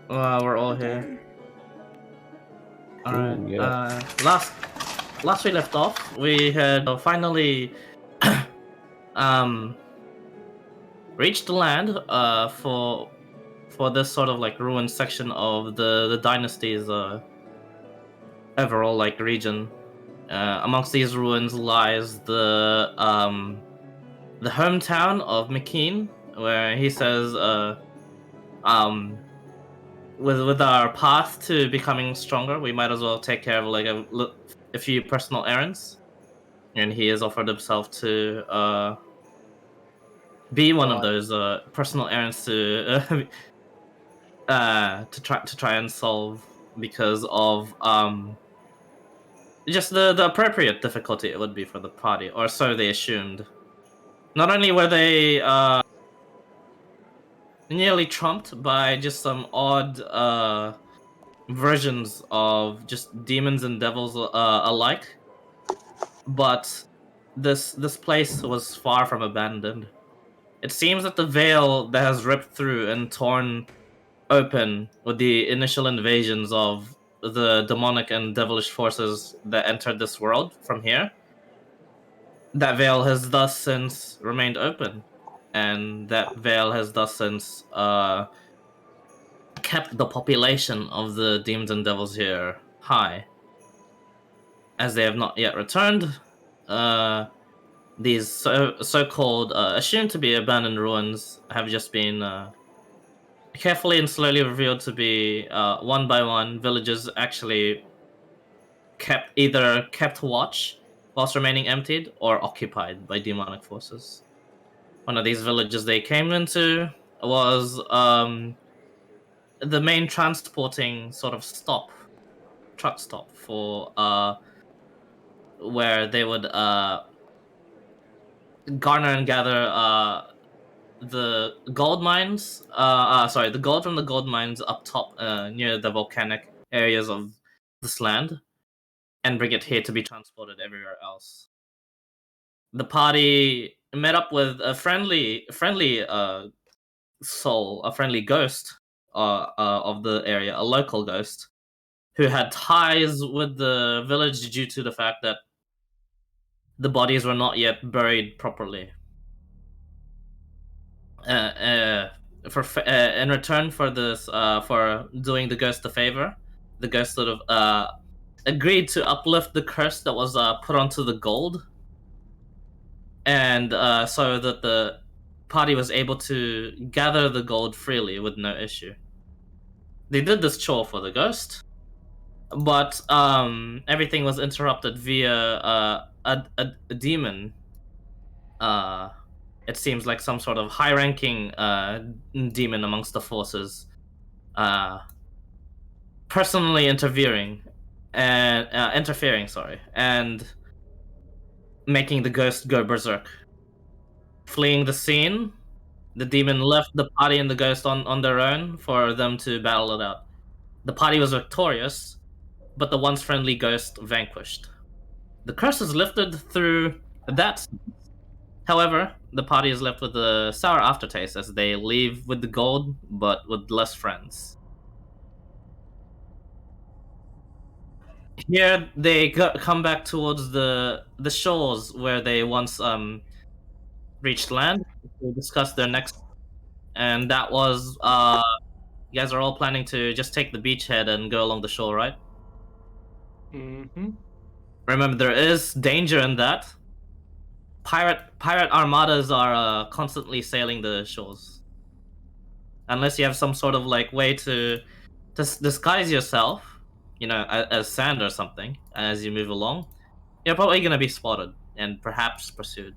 We're all here. Alright. Ooh, yeah. Last we left off, we had finally reached the land for this sort of like ruined section of the dynasty's overall like region. Amongst these ruins lies the hometown of McKean, where he says with our path to becoming stronger, we might as well take care of like a few personal errands, and he has offered himself to be one of those personal errands to try and solve, because of just the appropriate difficulty it would be for the party, or so they assumed. Not only were they nearly trumped by just some odd versions of just demons and devils alike, but this place was far from abandoned. It seems that the veil that has ripped through and torn open with the initial invasions of the demonic and devilish forces that entered this world from here, that veil has thus since remained open, and that veil has thus since kept the population of the demons and devils here high. As they have not yet returned, these so-called assumed to be abandoned ruins have just been carefully and slowly revealed to be one by one villages actually kept watch whilst remaining emptied or occupied by demonic forces. One of these villages they came into was the main transporting sort of truck stop for where they would garner and gather the gold mines. The gold from the gold mines up top near the volcanic areas of this land, and bring it here to be transported everywhere else. The party met up with a friendly soul, a friendly ghost of the area, a local ghost, who had ties with the village due to the fact that the bodies were not yet buried properly. In return for this, for doing the ghost a favor, the ghost sort of agreed to uplift the curse that was put onto the gold, and so that the party was able to gather the gold freely with no issue. They did this chore for the ghost, but everything was interrupted via a demon. It seems like some sort of high-ranking demon amongst the forces, personally interfering, and making the ghost go berserk. Fleeing the scene, the demon left the party and the ghost on their own for them to battle it out. The party was victorious, but the once friendly ghost vanquished. The curse is lifted through that. However, the party is left with a sour aftertaste as they leave with the gold, but with less friends. Here they come back towards the shores where they once reached land to discuss their next, and that was you guys are all planning to just take the beachhead and go along the shore, right? Mm-hmm. Remember, there is danger in that. Pirate armadas are constantly sailing the shores. Unless you have some sort of like way to disguise yourself, as sand or something, as you move along, you're probably gonna be spotted and perhaps pursued.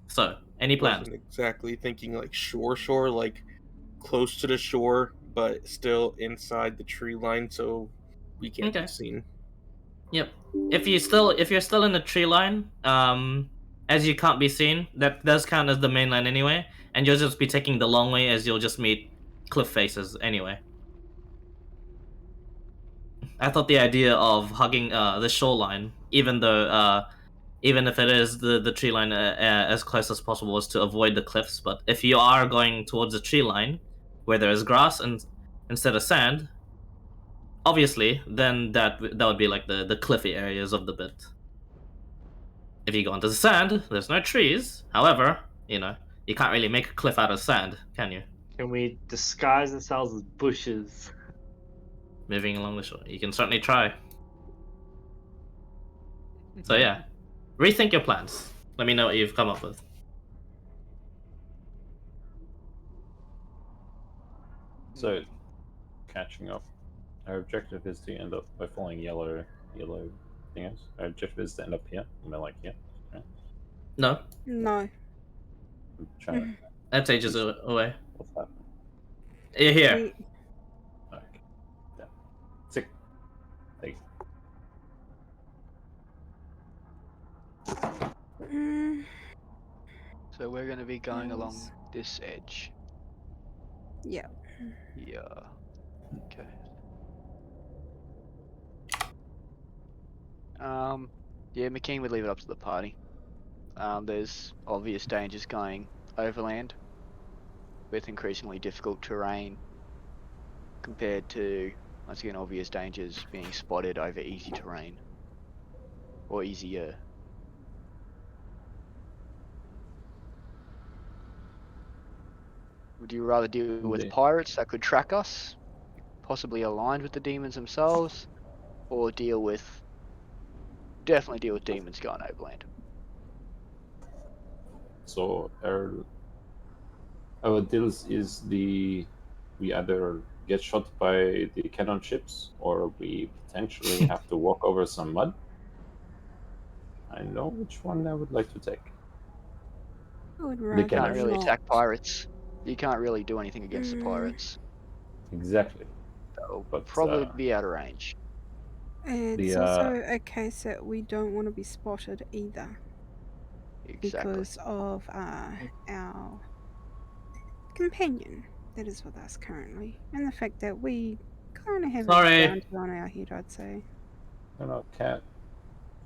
So, any plans? Wasn't exactly thinking like shore, like close to the shore, but still inside the tree line, so we can't be seen. Yep. If you're still in the tree line, as you can't be seen, that does count as the main line anyway, and you'll just be taking the long way as you'll just meet cliff faces anyway. I thought the idea of hugging the shoreline, even if it is the tree line as close as possible, is to avoid the cliffs. But if you are going towards the tree line, where there is grass and instead of sand, obviously, then that would be like the cliffy areas of the bit. If you go into the sand, there's no trees. However, you can't really make a cliff out of sand, can you? Can we disguise ourselves as bushes? Moving along the shore, you can certainly try. So yeah, rethink your plans. Let me know what you've come up with. So, catching up. Our objective is to end up by following yellow things. Our objective is to end up here. I mean, like here. Right? No, No. I'm trying to. that's ages away. What's happening? You're here. Okay. Yeah. Sick. Thank Mm, So we're going to be going along Yes. this edge. yeah. Yeah. Okay. Yeah, McKean would leave it up to the party. There's obvious dangers going overland with increasingly difficult terrain compared to, once again, obvious dangers being spotted over easy terrain. Or easier. Would you rather deal with Indeed. pirates that could track us, possibly aligned with the demons themselves, or definitely deal with demons going overland? So our deals is we either get shot by the cannon ships or we potentially have to walk over some mud. I know which one I would like to take. I would They rather You can't really not. attack pirates. You can't really do anything against the Mm. pirates. Exactly. They'll But, probably be out of range. It's The, also a case that we don't want to be spotted either Exactly. because of our companion that is with us currently, and the fact that we kind of have Sorry. a bounty on our head, I'd say. no, cat.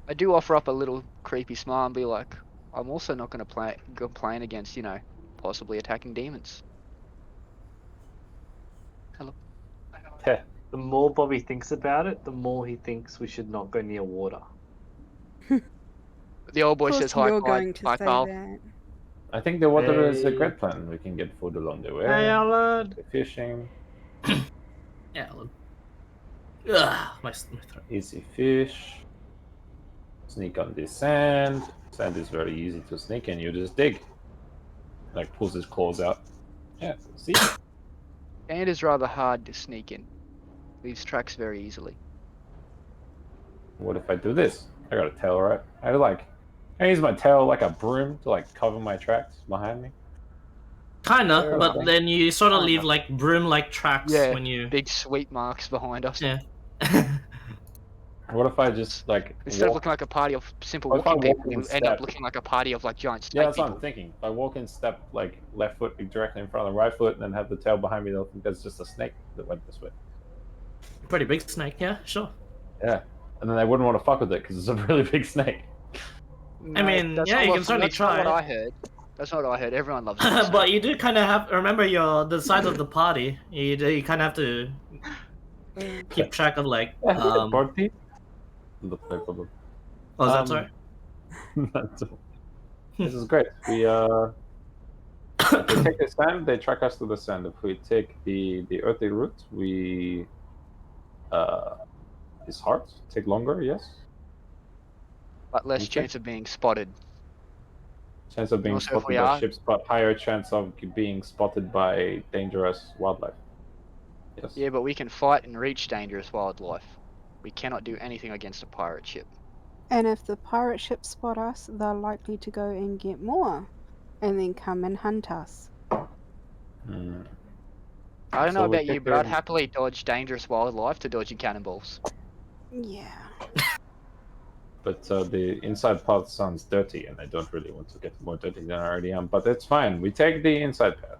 I do offer up a little creepy smile and be like, I'm also not going to complain against, possibly attacking demons. Yeah. The more Bobby thinks about it, the more he thinks we should not go near water. The old boy Of course, says hi, you're Clyde. going to Hi, say Carl. that. I think the water is a Hey. great plan. We can get food along the way. Hey, Alan! The fishing, Yeah. Ugh, my throat. easy fish. Sneak on the sand. Sand is very easy to sneak, and you just dig. Like pulls his claws out. Yeah, see. And is rather hard to sneak in. Leaves tracks very easily. What if I do this? I got a tail, right? I use my tail like a broom to like cover my tracks behind me. Kinda, Fair but enough. then you sort of Kinda. leave like broom-like tracks Yeah, when you. big sweep marks behind us. Yeah. What if I just like Instead of walk? looking like a party of simple What if I walking walk people, in you end up step? looking like a party of like giant Yeah, snake that's what people. I'm thinking. If I walk in step like left foot directly in front of the right foot, and then have the tail behind me, they'll think that's just a snake that went this way. Pretty big snake, yeah, sure. Yeah, and then they wouldn't want to fuck with it because it's a really big snake. No, mean, that's yeah, not you what- can certainly that's not what try. I heard. That's not what I heard. Everyone loves it. But you do kind of have remember the size of the party. You kind of have to keep track of like. Party? Look like a little- Oh, is that sorry? This is great. If we take the sand, they track us to the sand. If we take the earthy route, it's hard. Take longer, yes. But less Okay. chance of being spotted. Chance of being Also, if spotted we by are- ships, but higher chance of being spotted by dangerous wildlife. Yes. Yeah, but we can fight and reach dangerous wildlife. We cannot do anything against a pirate ship. And if the pirate ships spot us, they're likely to go and get more, and then come and hunt us. Mm. I don't know So we about you, pick but I'd a- happily dodge dangerous wildlife to dodging cannonballs. Yeah. But the inside path sounds dirty, and I don't really want to get more dirty than I already am. But it's fine. We take the inside path.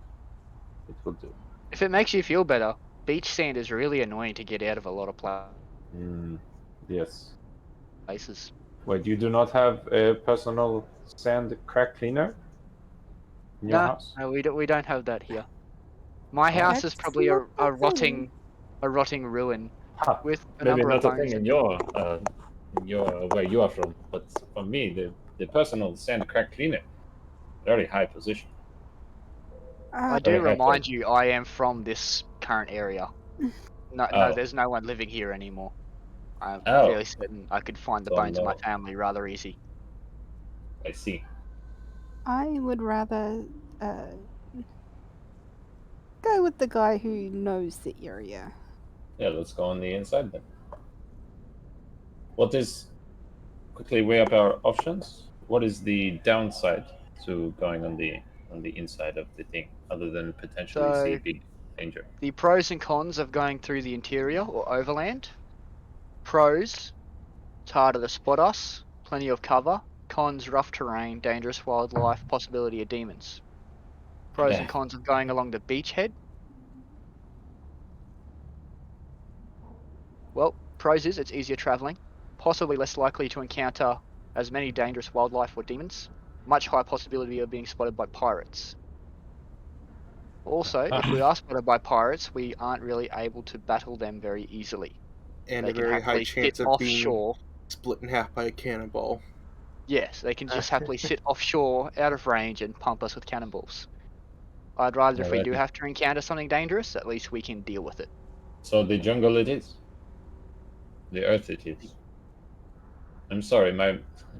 It will do. If it makes you feel better, beach sand is really annoying to get out of a lot of Yes. places. Wait, you do not have a personal sand crack cleaner in your house? No, we don't have that here. My house is That's probably not a forbidden. rotting ruin Ha, with a maybe number of not a bones. thing in your where you are from, but for me, the personal sand crack cleaner, very high position. I Uh, do Very high remind place. you, I am from this current area. No, Oh. there's no one living here anymore. I'm Oh. fairly certain I could find the So bones of my no. family rather easy. I see. I would rather go with the guy who knows the area. Yeah, let's go on the inside then. What is quickly weigh up our options? What is the downside to going on the inside of the thing, other than potentially So- see big danger? The pros and cons of going through the interior or overland. Pros, it's harder to spot us, plenty of cover. Cons, rough terrain, dangerous wildlife, possibility of demons. Pros Yeah. and cons of going along the beachhead. Well, pros is it's easier travelling, possibly less likely to encounter as many dangerous wildlife or demons, much higher possibility of being spotted by pirates. Also, if we are spotted by pirates, we aren't really able to battle them very easily. And They a can very high happily chance sit of being offshore. split in half by a cannonball. Yes, they can just happily sit offshore, out of range, and pump us with cannonballs. I'd rather if we do Alrighty. have to encounter something dangerous, at least we can deal with it. So the jungle it is. The earth it is. I'm sorry,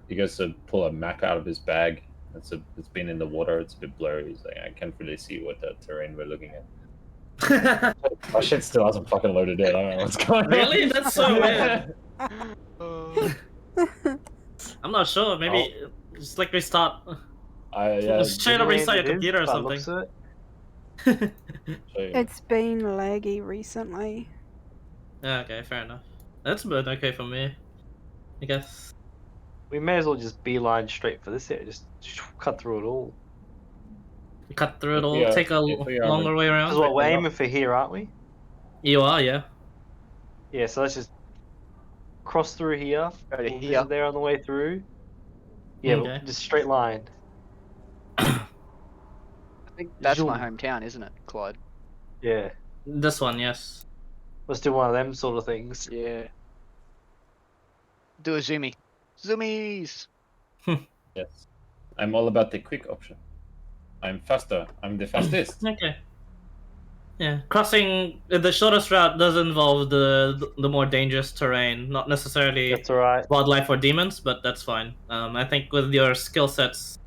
you guys pull a map out of his bag. It's been in the water. It's a bit blurry. He's like, I can't really see what terrain we're looking at. My shit still hasn't fucking loaded in. I don't know what's going on. Really? That's so weird. Uh, I'm not sure. Maybe just like restart. Just straight up Maybe restart your it is, computer or by something. looks of it. So, yeah. It's been laggy recently. Yeah, okay, fair enough. That's been okay for me, I guess. We may as well just beeline straight for this area. Just cut through it all. Cut through it If all, we are- take a if we are longer way Because around. what we're aiming for here, aren't we? You are, yeah. Yeah, so let's just cross through here. Go to We'll here. visit there on the way through. Yeah, Okay. just straight line. I think that's my Zoom. hometown, isn't it, Clyde? Yeah. This one, yes. Let's do one of them sort of things. Yeah. Do a zoomie. Zoomies! Yes. I'm all about the quick option. I'm faster. I'm the fastest. Okay. Yeah, crossing the shortest route does involve the more dangerous terrain, not necessarily That's alright. wildlife or demons, but that's fine. I think with your skill sets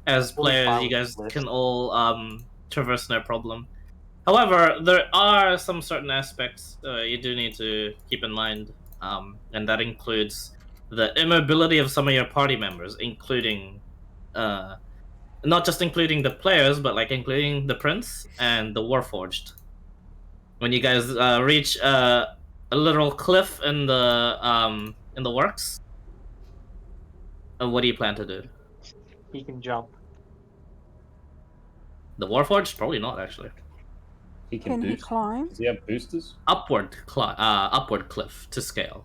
as We'll be players, fine you with guys this. can all traverse no problem. However, there are some certain aspects you do need to keep in mind, and that includes the immobility of some of your party members, including not just including the players, but like including the prince and the warforged. When you guys reach a literal cliff in the works, what do you plan to do? He can jump. The warforged? Probably not, actually. He can Can he boost. climb? Does he have boosters? Upward cliff to scale,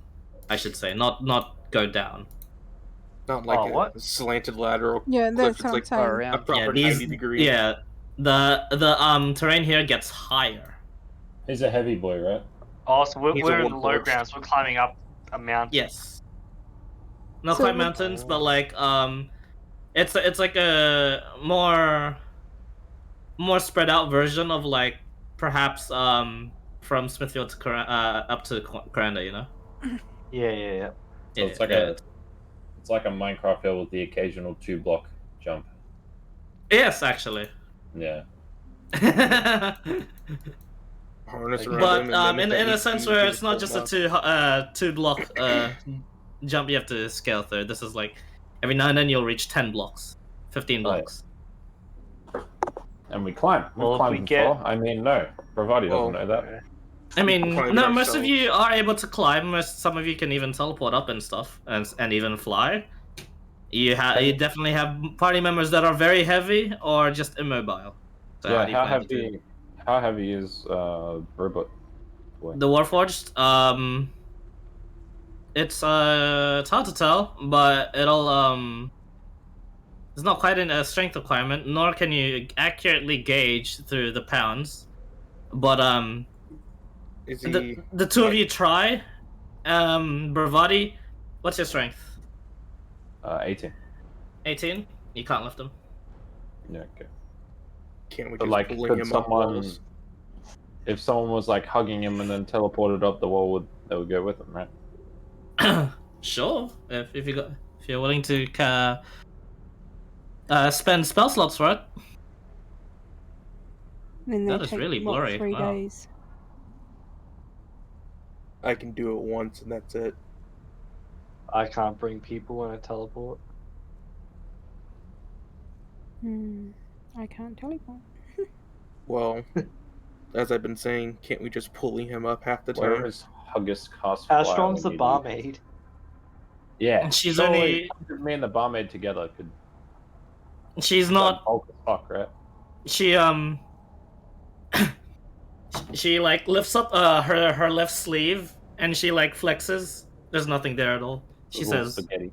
I should say, not go down. Not like a what? slanted lateral Yeah, cliff. that's It's what I'm like saying. a Around. proper Yeah, 90 degrees. Yeah, the terrain here gets higher. He's a heavy boy, right? Oh, so we're, He's a we're in the low warforged. ground, so we're climbing up a mountain. Yes. Not So quite would- mountains, but like it's like a more spread out version of like perhaps from Smithfield to up to Coranda, you know. Yeah. So it's like it's like a Minecraft hill with the occasional 2-block jump. Yes, actually. Yeah. Harness around But him and then in if a that sense needs where to it's not be just a pulled up. two block jump you have to scale through. This is like every now and then you'll reach 10 blocks, 15 Right. blocks. And we climb. We've Well, if climbed we get- before. I mean, no. Bravati doesn't know that. I mean, Climb no, most of ourselves. you are able to climb. Some of you can even teleport up and stuff, and even fly. You definitely have party members that are very heavy or just immobile. So Yeah, do you plan to do? how heavy is robot boy? The Warforged, it's hard to tell, but it'll it's not quite a strength requirement, nor can you accurately gauge through the pounds. But Is he? the two of you try. Bravati, what's your strength? 18. 18. You can't lift him. Yeah, okay. Can't we But just like, pulling could him up someone, walls? if someone was like hugging him and then teleported up the wall, they would go with him, right? Sure, if you're willing to spend spell slots for it. Then they That is take, really what, blurry. 3 Wow. days? I can do it once and that's it. I can't bring people when I teleport. I can't teleport. Well, as I've been saying, can't we just pulling him up half the Where time? is Huggus cast How fire strong's when the you barmaid? Yeah, She's surely me and the barmaid together could. She's not. Bulk as fuck, right? She she like lifts up her left sleeve and she like flexes. There's nothing there at all. She Little says. spaghetti.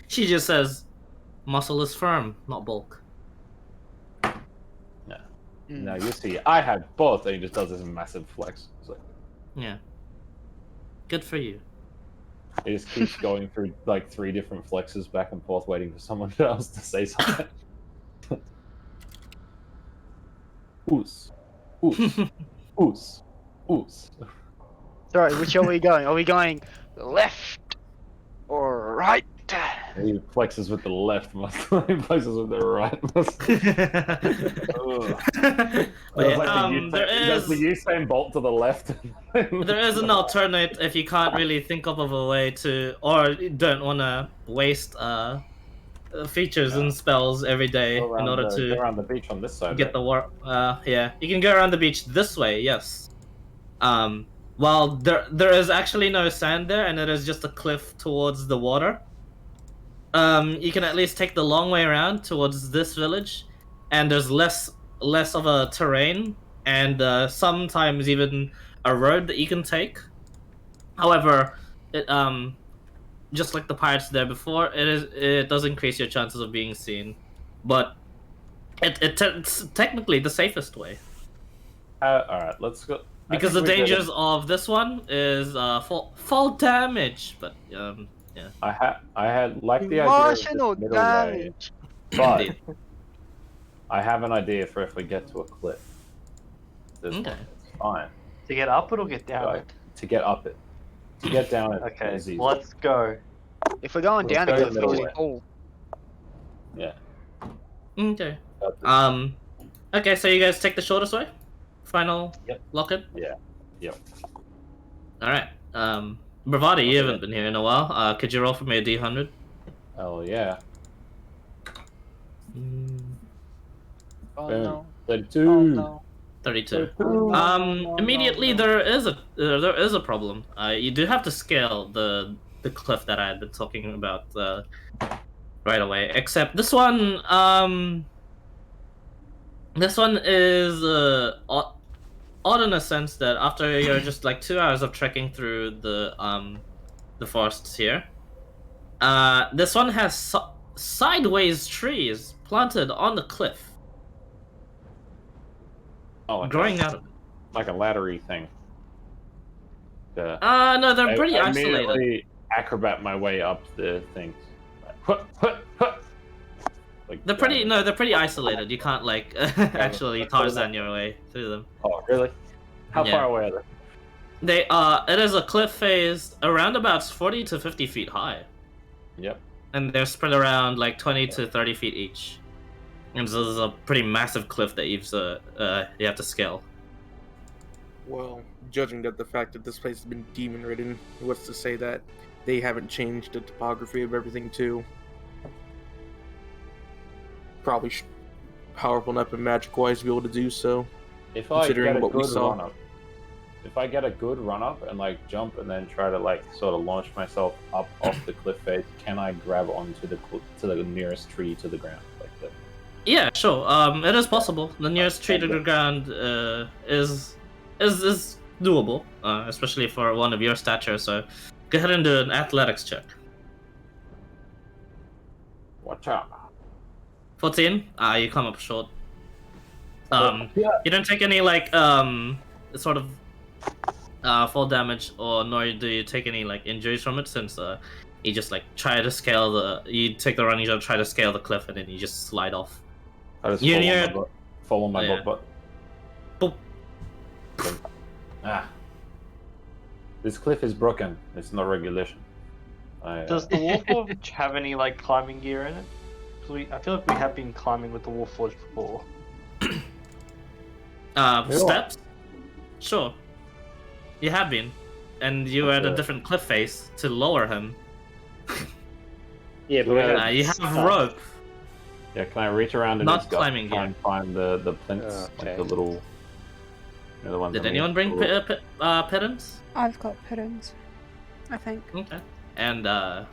She just says, "Muscle is firm, not bulk." Now you see, I had both, and he just does this massive flex. It's like, Yeah. Good for you. he just keeps going through like 3 different flexes back and forth, waiting for someone else to say something. Oos, oos, oos, oos. Sorry, which are we going? Are we going left or right? He flexes with the left muscle. He flexes with the right muscle. Wait, That's the Usain Bolt to the left. there is an alternate if you can't really think of a way to, or you don't want to waste features and spells every day Go in order go to around the beach on this side. get Right? the war. Yeah, you can go around the beach this way. Yes. While there is actually no sand there, and it is just a cliff towards the water. You can at least take the long way around towards this village, and there's less of a terrain, and sometimes even a road that you can take. However, it just like the pirates there before, it does increase your chances of being seen, but it's technically the safest way. All right, let's go. Because the dangers of this one is fall damage, but yeah. I had like the idea Emotional of this middle way, damage. but Indeed. I have an idea for if we get to a cliff. This Okay. one, it's fine. To get up it or get down Right. it? To get up it, to get down it. Okay, is easy. let's go. If we're going Let's down go it, the it's middle really way. cool. Yeah. Okay. Up it. Okay, so you guys take the shortest way? Final Yep. lock it? Yeah. Yep. Alright. Bravati, you haven't been here in a while. Could you roll for me a D100? Oh yeah. Oh Boom. no. 32. Oh no. 32. no, Immediately no. there is a problem. You do have to scale the cliff that I had been talking about right away. Except this one is odd in a sense that after you're just like 2 hours of trekking through the forests here, this one has sideways trees planted on the cliff, Oh, growing out of it. like a laddery thing. No, they're pretty I isolated. immediately acrobat my way up the things. Like, They're pretty isolated. You can't like actually Tarzan your way through them. Oh, really? How Yeah. far away are they? It is a cliff face around about 40 to 50 feet high, Yep. and they're spread around like 20 to 30 feet each. And so this is a pretty massive cliff that you have to scale. Well, judging that the fact that this place has been demon-ridden, what's to say that they haven't changed the topography of everything too? Probably powerful enough and magic-wise to be able to do so. If I Considering get a what we good saw. run up, if I get a good run up and like jump and then try to like sort of launch myself up off the cliff face, can I grab onto the nearest tree to the ground like that? Yeah, sure. It is possible. The nearest tree to the ground is doable, especially for one of your stature. So, go ahead and do an athletics check. Watch out. 14. You come up short. You don't take any like sort of fall damage, or nor do you take any like injuries from it, since you just like try to scale you take the running jump, try to scale the cliff, and then you just slide off. I just You follow my yeah. butt. Boop. Ah. This cliff is broken. It's not regulation. Does the Warforged have any like climbing gear in it? 'Cause I feel like we have been climbing with the Warforged before. Steps? Sure. You have been. And you were at a different cliff face to lower him. Yeah, but You have rope. Yeah, can I reach around in Not his gut climbing and try gear. and find the plinths, Okay. like the little, the ones. Did on the anyone bring little- pittance? I've got pittance, I think. Okay. And the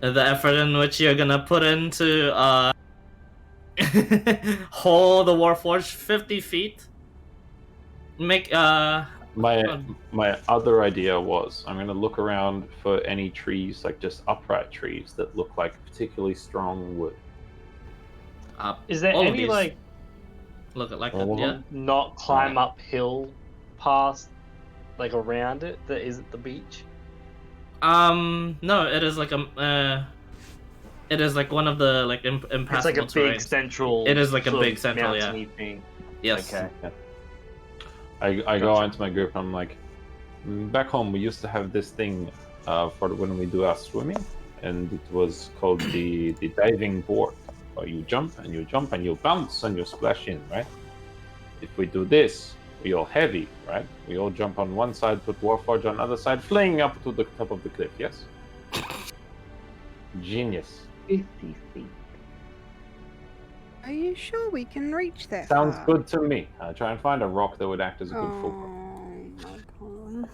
effort in which you're gonna put into haul the Warforged 50 feet. Make My other idea was I'm gonna look around for any trees, like just upright trees that look like particularly strong wood. is there all of any these like look at like all of yeah. them? not climb uphill past like around it that isn't the beach? No, it is like it is like one of the like impassable It's like a terrains. big central. It is like a sort big of central, yeah. mountainy thing. Yes. Okay. I go into my group and I'm like, back home we used to have this thing for when we do our swimming, and it was called the diving board. Or you jump and you bounce and you splash in, right? If we do this, we all heavy, right? We all jump on one side, put Warforged on the other side, flying up to the top of the cliff, yes? Genius. 50 feet. Are you sure we can reach that Sounds far? good to me. I try and find a rock that would act as a good fulcrum. Oh my god.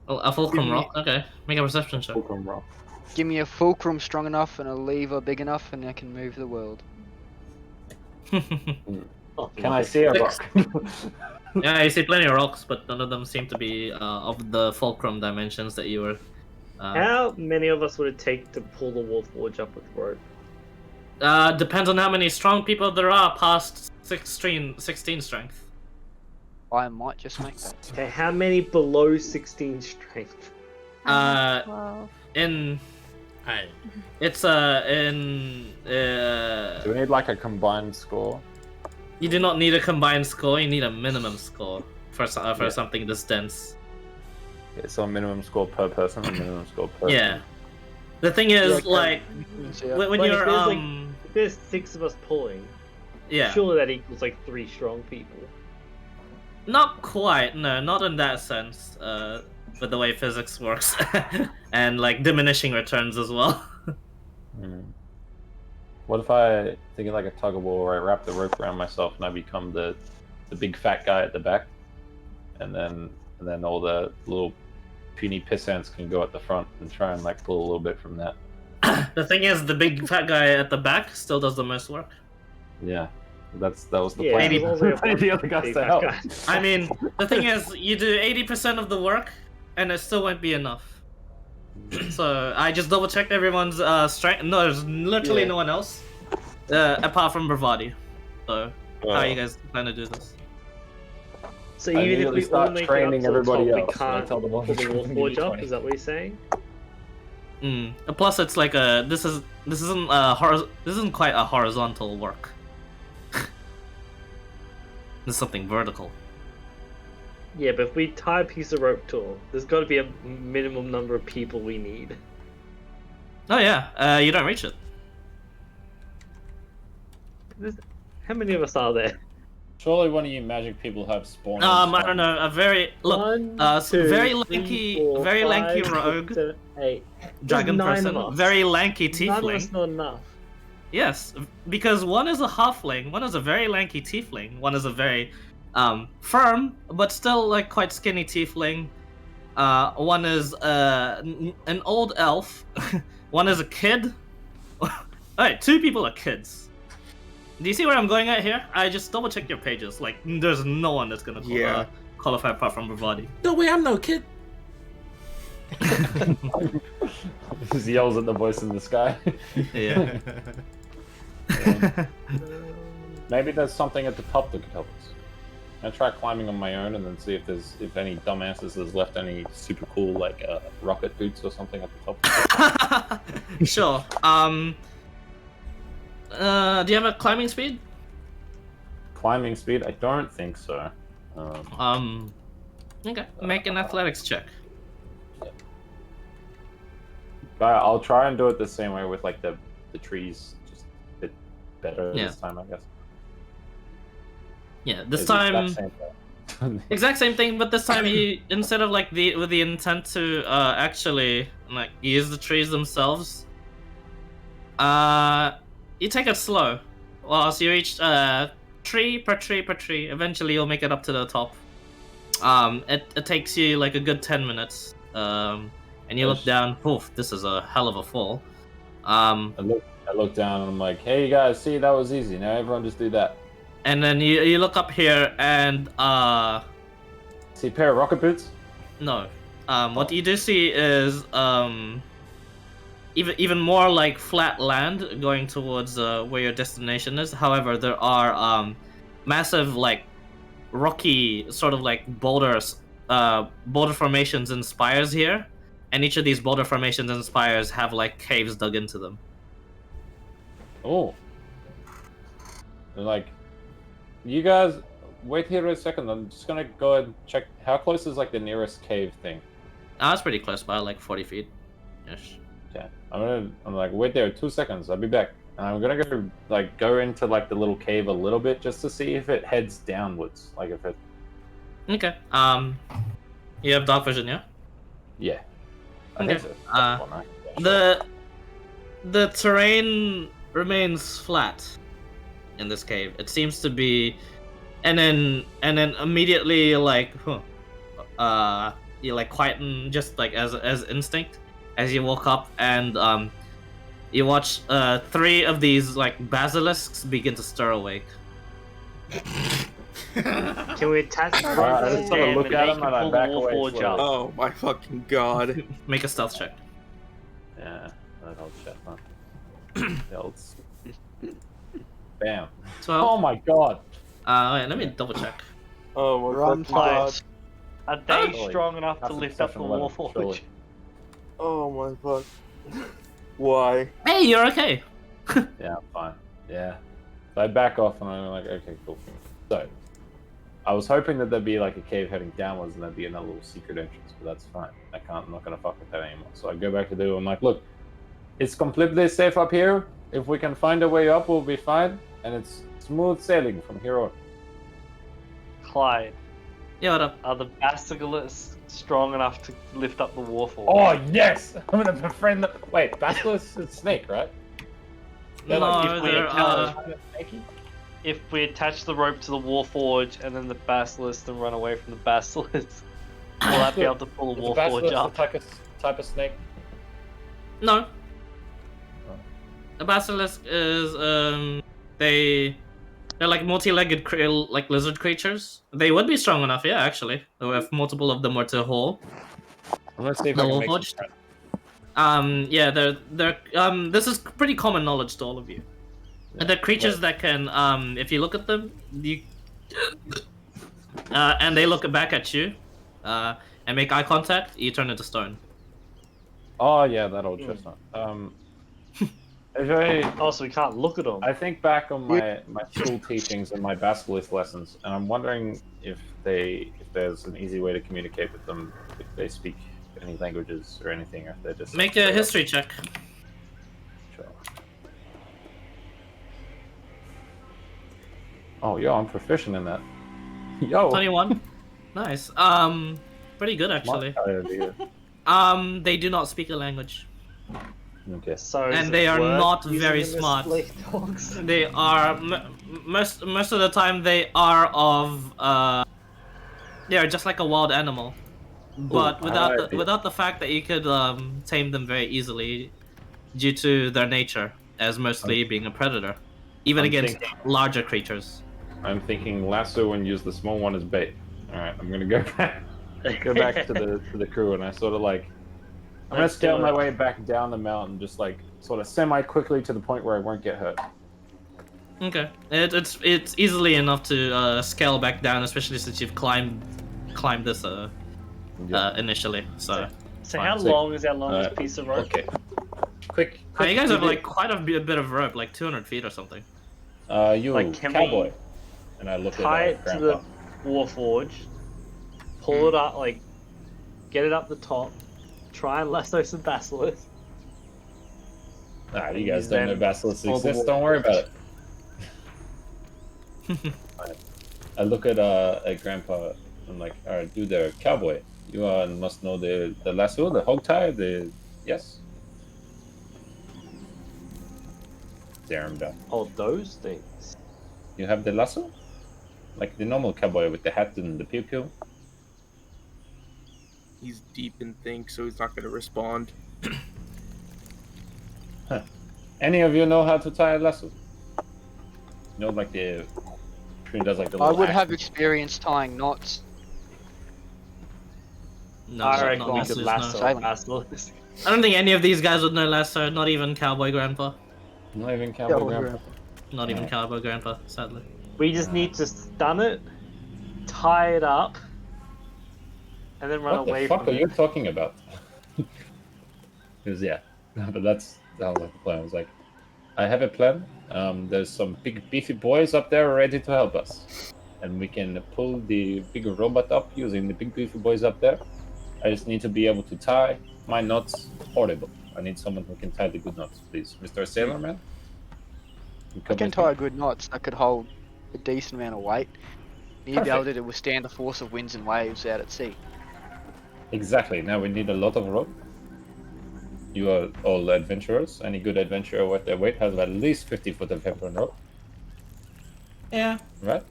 Oh, a fulcrum Give me- rock. Okay, make a perception check. Fulcrum rock. Give me a fulcrum strong enough and a lever big enough, and I can move the world. Oh, Can I see a rock? Yeah, you see plenty of rocks, but none of them seem to be of the fulcrum dimensions that you were. How many of us would it take to pull the Warforged up with rope? Depends on how many strong people there are past 16 strength. I might just make that. Okay, how many below 16 strength? Well, It's Do we need like a combined score? you do not need a combined score. You need a minimum score for something this dense. Yeah, so a minimum score per person, a minimum score per. Yeah. The thing is, okay. like, Yeah. when But if you're there's, if there's 6 of us pulling, yeah, surely that equals like 3 strong people. not quite. No, not in that sense. With the way physics works, and like diminishing returns as well. What if I thinking like a tug of war where I wrap the rope around myself and I become the big fat guy at the back, and then all the little puny piss ants can go at the front and try and like pull a little bit from that. The thing is, the big fat guy at the back still does the most work. Yeah, that was the Yeah, plan. there's only Pay the other guys big to fat help. guy. I mean, the thing is, you do 80% of the work, and it still won't be enough. So I just double checked everyone's strength. No, there's literally Yeah. no one else apart from Bravati. So how are you Oh. guys plan to do this? So I even if immediately we all start make training it up to the top, everybody we else, and I can't tell them all pull the to give me Warforged up, D20. is that what you're saying? Plus, it's like this isn't quite a horizontal work. This is something vertical. Yeah, but if we tie a piece of rope to it, there's got to be a minimum number of people we need. Oh yeah, you don't reach it. How many of us are there? Surely one of you magic people have spawned. I don't know. A very One, very two, lanky, three, four, very lanky 5, rogue 6, 7, 8. dragon There's 9 person, of us. very lanky None of us tiefling. not enough. Yes, because one is a halfling, one is a very lanky tiefling, one is a very firm but still like quite skinny tiefling. One is an old elf. One is a kid. Alright, 2 people are kids. Do you see where I'm going at here? I just double checked your pages. Like, there's no one that's gonna Yeah. qualify apart from Bravati. No way, I'm no kid. He yells at the voice in the sky. Yeah. Maybe there's something at the top that could help us. I try climbing on my own and then see if any dumbasses has left any super cool like rocket boots or something at the top. Sure. Do you have a climbing speed? Climbing speed? I don't think so. Okay. Make an athletics check. But I'll try and do it the same way with like the trees, just a bit better this time, I guess. Yeah, this It's the time exact same thing. exact same thing, but this time you instead of like with the intent to actually like use the trees themselves, you take it slow. Whilst you reach tree per tree per tree, eventually you'll make it up to the top. It takes you like a good 10 minutes. And you look down, poof, this is a hell of a fall. I look down and I'm like, hey you guys, see, that was easy. Now everyone just do that. And then you look up here and see a pair of rocket boots? No. What you do see is even more like flat land going towards where your destination is. However, there are massive like rocky sort of like boulder formations and spires here, and each of these boulder formations and spires have like caves dug into them. Oh. They're like, you guys wait here a second. I'm just gonna go and check how close is like the nearest cave thing. It's pretty close by, like 40 feet. Ish. Okay. I'm like, wait there 2 seconds. I'll be back. And I'm gonna go into like the little cave a little bit just to see if it heads downwards. Like if it. Okay. You have dark vision, yeah? Yeah. I Okay. think so. The terrain remains flat in this cave. It seems to be, and then immediately like, you like quieten just like as instinct as you woke up, and you watch 3 of these like basilisks begin to stir awake. Can we attach the I rope just to wanna them look and at they them can and I pull back the away warforge slowly. up? Oh my fucking god. Make a stealth check. Yeah, that old shit, huh? The old... Bam. 12. Oh my god. Wait, let me double check. Oh my Run, fucking god. Flash. Are they Surely. strong enough to That's a lift up the perception 11, warforge? surely. Oh my fuck. Why? Hey, you're okay. Yeah, I'm fine. Yeah. So I back off and I'm like, okay, cool. So, I was hoping that there'd be like a cave heading downwards and there'd be another little secret entrance, but that's fine. I'm not gonna fuck with that anymore. So I go back to do. I'm like, look, it's completely safe up here. If we can find a way up, we'll be fine, and it's smooth sailing from here on. Clyde, Yeah, what up? are the basilisks strong enough to lift up the warforge? Oh yes! I'm gonna befriend the. Wait, basilisk is snake, right? They're like, No, if we they're, attach- If we attach the rope to the warforge and then the basilisk and run away from the basilisk, will that be able to pull the Is a warforge basilisk up? a type of snake? No. The basilisk is they're like multi-legged like lizard creatures. They would be strong enough, yeah, actually. If multiple of them were to haul. Let's see if The I can make warforged? some friends. Yeah, they're this is pretty common knowledge to all of you. Yeah. They're creatures Wait. that can if you look at them, you and they look back at you, and make eye contact, you turn into stone. Oh yeah, that old chestnut. If Also, we can't look at them. I think back on my school teachings and my basilisk lessons, and I'm wondering if there's an easy way to communicate with them if they speak any languages or anything, or if they're just Make a history check. Sure. Oh, yo, I'm proficient in that. Yo, 21. Nice. Pretty good actually. They do not speak a language. Okay. So is And it they are worth not using very them as smart. slave dogs? They are most of the time they are of they are just like a wild animal, but without the fact that you could tame them very easily, due to their nature as mostly being a predator, even I'm against thinking- larger creatures. I'm thinking lasso and use the small one as bait. All right, I'm gonna go back to the crew, and I sort of like I'm gonna Let's scale do my it. way back down the mountain, just like sort of semi quickly to the point where I won't get hurt. Okay, it's easily enough to scale back down, especially since you've climbed this initially. So So fine. how long is our longest piece of rope? Okay. Quick. you guys have video- like quite a bit of rope, like 200 feet or something. You Like, can cowboy. we And I look tie at it to Grandpa. the Warforge, pull it up, like get it up the top, try and lasso some basilisks. Nah, you and guys use don't know them Basilisk for the exists. Don't worry about it. Okay. I look at Grandpa. I'm like, all right, do the cowboy. You must know the lasso, the hog tie, the yes. Tear him down. Oh, those things. You have the lasso, like the normal cowboy with the hat and the pew pew. He's deep in think, so he's not going to respond. Any of you know how to tie a lasso? You know, like the tree does like the. I little would have action. experience tying knots. No, I not reckon we lassos, could no. lasso Silent. basilisk. I don't think any of these guys would know lasso. Not even Cowboy Grandpa. Not even cowboy Cowboy grandpa. Grandpa. Not even Alright. Cowboy Grandpa, sadly. We just need to stun it, tie it up, and then run What away the fuck from are you it. talking about? Because yeah, but that's sounds like the plan. I was like, I have a plan. There's some big beefy boys up there ready to help us, and we can pull the big robot up using the big beefy boys up there. I just need to be able to tie my knots portable. I need someone who can tie the good knots, please, Mr. Sailorman. You I come can with me? tie good knots that could hold a decent amount of weight. Need to be able to withstand the force of winds and waves out at sea. Exactly. Now we need a lot of rope. You are all adventurers. Any good adventurer worth their weight has at least 50 foot of hempen rope, Yeah. right?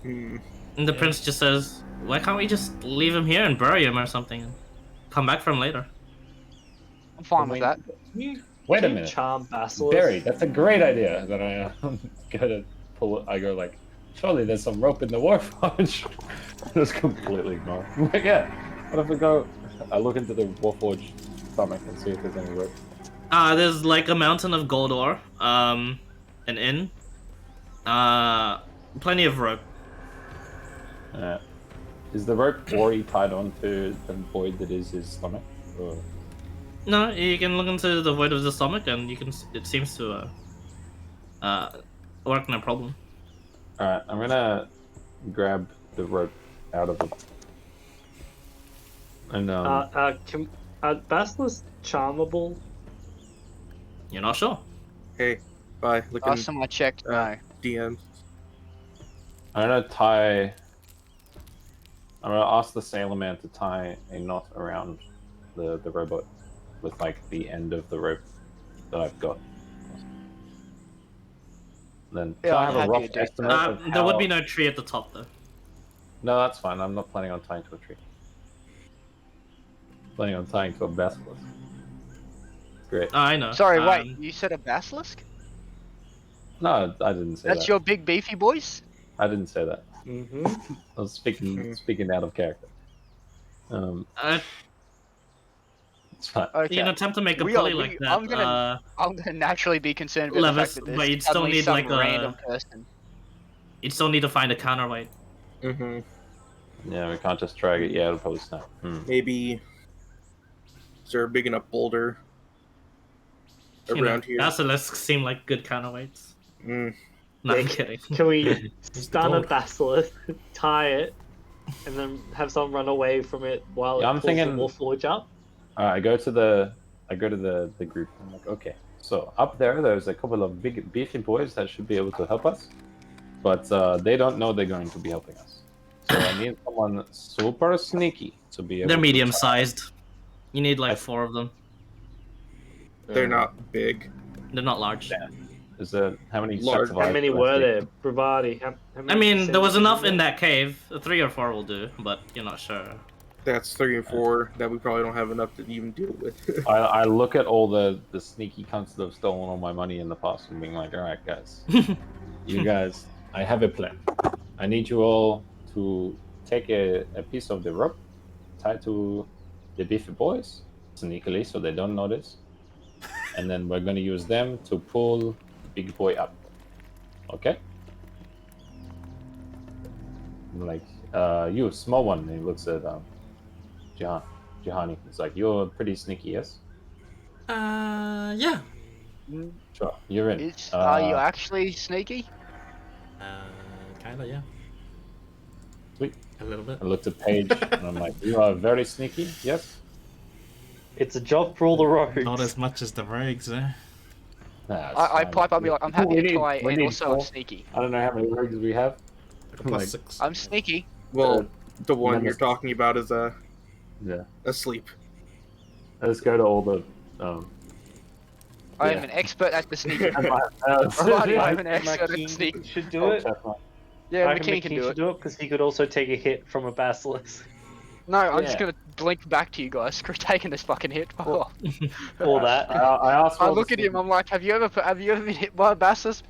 Hmm. And the prince just says, "Why can't we just leave him here and bury him or something, and come back for him later?" I'm fine with that. Wait a Can you minute. charm basilisk? Barry, that's a great idea. Then I gotta pull it. I go like, surely there's some rope in the warforge. Just completely ignore. I'm like, yeah. What if we go? I look into the warforge stomach and see if there's any rope. There's like a mountain of gold ore, an inn, plenty of rope. Is the rope already tied onto the void that is his stomach? Or... No, you can look into the void of the stomach, and you can. It seems to work no problem. All right, I'm gonna grab the rope out of it. And basilisk charmable? You're not sure. Hey, bye. Looking Last time I checked, no. DM. I'm gonna tie. I'm gonna ask the sailor man to tie a knot around the robot with like the end of the rope that I've got. Then Yeah, can I I'm have a happy rough to do estimate of There would how- be no tree at the top, though. No, that's fine. I'm not planning on tying to a tree. Planning on tying to a basilisk. Great. I know. Sorry, wait. You said a basilisk? No, I didn't say That's that. your big beefy boys? I didn't say that. Mm-hmm. I was speaking out of character. It's fine. Okay. You can attempt to make a We pulley are- like we- that. I'm gonna naturally be concerned about Levis, the fact that but there's you'd still suddenly need, some like, a- random person. You'd still need to find a counterweight. Mm-hmm. Yeah, we can't just drag it. Yeah, it'll probably snap. Maybe. Is there a big enough boulder around here? Basilisks seem like good counterweights. Mm. No, I'm Yeah, kidding. Can we stun a gold. basilisk, tie it, and then have someone run away from it while Yeah, it I'm pulls thinking- the Warforge up? I go to the group. I'm like, okay, so up there's a couple of big beefy boys that should be able to help us, but they don't know they're going to be helping us. So I need someone super sneaky to be able. They're to medium-sized. You need like I- 4 of them. They're not big. They're not large. Is there how many? Large. sets of How eyes many do I were see? there? Bravati. How many I mean, there was percent enough in there? that cave. 3 or 4 will do, but you're not sure. That's 3 and 4 that we probably don't have enough to even deal with. I look at all the sneaky cunts that have stolen all my money in the past and being like, all right, guys, you guys, I have a plan. I need you all to take a piece of the rope, tie to the beefy boys sneakily so they don't notice, and then we're going to use them to pull the big boy up. Okay. I'm like, you a small one. And he looks at Jihani. He's like, you're pretty sneaky, yes? Yeah. Sure, you're in. Are you actually sneaky? Kinda, yeah. Sweet. A little bit. I looked at Paige and I'm like, you are very sneaky, yes? It's a job for all the rogues. Not as much as the rogues, eh? Nah, it's I fine. pipe up, be like, I'm happy We to try, we and need also I'm 4. sneaky. I don't know how many rigs we have. Like a plus Like, 6. I'm sneaky. Well, the one then you're it's- talking about is Yeah. asleep. Let's go to all the. I am Yeah. an expert at the sneaking. uh, Alrighty, I'm an expert at the McKean sneaking. should do it. Yeah, I reckon McKean can do should it. do it because he could also take a hit from a basilisk. No, I'm just Yeah. gonna blink back to you guys. Screw taking this fucking hit. Fuck off. Or that. I asked. for I all the look at him. sneaky- I'm like, have you ever been hit by a basilisk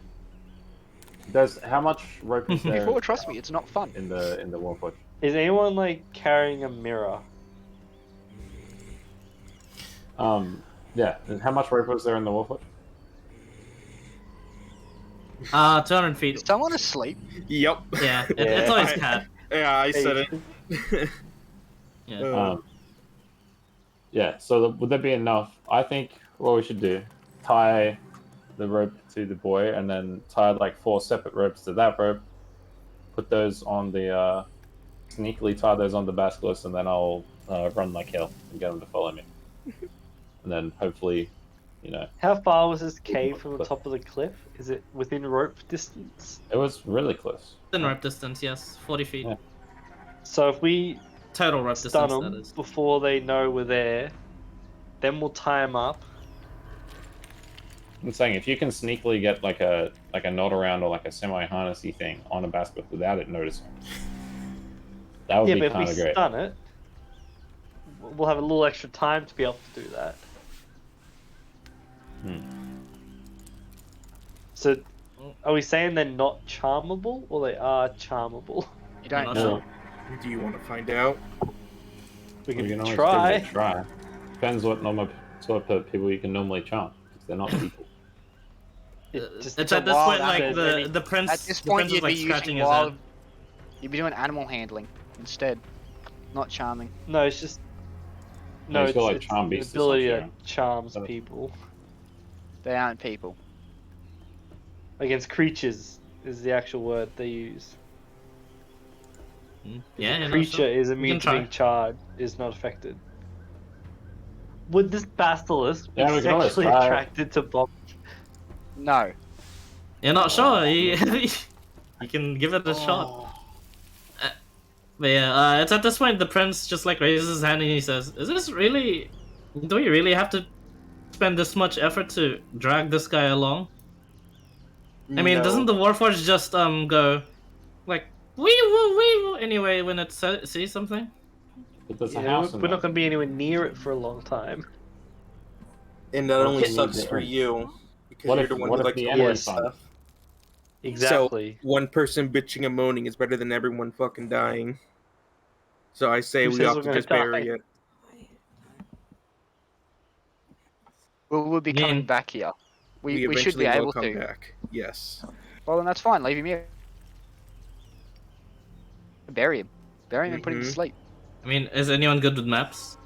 How much rope is there? before? Trust me, it's not fun. in the Warforged. Is anyone like carrying a mirror? Yeah. And how much rope was there in the Warforged? 200 feet. Is someone asleep? Yep. Yeah, Yeah. it's always cat. Yeah, I said it. Yeah. Yeah. So would that be enough? I think what we should do, tie the rope to the boy, and then tie like 4 separate ropes to that rope. Put those on the sneakily tie those on the basilisk, and then I'll run like hell and get them to follow me. And then hopefully, How far was this cave from the top of the cliff? Is it within rope distance? it was really close. Within rope distance, yes. 40 feet. Yeah. So if we Total rope stun distance, that them is. before they know we're there, then we'll tie them up. I'm saying if you can sneakily get like a knot around or like a semi-harnessy thing on a basket without it noticing, that would Yeah, be but if we kind of great. stun it, we'll have a little extra time to be able to do that. So, are we saying they're not charmable or they are charmable? You don't Not know. sure. Do you want to find out? We We can can always try. give it a try. Depends what sort of people you can normally charm, because they're not people. It's depends at this wild point like animal. the prince. At this the point, prince is you'd like be scratching using his wild. head. You'd be doing animal handling instead, not charming. No, it's just No, no. he's got, like, It's charm the beasts or ability some that shit. charms Oh. people They aren't people. against creatures is the actual word they use. Yeah, yeah, no, Creature sure. is We can immune to try. being charged, is not affected. Would this basilisk be Yeah, we can always sexually try. attracted to Bob? No. You're not sure. You can give it a shot. But yeah, it's at this point the prince just like raises his hand and he says, "Is this really? Do we really have to spend this much effort to drag this guy along? I mean, No. doesn't the Warforged just go like wee woo anyway when it sees something?" But there's a Yeah, house we're in not there. going to be anywhere near it for a long time. And that What only if we sucks need to for end? you because What you're if- the one what who if likes the to end worry is fun? stuff. Exactly. So one person bitching and moaning is better than everyone fucking dying. So I say Who we says ought we're to gonna just bury die? it. We'll be Yeah. coming back here. We should eventually be will able come to. back. Yes. Well, then that's fine. Leave him here. Bury him. Bury him and put him to Mhm. sleep. I mean, is anyone good with maps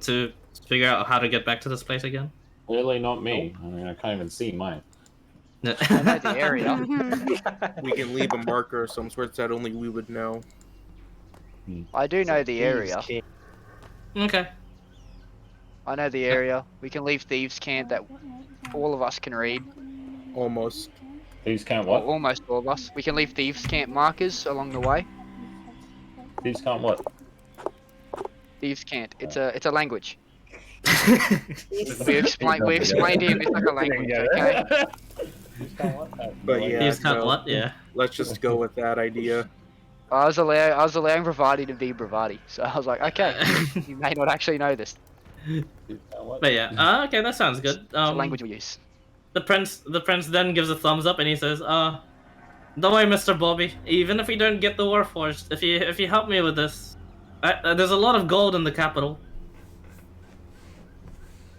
to figure out how to get back to this place again? Clearly not me. I mean, I can't even see mine. I know the area. We can leave a marker of some sort that only we would know. I do know the area. Okay. I know the area. We can leave Thieves' Camp that all of us can read. Almost. These can't Or what? almost all of us. We can leave Thieves' Camp markers along the way. These can't what? Thieves' Camp. It's a language. We explained to him it's like a language, okay? But yeah, Thieves can't no, what? Yeah. let's just go with that idea. I was allowing Bravati to be Bravati, so I was like, okay, you may not actually know this. But yeah, okay, that sounds good. It's a language we use. The prince then gives a thumbs up and he says, don't worry, Mr. Bobby. Even if we don't get the Warforged, if you help me with this, there's a lot of gold in the capital.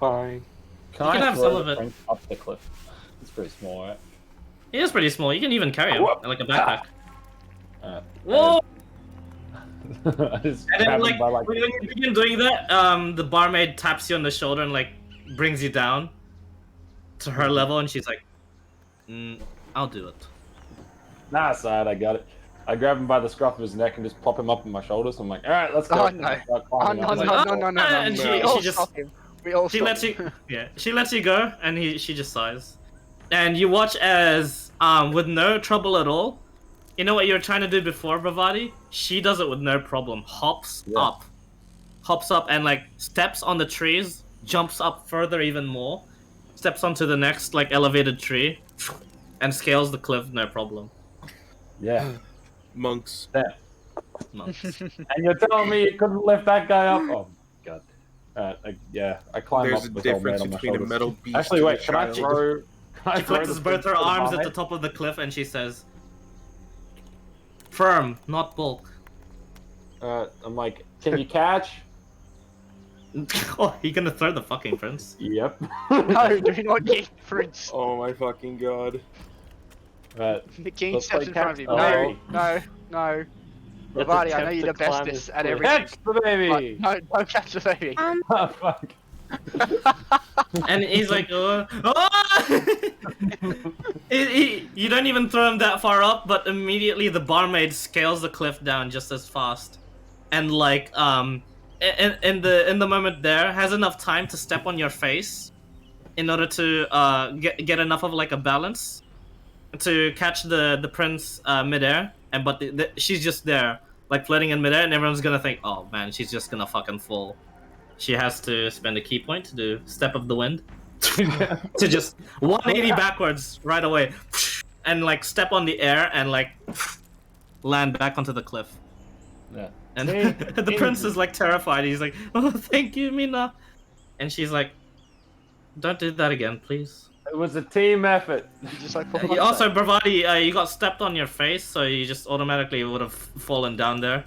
Fine. Can You I can have throw some of the it. prince up the cliff? It's pretty small, right? He is pretty small. You can even carry him like a backpack. Whoa! Whoa! I just And then, grab like, him by like. when you begin doing that, the barmaid taps you on the shoulder and like brings you down to her level, and she's like, "I'll do it." Nah, side, I got it. I grab him by the scruff of his neck and just plop him up on my shoulders. I'm like, all right, let's go. Oh, And no. I start Oh, climbing no, up. no, like, no, no, no, and no. she We all just- stop him. We all She stop lets him. you, yeah. She lets you go, and she just sighs, and you watch as, with no trouble at all. You know what you were trying to do before, Bravati? She does it with no problem. Hops up, and like steps on the trees, jumps up further even more, steps onto the next like elevated tree, and scales the cliff no problem. Yeah. Monks. Damn. Monks. And you're telling me you couldn't lift that guy up? Oh, God. I climb There's up a with old man difference on my between a shoulders. metal beast Actually, and wait, a can I child. throw... Can I She throw flexes the both her prince to the arms at the barmaid? top of the cliff, and she says, "Firm, not bulk." I'm like, can you catch? Oh, you gonna throw the fucking prince? Yep. No, do not get Prince. Oh my fucking god. The king Let's steps play in front of him. catch. No, no. Let's Bravati, I know attempt you're to the climb bestest this at cliff. everything. Catch the baby! But no, don't catch the baby. Oh, fuck. And he's like, "Oh!" You don't even throw him that far up, but immediately the barmaid scales the cliff down just as fast, and like in the moment there has enough time to step on your face in order to get enough of like a balance to catch the prince midair, and but she's just there like floating in midair, and everyone's gonna think, "Oh man, she's just gonna fucking fall." She has to spend a key point to do Step of the Wind. To just 180 backwards right away. And like step on the air and like land back onto the cliff. Yeah. And See? the prince is like terrified. He's like, "Oh, thank you, Mina." And she's like, "Don't do that again, please." It was a team effort. Just like Also, Bravati, you got stepped on your face, so you just automatically would have fallen down there.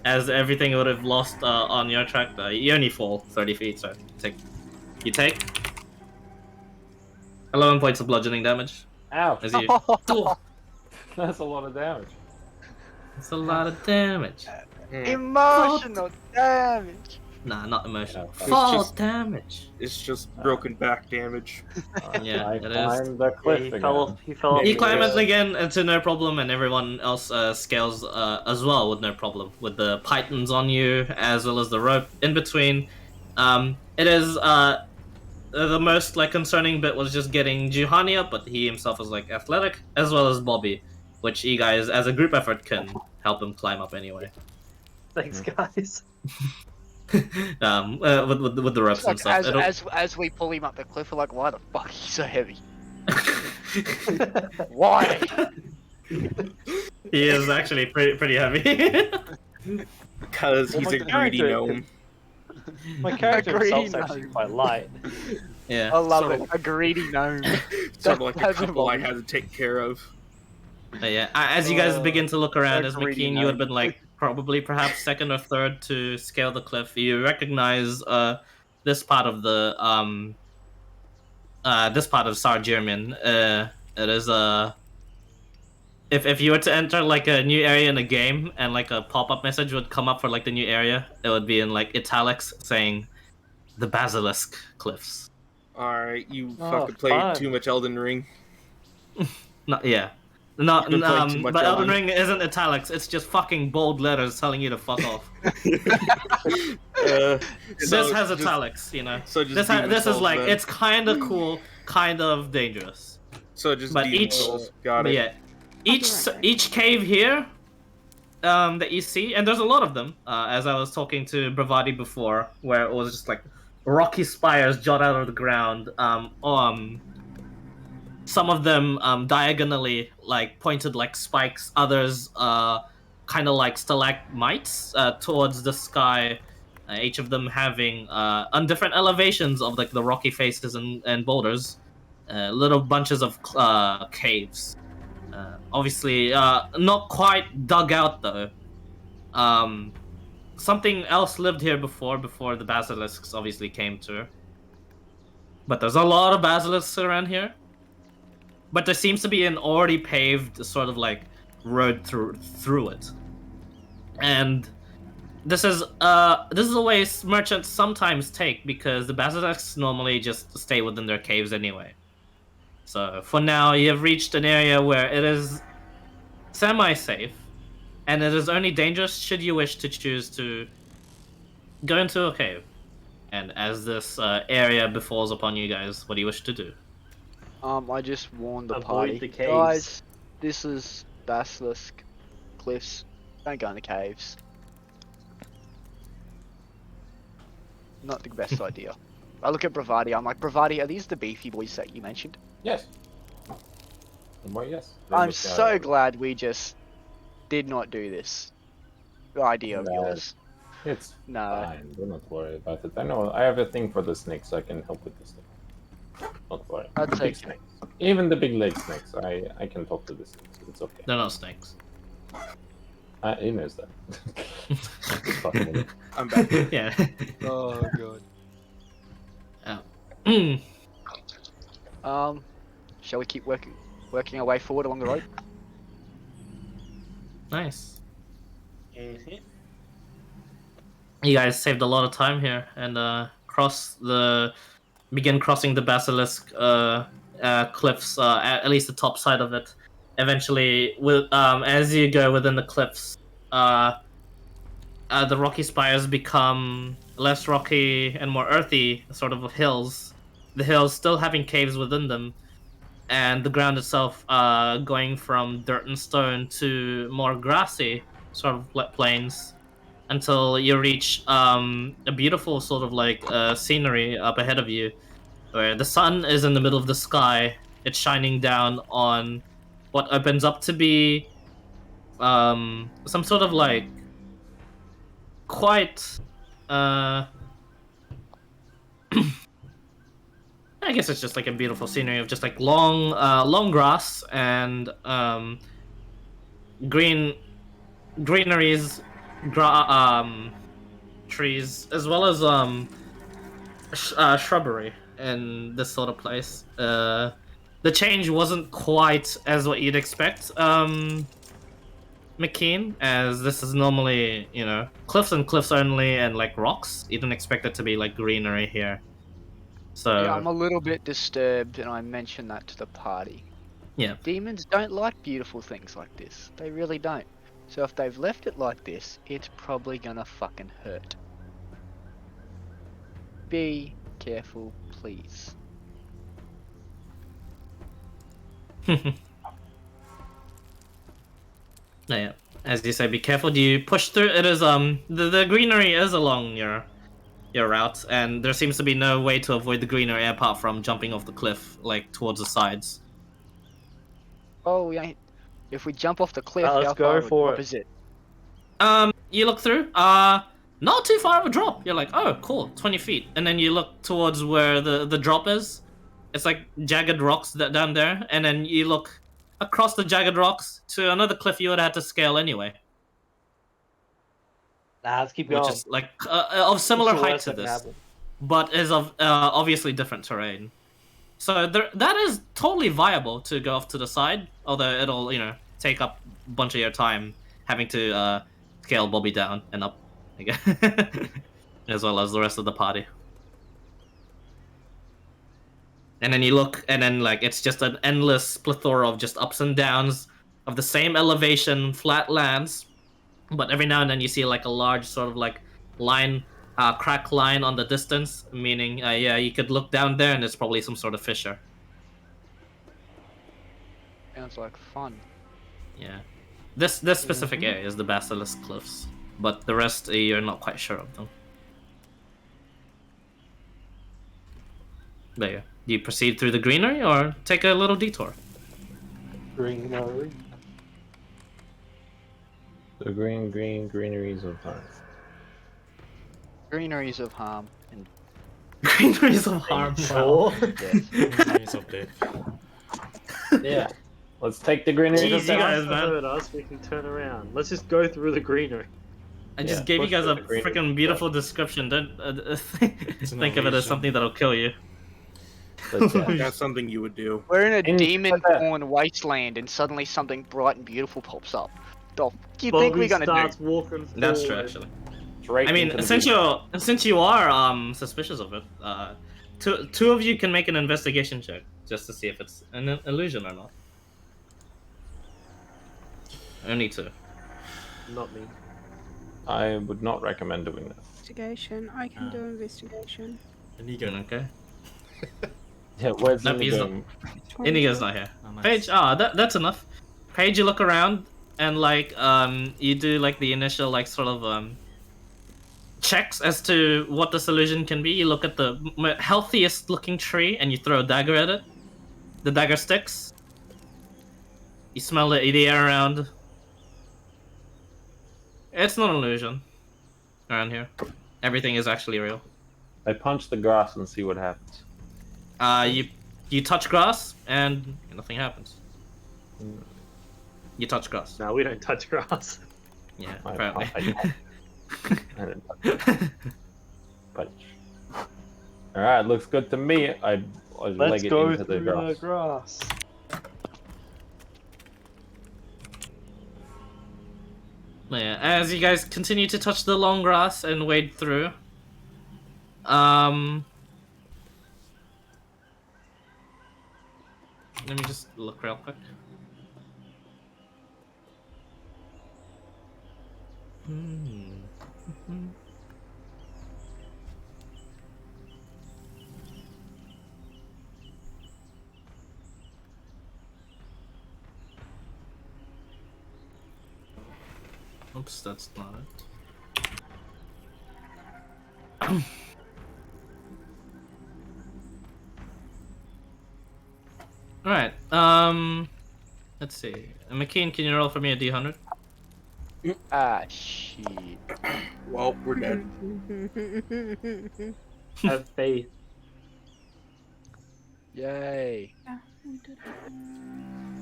As everything would have lost on your track. You only fall 30 feet, so you take 11 points of bludgeoning damage. Ow. As you, That's a lot of damage. it's a lot of damage. Emotional damage. Nah, not emotional. Yeah, Fall just- damage. It's just broken back damage. Yeah, I it is. climbed the Yeah, cliff he again. fell off. He fell off. You the climb cliff. it again, and to no problem, and everyone else scales as well with no problem. With the pythons on you, as well as the rope in between. It is the most like concerning bit was just getting Juhani up, but he himself is like athletic, as well as Bobby, which you guys, as a group effort, can help him climb up anyway. Thanks, guys. With the ropes Like, and stuff. as we pull him up the cliff, we're like, why the fuck is he so heavy? Why? He is actually pretty heavy. Because he's Well, a my greedy character gnome. My character Agreed, himself's no. actually quite light. Yeah. I love So- it. A greedy gnome. Sort of like a That's couple I Bobby. had to take care of. But yeah, as you guys begin to look around, as greedy McKean, you had gnome. been like probably perhaps second or third to scale the cliff. You recognize this part of the this part of Sar German. It is if you were to enter like a new area in a game and like a pop-up message would come up for like the new area, it would be in like italics saying the Basilisk Cliffs. Alright, you Oh, fucking played fun. too much Elden Ring. Not yeah. No, You've been playing too much but Elden Elden. Ring isn't italics. It's just fucking bold letters telling you to fuck off. This has italics, you know. So just This Demon is Souls, like then. it's kind of cool, kind of dangerous. So just but Demon each- Souls. Got But it. yeah, right back. each cave here, that you see, and there's a lot of them. As I was talking to Bravati before, where it was just like rocky spires jut out of the ground. Some of them diagonally like pointed like spikes. Others kind of like stalagmites towards the sky. Each of them having on different elevations of like the rocky faces and boulders, little bunches of caves. Obviously, not quite dug out though. Something else lived here before the basilisks obviously came to. But there's a lot of basilisks around here. but there seems to be an already paved sort of like road through it. And this is a way merchants sometimes take, because the basilisks normally just stay within their caves anyway. So for now, you have reached an area where it is semi-safe, and it is only dangerous should you wish to choose to go into a cave. And as this area befalls upon you guys, what do you wish to do? I just warned the Avoid party. the caves. Guys, this is Basilisk Cliffs. Don't go in the caves. Not the best idea. I look at Bravati, I'm like, Bravati, are these the beefy boys that you mentioned? Yes. Well, yes. They I'm look, so glad we just did not do this. The idea of No. yours. It's No. fine. Do not worry about it. I know I have a thing for the snakes, so I can help with the snake. Don't worry. I'd The say big snakes. Even the big leg snakes. I can talk to the snakes. It's okay. They're not snakes. He knows that. Just fucking with it. I'm back. Yeah. Oh god. Shall we keep working our way forward along the road? Nice. Mm-hmm. You guys saved a lot of time here, and begin crossing the basilisk cliffs, at least the top side of it. Eventually, as you go within the cliffs, the rocky spires become less rocky and more earthy, sort of hills. The hills still having caves within them, and the ground itself going from dirt and stone to more grassy sort of plains, until you reach a beautiful sort of like scenery up ahead of you, where the sun is in the middle of the sky. It's shining down on what opens up to be some sort of like quite I guess it's just like a beautiful scenery of just like long grass and greeneries, trees, as well as shrubbery in this sort of place. The change wasn't quite as what you'd expect, McKean, as this is normally, cliffs and cliffs only, and like rocks. You didn't expect it to be like greenery here. So Yeah, I'm a little bit disturbed, and I mentioned that to the party. Yeah. Demons don't like beautiful things like this. They really don't. So if they've left it like this, it's probably gonna fucking hurt. Be careful, please. Yeah, as you say, be careful. Do you push through? It is the greenery is along your route, and there seems to be no way to avoid the greenery apart from jumping off the cliff, like towards the sides. Oh, we ain't. If we jump off the cliff, Let's how go far for is it? You look through. Not too far of a drop. You're like, oh, cool, 20 feet, and then you look towards where the drop is. It's like jagged rocks down there, and then you look across the jagged rocks to another cliff you would have had to scale anyway. Nah, let's keep going. Which is like of similar What's the height worst to that can this, happen? but is of obviously different terrain. So that is totally viable to go off to the side, although it'll take up a bunch of your time having to scale Bobby down and up again, as well as the rest of the party. And then you look, and then like it's just an endless plethora of just ups and downs of the same elevation, flat lands. But every now and then you see like a large sort of like line, crack line on the distance, meaning you could look down there and there's probably some sort of fissure. Sounds like fun. Yeah, this specific area is the Basilisk Cliffs, but the rest you're not quite sure of them. There you go. Do you proceed through the greenery or take a little detour? Greenery. The greeneries of harm. Greeneries of harm and Greeneries of harm. Sure. death. Greeneries of death. Yeah. Let's take the greeneries Jeez, of you harm. guys, man. Hurt us, we can turn around. Let's just go through the greenery. I just Yeah, gave you push guys through a the greenery. freaking beautiful description. Don't It's an think of it as illusion. something that'll kill you. But yeah. That's something you would do. We're in a And- demon-torn wasteland, and suddenly something bright and beautiful pops up. The f- do you think Bobby we're gonna starts do? walking forward. That's true, actually. Straight I mean, into the since beam. you are suspicious of it, two of you can make an investigation check just to see if it's an illusion or not. Only two. Not me. I would not recommend doing that. Investigation. I can do investigation. Inigo. Okay. Yeah, where's Nope, he's Inigo? Inigo's not here. Oh, nice. Paige, that's enough. Paige, you look around and like you do like the initial like sort of checks as to what this illusion can be. You look at the healthiest looking tree and you throw a dagger at it. The dagger sticks. You smell the air around. It's not an illusion around here. Everything is actually real. I punch the grass and see what happens. You touch grass and nothing happens. You touch grass. No, we don't touch grass. Yeah, I apparently. And then punch. Alright, looks good to me. I Let's leg it go into the through grass. the grass. Yeah, as you guys continue to touch the long grass and wade through, let me just look real quick. Oops, that's not it. Alright, let's see. McKean, can you roll for me a D100? Ah, shit. Well, we're dead. Have faith. Yay. Yeah, we did.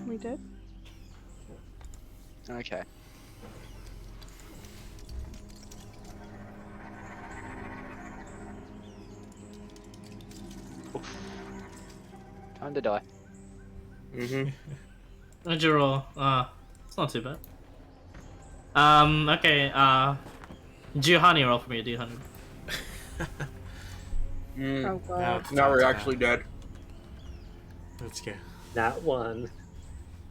We did. Okay. Oof. Time to die. Mm-hmm. What'd you roll? It's not too bad. Okay, Giovanni, roll for me a D100. Oh god. Now we're actually dead. Let's go. That one.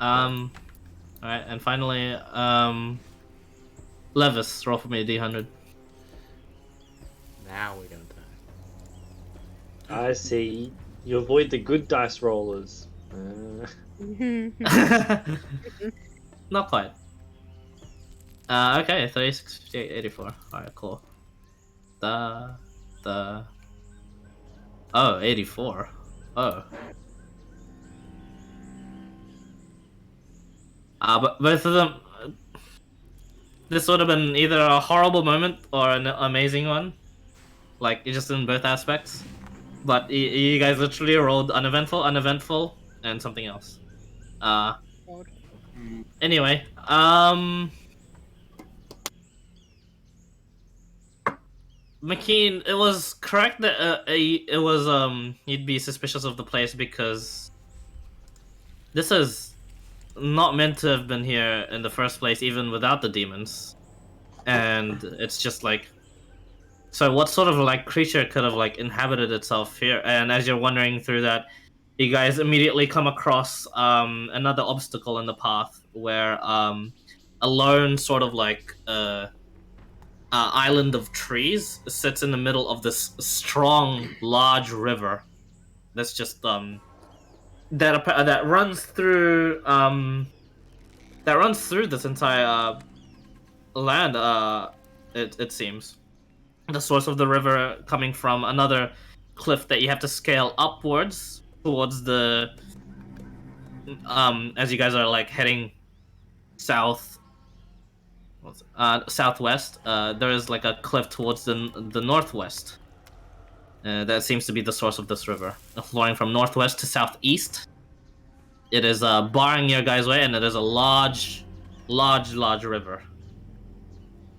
Alright, and finally, Levis, roll for me a D100. Now we're gonna die. I see. You avoid the good dice rollers. Not quite. Okay, 36, 58, 84. Alright, cool. Oh, 84. Oh. But both of them... This would have been either a horrible moment or an amazing one. Like, just in both aspects. But you guys literally rolled uneventful, and something else. Anyway, McKean, it was correct that it was you'd be suspicious of the place because this is not meant to have been here in the first place, even without the demons. And it's just like, so what sort of like creature could have like inhabited itself here? And as you're wandering through that, you guys immediately come across another obstacle in the path where a lone sort of like island of trees sits in the middle of this strong, large river that's just that runs through this entire land. It seems the source of the river coming from another cliff that you have to scale upwards towards the as you guys are like heading southwest. There is like a cliff towards the northwest. That seems to be the source of this river, flowing from northwest to southeast. It is barring your guys' way, and it is a large river.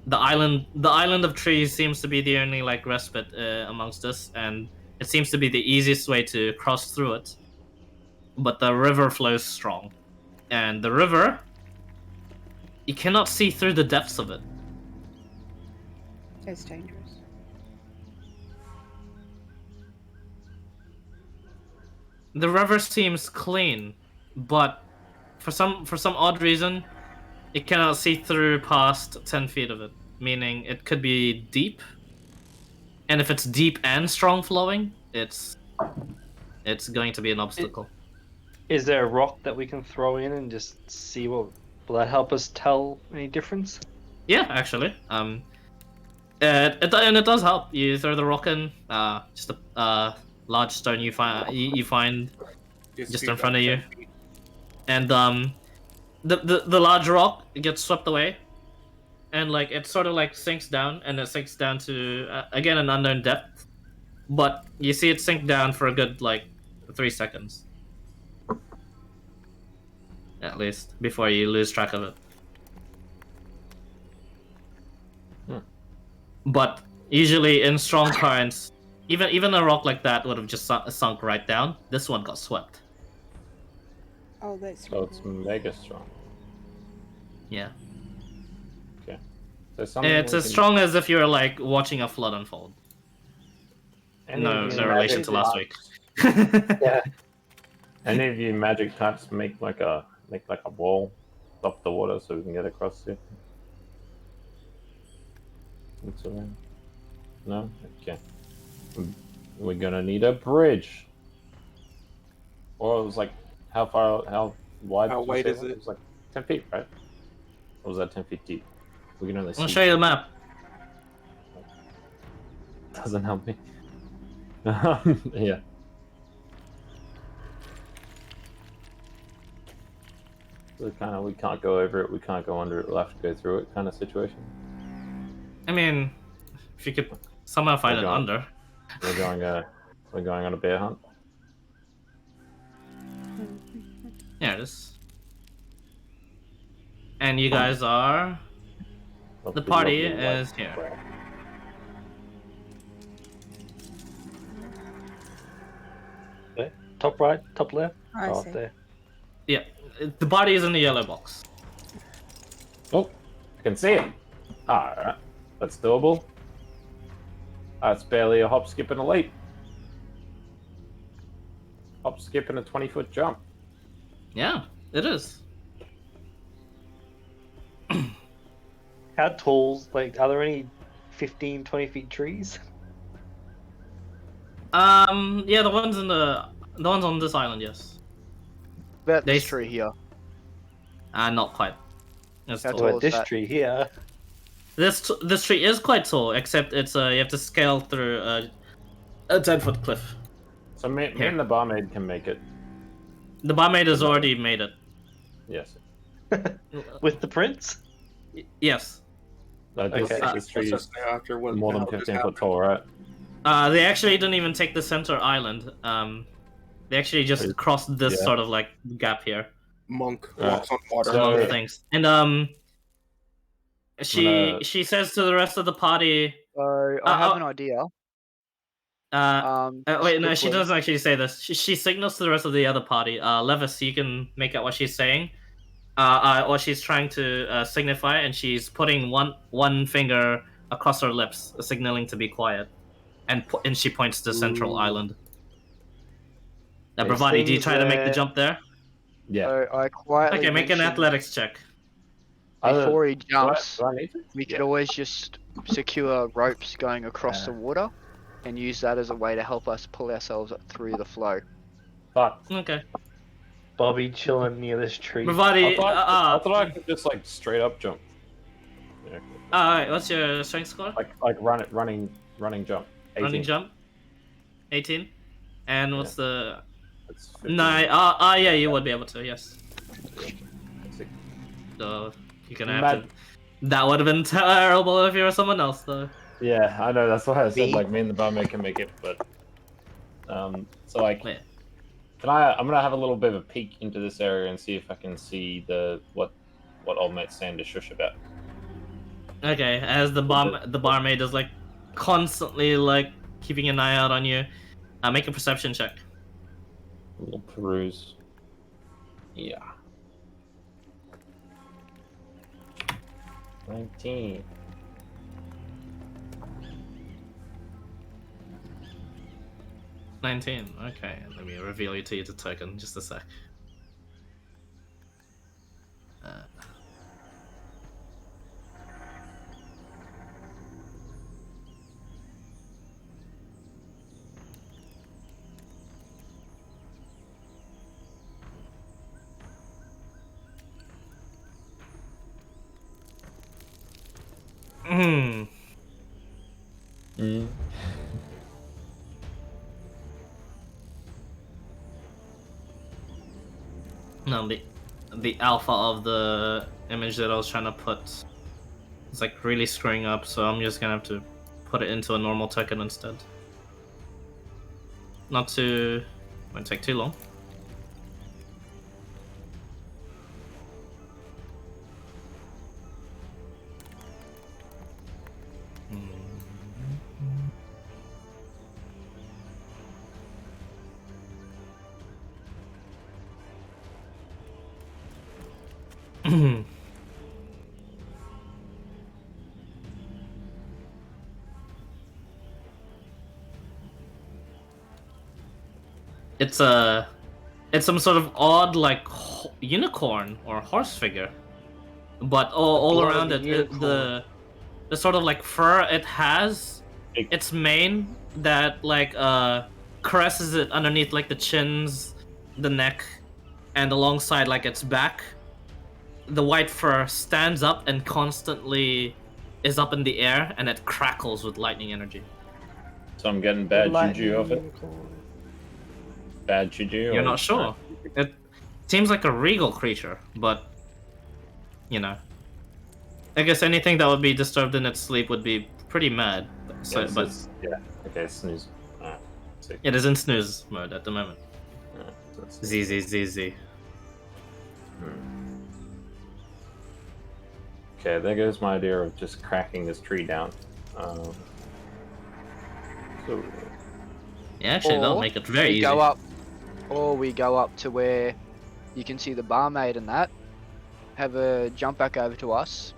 The island of trees seems to be the only like respite amongst us, and It seems to be the easiest way to cross through it. But the river flows strong. And the river, you cannot see through the depths of it. It's dangerous. The river seems clean, but for some odd reason, it cannot see through past 10 feet of it. Meaning it could be deep. And if it's deep and strong flowing, it's going to be an obstacle. Is there a rock that we can throw in and just see what? Will that help us tell any difference? Yeah, actually. And it does help. You throw the rock in, just a large stone you find just in front of you, and the large rock gets swept away, and like it sort of like sinks down, and it sinks down to again an unknown depth, but you see it sink down for a good like 3 seconds, at least, before you lose track of it. But usually in strong currents, even a rock like that would have just sunk right down. This one got swept. Oh, that's So it's mega strong. Yeah. Okay. So something It's we as can- strong as if you're like watching a flood unfold. Any No, of you no relation to last week. Yeah. Any of you magic types make like a wall, stop the water so we can get across it. What's around? No? Okay. We're gonna need a bridge. Or it was like, how wide? How did you wide say is it? It was like 10 feet, right? Or was that 10 feet deep? We can only see. I'll show you the map. Doesn't help me. Yeah. So we can't go over it, we can't go under it, we'll have to go through it kind of situation. I mean, if you could somehow find it going- under. We're going on a bear hunt. Yeah, it is. And you guys are. The party is here. Top right, top left. I Oh, see. there. Yeah, the body is in the yellow box. Oh, I can see it. Alright, that's doable. That's barely a hop, skip, and a leap. Hop, skip, and a 20-foot jump. Yeah, it is. How tall? Like, are there any 15, 20 feet trees? Yeah, the ones on this island, yes. About this They- tree here. Not quite. It's How tall. tall Or is this that? tree here? This tree is quite tall, except it's you have to scale through a 10-foot cliff. So me Here. and the barmaid can make it. The barmaid has already made it. Yes. With the prince? Yes. This tree is after what more than how this 15 foot happened. tall, right? They actually didn't even take the center island. They actually just crossed this Yeah. sort of like gap here. Monk walks on water. So- Among things. And she says to the rest of the party. So I have an idea. Just Wait, no, she quickly. doesn't actually say this. She signals to the rest of the other party. Levis, you can make out what she's saying. What she's trying to signify, and she's putting one finger across her lips, signaling to be quiet, and she points to Central Ooh. Island. Now, There's Bravati, do you things try to make the there. jump there? Yeah. So I quietly Okay, make an mentioned athletics check. before he Do jumps. I need to? We could always just secure ropes going across the water and use that as a way to help us pull ourselves through the flow. Fuck. Okay. Bobby chilling near this tree. Bravati, I thought I could just like straight up jump. Yeah. alright, what's your strength score? Like running jump. 18. Running jump? 18? And what's the... It's 15. yeah, you would be able to, yes. Sick. So, you're gonna have to... That would have been terrible if you were someone else, though. Yeah, I know. That's why I said Me? like me and the barmaid can make it, but so like, Wait. I'm gonna have a little bit of a peek into this area and see if I can see what old mate's saying to shush about. Okay, as the barmaid is like constantly like keeping an eye out on you, Make a perception check. We'll peruse. Yeah. 19. 19. Okay, let me reveal you to you the token. Just a sec. Hmm. No, the alpha of the image that I was trying to put is like really screwing up, so I'm just gonna have to put it into a normal token instead. Not to won't take too long. It's some sort of odd like unicorn or horse figure, but all around it, the sort of like fur it has, its mane that like caresses it underneath like the chins, the neck, and alongside like its back. The white fur stands up and constantly is up in the air, and it crackles with lightning energy. So I'm getting bad juju off it. Bad juju. You're not sure. It seems like a regal creature, but you know, I guess anything that would be disturbed in its sleep would be pretty mad. So, Yeah, but yeah. Okay, snooze. Alright. it is in snooze mode at the moment. Alright, ZZZZ. Okay, there goes my idea of just cracking this tree down. So Yeah, actually, that'll Or make it very we easy. go up, or we go up to where you can see the barmaid and that. Have a jump back over to us,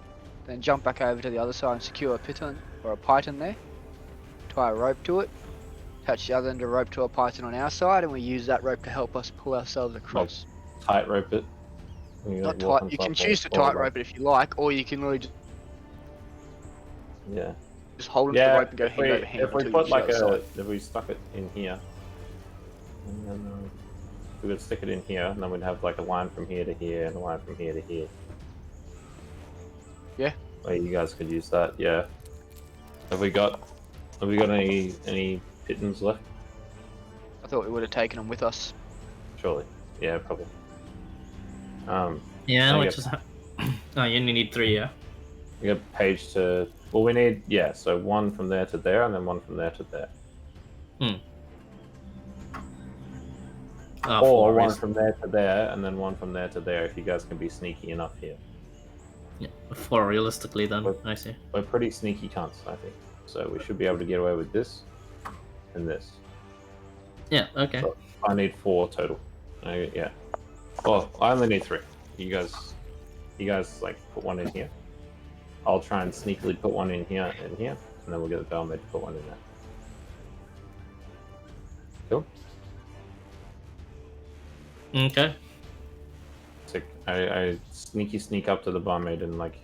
then jump back over to the other side and secure a python or a python there. Tie a rope to it. Attach the other end of the rope to a python on our side, and we use that rope to help us pull ourselves across. tightrope it. Not tight. You can choose to tightrope it if you like, or you can really Yeah. just hold onto the rope and go hand over hand if we until put you like reach the other side. if we stuck it in here, and then we would stick it in here, and then we'd have like a line from here to here and a line from here to here. Yeah. Oh, you guys could use that. Yeah. Have we got any pittons left? I thought we would have taken them with us. Surely. Yeah, probably. Yeah, I which guess- is. Oh, you only need 3, yeah. We got a page to. Well, we need so one from there to there, and then one from there to there, or For one reason- from there to there, and then one from there to there. If you guys can be sneaky enough here, Yeah, 4 realistically then. What? I see. we're pretty sneaky cunts, I think. So we should be able to get away with this and this. Yeah. Okay. So I need 4 total. Yeah. Well, I only need 3. You guys like put one in here. I'll try and sneakily put one in here and here, and then we'll get the bellmaid to put one in there. Cool. Okay. So I sneak up to the barmaid and like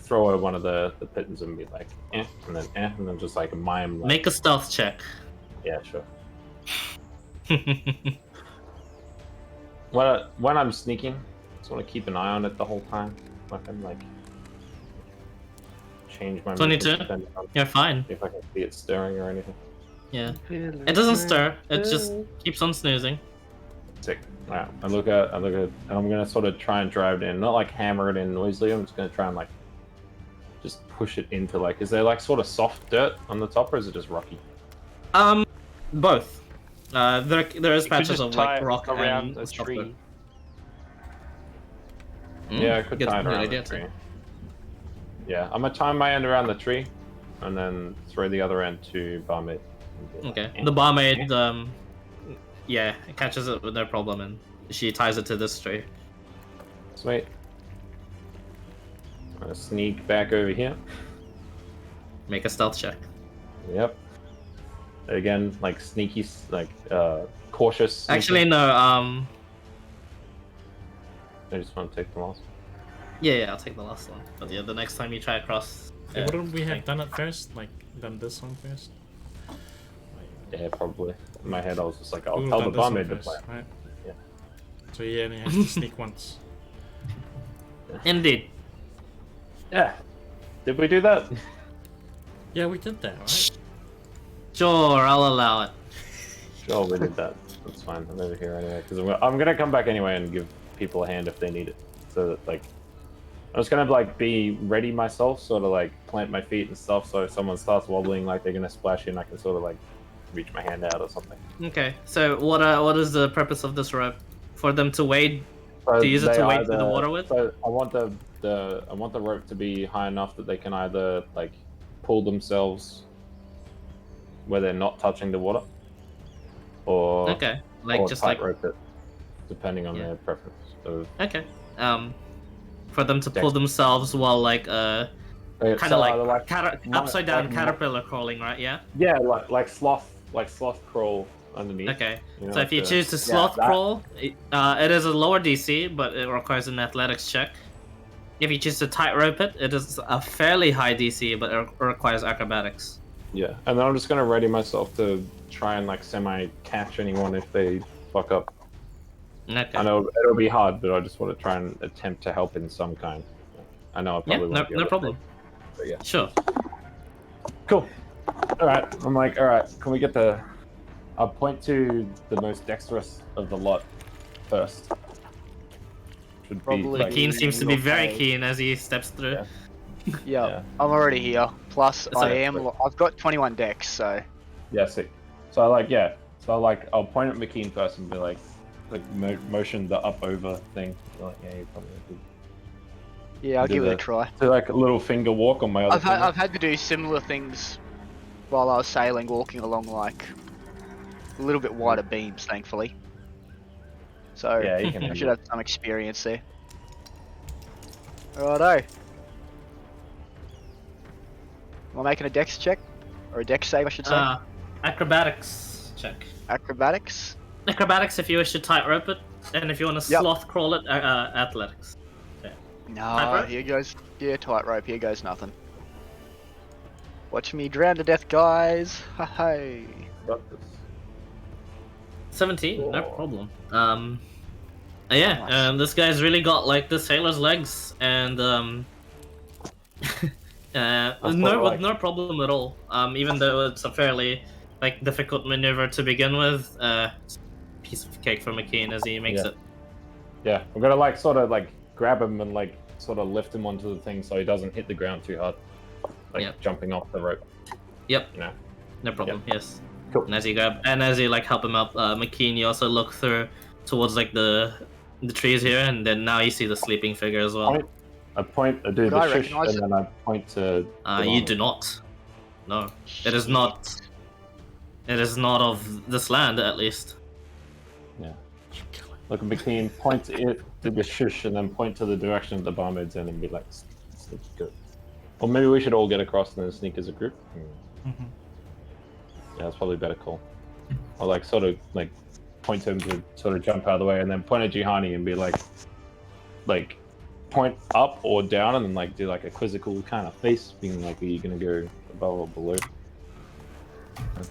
throw her one of the pittons and be like, and then just like mime. Like, Make a stealth check. Yeah, sure. When I'm sneaking, I just want to keep an eye on it the whole time. Fucking like change my 22? movements depending on You're fine. if I can see it stirring or anything. Yeah. It doesn't stir. It just keeps on snoozing. Sick. Wow. I look at, and I'm gonna sort of try and drive it in, not like hammer it in noisily. I'm just gonna try and like just push it into like. Is there like sort of soft dirt on the top, or is it just rocky? Both. There is You could patches just of tie like it rock around and a stuff tree. Yeah, I could Good tie it around idea, the tree. too. Yeah, I'm gonna tie my end around the tree, and then throw the other end to barmaid. Okay. The barmaid, yeah, catches it with no problem, and she ties it to this tree. Sweet. I'm gonna sneak back over here. Make a stealth check. Yep. Again, like sneaky, like cautious. Sneaky. Actually, no. I just want to take the last. Yeah, I'll take the last one. But yeah, the next time you try across. Hey, wouldn't we have done it first? Like, done this one first? Yeah, probably. In my head, I was just like, I'll We tell would've the done this barmaid one to first, play. right? Yeah. So he only has to sneak once. Indeed. Yeah. Did we do that? Yeah, we did that, right? Sure, I'll allow it. Sure, we did that. That's fine. I'm over here anyway. Because I'm gonna come back anyway and give people a hand if they need it. So that, like, I'm just gonna like be ready myself, sort of like plant my feet and stuff. So if someone starts wobbling, like they're gonna splash in, I can sort of like reach my hand out or something. Okay, so what is the purpose of this rope? For them to wade, So to use it they to wade through either- the water with? So I want the rope to be high enough that they can either like pull themselves where they're not touching the water, or Okay, like or just tight like rope it, depending on Yeah. their preference. So okay, for them to pull themselves while like kind of like, upside down like caterpillar crawling, right? Yeah. Yeah, like sloth crawl underneath. Okay. You know, So if you like choose to sloth that. crawl, it is a lower DC, but it requires an athletics check. If you choose to tightrope it, it is a fairly high DC, but it requires acrobatics. Yeah, and then I'm just gonna ready myself to try and like semi-catch anyone if they fuck up. Okay. I know it'll be hard, but I just want to try and attempt to help in some kind. I know I Yeah, probably won't be no able problem. To, but yeah. Sure. Cool. All right. I'm like, all right. Can we get the? I'll point to the most dexterous of the lot first. Should Probably be like, Keen seems to be very Okay. keen as he steps through. Yeah. Yeah, I'm already here. Plus, It's I okay. am. I've got 21 dex, so Yeah, sick. So I like, yeah. So I like, I'll point at McKean first and be like motion the up over thing. Like, yeah, you probably have yeah, I'll Do give it a the- try. to like a little finger walk on my other. finger. I've had to do similar things while I was sailing, walking along like a little bit wider beams, thankfully. So Yeah, you can. I handle should it. have some experience there. Righto. Am I making a dex check? Or a dex save, I should say? Acrobatics check. Acrobatics? Acrobatics if you wish to tightrope it, and if you want to Yep. sloth crawl it, athletics. No, Tightrope? here goes. Yeah, tightrope, here goes nothing. Watch me drown to death, guys. Hey. Got this. 17, no Cool. problem. Yeah, Nice. this guy's really got like the sailor's legs, and no problem at all. Even though it's a fairly like difficult maneuver to begin with, it's a piece of cake for McKean as he makes Yeah. it. Yeah, we're gonna like sort of like grab him and like sort of lift him onto the thing so he doesn't hit the ground too hard, like Yep. jumping off the rope. Yep, You know. no problem. Yes. Cool. And as you like help him up, McKean, you also look through towards like the trees here, and then now you see the sleeping figure as well. I do Would the I shush, recognise and then I point to. the You llama. do not. No, it is not. It is not of this land, at least. Yeah. Look at McKean, point to it, do the shush, and then point to the direction of the barmaid's in and be like, sneak, good. Or maybe we should all get across and then sneak as a group. Mhm. Yeah, that's probably a better call. Or like sort of like point to him to sort of jump out of the way and then point at Jihani and be like point up or down and then like do like a quizzical kind of face, being like, are you gonna go above or below?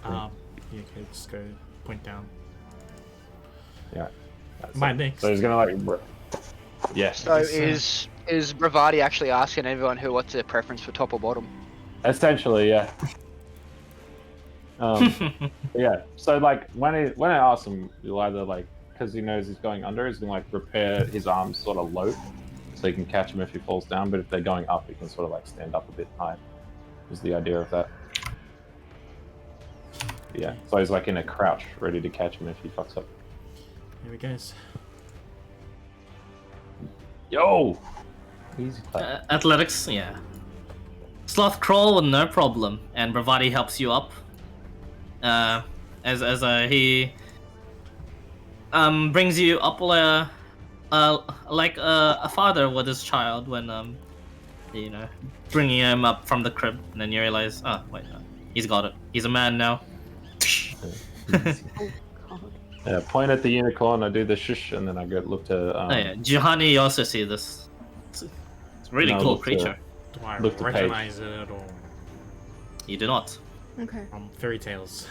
Yeah, okay, just go point down. Yeah. That's My it. next. So he's gonna like, yeah. So Yes, is Bravati actually asking everyone what's their preference for top or bottom? Essentially, yeah. Yeah. So like when I ask him, he'll either like because he knows he's going under, he's gonna like prepare his arms sort of low, so he can catch him if he falls down. But if they're going up, he can sort of like stand up a bit high. Is the idea of that? Yeah. So he's like in a crouch, ready to catch him if he fucks up. Here we goes. Yo. Easy play. Athletics, yeah. Sloth crawl with no problem, and Bravati helps you up. As he brings you up like a father with his child when you know, bringing him up from the crib, and then you realize, oh wait, he's got it. He's a man now. Oh God. Yeah, point at the unicorn. I do the shush, and then I go look to. Oh yeah, Juhani, you also see this. It's a really No, cool look to- creature. Do I Look to Paige. recognize it or You do not. Okay. fairy tales?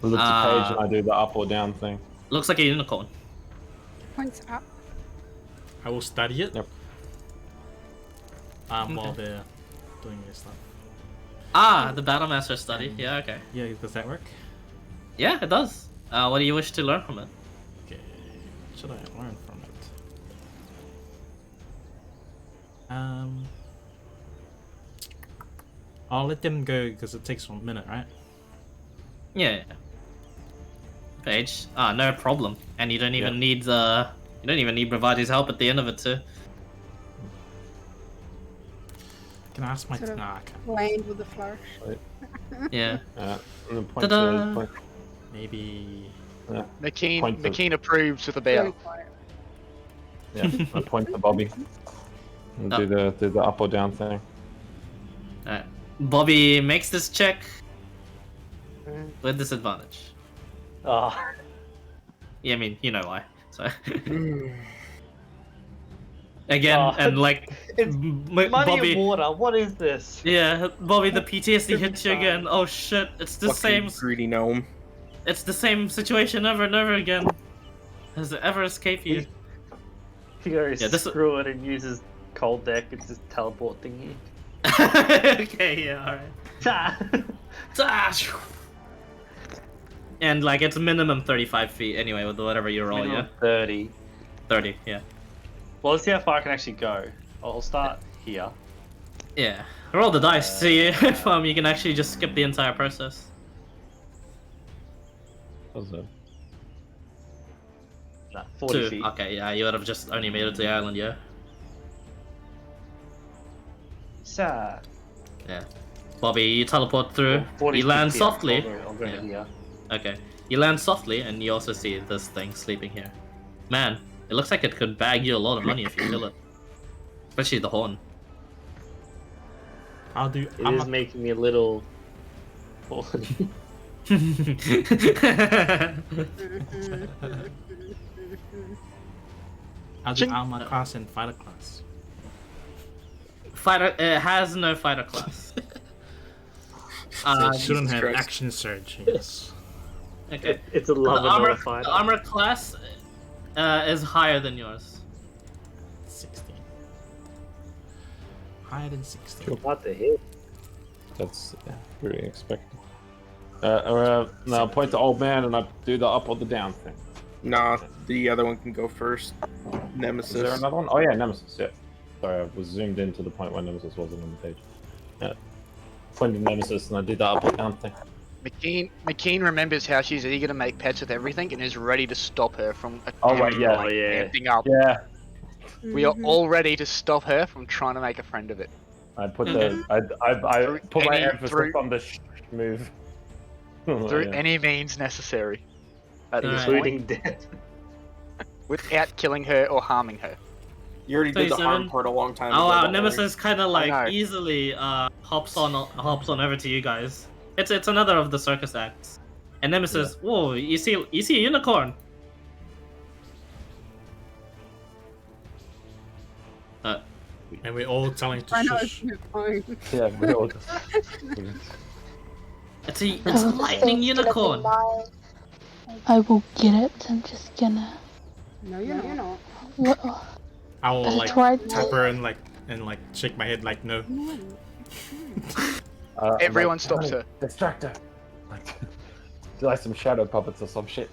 Look to Page, and I do the up or down thing. Looks like a unicorn. Points up. I will study it. Yep. While they're doing this stuff. Ah, the Battlemaster study. Yeah, okay. Yeah, does that work? Yeah, it does. What do you wish to learn from it? Okay. What should I learn from it? I'll let them go because it takes 1 minute, right? Yeah. Paige. Ah, no problem. And you don't even need Bravati's help at the end of it too. Can I ask my... Sort of Nah, I can't. Land with a flourish. Yeah. And then point Ta-da! to point. Maybe... Point to- McKean approves with a Very bow. quiet. Yeah, I point to Bobby. And do the up or down thing. Alright. Bobby makes this check with disadvantage. Oh, Yeah, I mean, you know why. So again, Oh, and like it's money Bobby. and water. What is this? Yeah, Bobby, the PTSD hits you again. Oh shit! It's the Fucking same. greedy gnome. It's the same situation over and over again. Has it ever escaped you? He goes Yeah, this- screw it and uses cold deck. It's just teleport thingy. Okay, yeah, alright. And like it's minimum 35 feet anyway with whatever you roll, Minimum yeah. 30. 30, yeah. Well, let's see how far I can actually go. I'll start here. Yeah. Roll the dice, see if you can actually just skip the entire process. What's that? Nah, 40 2. feet. Okay, yeah, you would have just only made it to the island, yeah. So, Yeah. Bobby, you teleport through. 40 You land feet here. softly. I'll go Yeah. here. Okay. You land softly, and you also see this thing sleeping here. Man, it looks like it could bag you a lot of money if you kill it. Especially the horn. I'll do... It is making me a little... I'll do armor class and fighter class. Fighter, it has no fighter class. It shouldn't Jesus have Christ. action surge, yes. Okay. It's a The love and armor, modifier. the armor class is higher than yours. 16. Higher than 16. What the hell? That's pretty expected. Now point to old man, and I do the up or the down thing. Nah, the other one can go first. Is Nemesis. there another one? Oh yeah, Nemesis. Yeah. Sorry, I was zoomed in to the point where Nemesis wasn't on the page. Yeah. Point to Nemesis, and I do the up or down thing. McKean remembers how she's eager to make pets with everything and is ready to stop her from Oh, right, yeah. Oh, yeah. amping up. Yeah. We are all ready to stop her from trying to make a friend of it. I put the I put my Any- emphasis through- on the move. Through Yeah. any means necessary. At this Alright. point, Including death. without killing her or harming her. You already did the 37. harm part a long time Oh ago. wow, don't worry. Nemesis kind of like know. easily hops on over to you guys. It's another of the circus acts. And Nemesis, whoa, you see a unicorn. And we're all telling I to know shush. it's fine. Yeah, we all just. It's a lightning unicorn. I will get it. I'm just gonna. No, you're not. What? I will I like tried tap to. her and shake my head like no. Everyone stops her. Distract her. Do like some shadow puppets or some shit.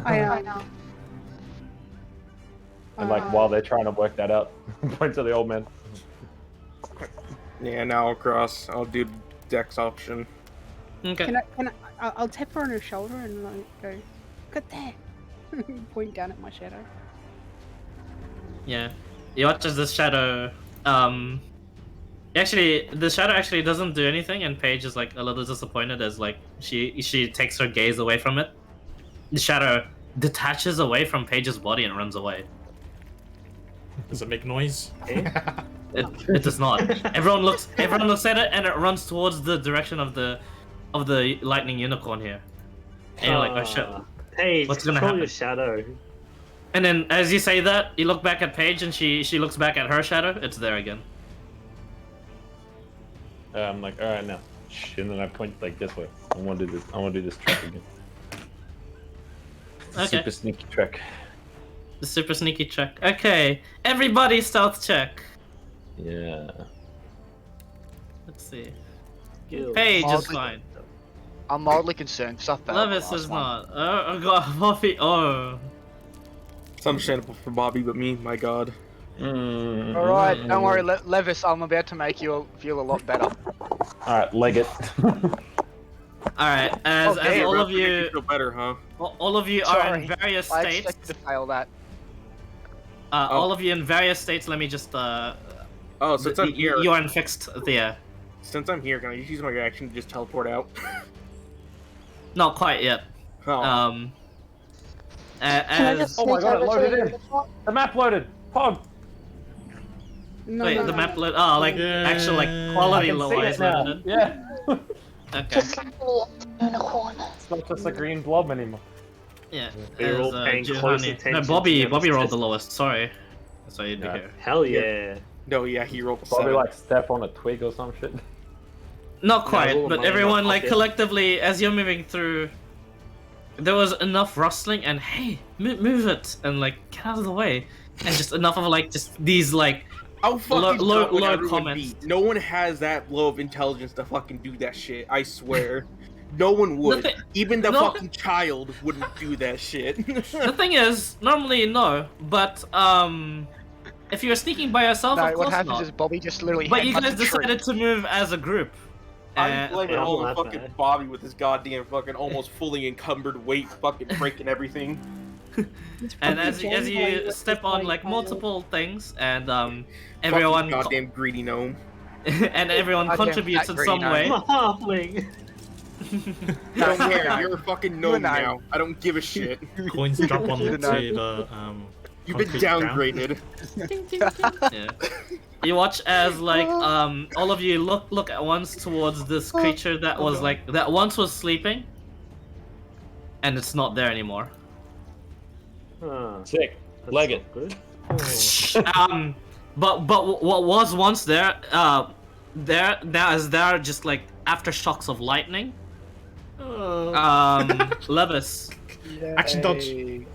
I know. And like while they're trying to work that out, point to the old man. Yeah, now I'll do Dex option. Okay. I'll tap her on her shoulder and like go, good there. Point down at my shadow. Yeah. You watch as this shadow Actually, the shadow actually doesn't do anything, and Paige is like a little disappointed as like she takes her gaze away from it. The shadow detaches away from Paige's body and runs away. Does it make noise? It does not. Everyone looks at it, and it runs towards the direction of the lightning unicorn here. And you're like, oh shit. Paige, What's gonna control happen? your shadow. And then as you say that, you look back at Paige, and she looks back at her shadow. It's there again. I'm like, all right, now. And then I point like this way. I want to do this. I want to do this trick again. Okay. Super sneaky trick. The super sneaky check. Okay, everybody stealth check. Yeah. Let's see. Ew. Paige is Mildly- fine. I'm mildly concerned because I failed the Levis last is one. not. Oh god, Buffy. Oh. It's understandable for Bobby, but me, my god. Alright, don't worry, Levis, I'm about to make you feel a lot better. Alright, leg it. Alright, as Okay, all Bro, of to make you feel better, huh? all of you are in Sorry, various I states. expected to fail that. All of you in various states. Let me just Oh, since I'm here, you are fixed there. since I'm here, can I just use my reaction to just teleport out? Not quite yet. Oh, Can I As just Oh my sneak god, it over loaded to in. The map loaded. Pog. No, wait, no, the no. map load. Oh, like actual like Yeah. I quality can see wise it now. loaded. Yeah. Okay. just leave me a unicorn? It's not just a green blob anymore. Yeah. We're all paying close Giovanni. attention No, to Bobby. them. Bobby rolled the lowest. Sorry. That's why you did Yeah. hear. Hell yeah. no, yeah, he rolled a Probably 7. like step on a twig or some shit. Not quite, roll but mine in everyone my like pocket. collectively, as you're moving through, there was enough rustling and hey, move it and like get out of the way, and just enough of like just these like I'll fucking low dump what everyone comments. beat. No one has that low of intelligence to fucking do that shit. I swear. No one would. thing- Even the no. fucking child wouldn't do that shit. The thing is, normally no, but if you're sneaking by yourself, No, of what course happens not. is Bobby just literally But you headbutts guys a tree. decided to move as a group. I'm blaming yeah, all I'm of not fucking mad. Bobby with his goddamn fucking almost fully encumbered weight, fucking breaking everything. And as you step on like multiple things, and everyone Fucking goddamn greedy gnome. and everyone Goddamn contributes fat in green some gnome. way. I'm a halfling. I don't care. You're a fucking You're gnome not. now. I don't give a shit. Coins drop onto You're not. the You've been concrete ground. downgraded. Yeah. You watch as like all of you look at once towards this creature that was like that once was sleeping, and it's not there anymore. Huh, Sick. that's Leg not it. Good. But what was once there there now is there just like aftershocks of lightning. Levis, Action dodge. Yay.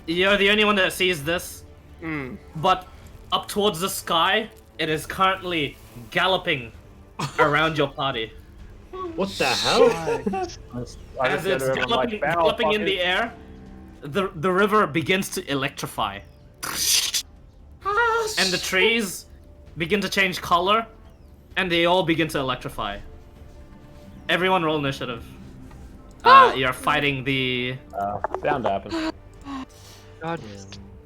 you're the only one that sees this, Mm. but up towards the sky, it is currently galloping around your party. What the hell? As it's galloping in the air, the river begins to electrify. And the trees begin to change color, and they all begin to electrify. Everyone roll initiative. You're fighting the... Bound to happen. God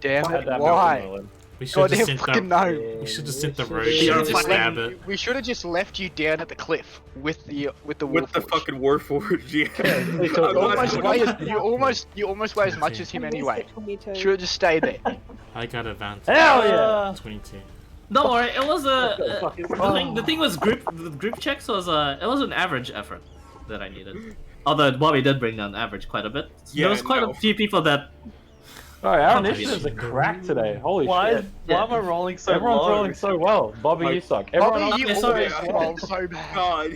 damn Had it, to happen why? sooner or later. We should have Goddamn sent fucking that. no. We should have sent the road You're to fighting- stab it. We should have just left you down at the cliff with the With the Warforged. fucking Warforged, yeah. You almost weigh as much as him anyway. 22. Should have just stayed there. I got advantage. Hell yeah! 22. Don't worry, it was a... fucking the thing was group checks was it was an average effort that I needed. Although Bobby did bring down average quite a bit. Yeah, There was quite no. a few people that... Alright, our Contribution. initiatives are cracked today. Holy Why shit. am I rolling so Everyone's low? rolling so well. Bobby, Like- you suck. Everyone Bobby, you Okay, sorry. always roll so bad. God.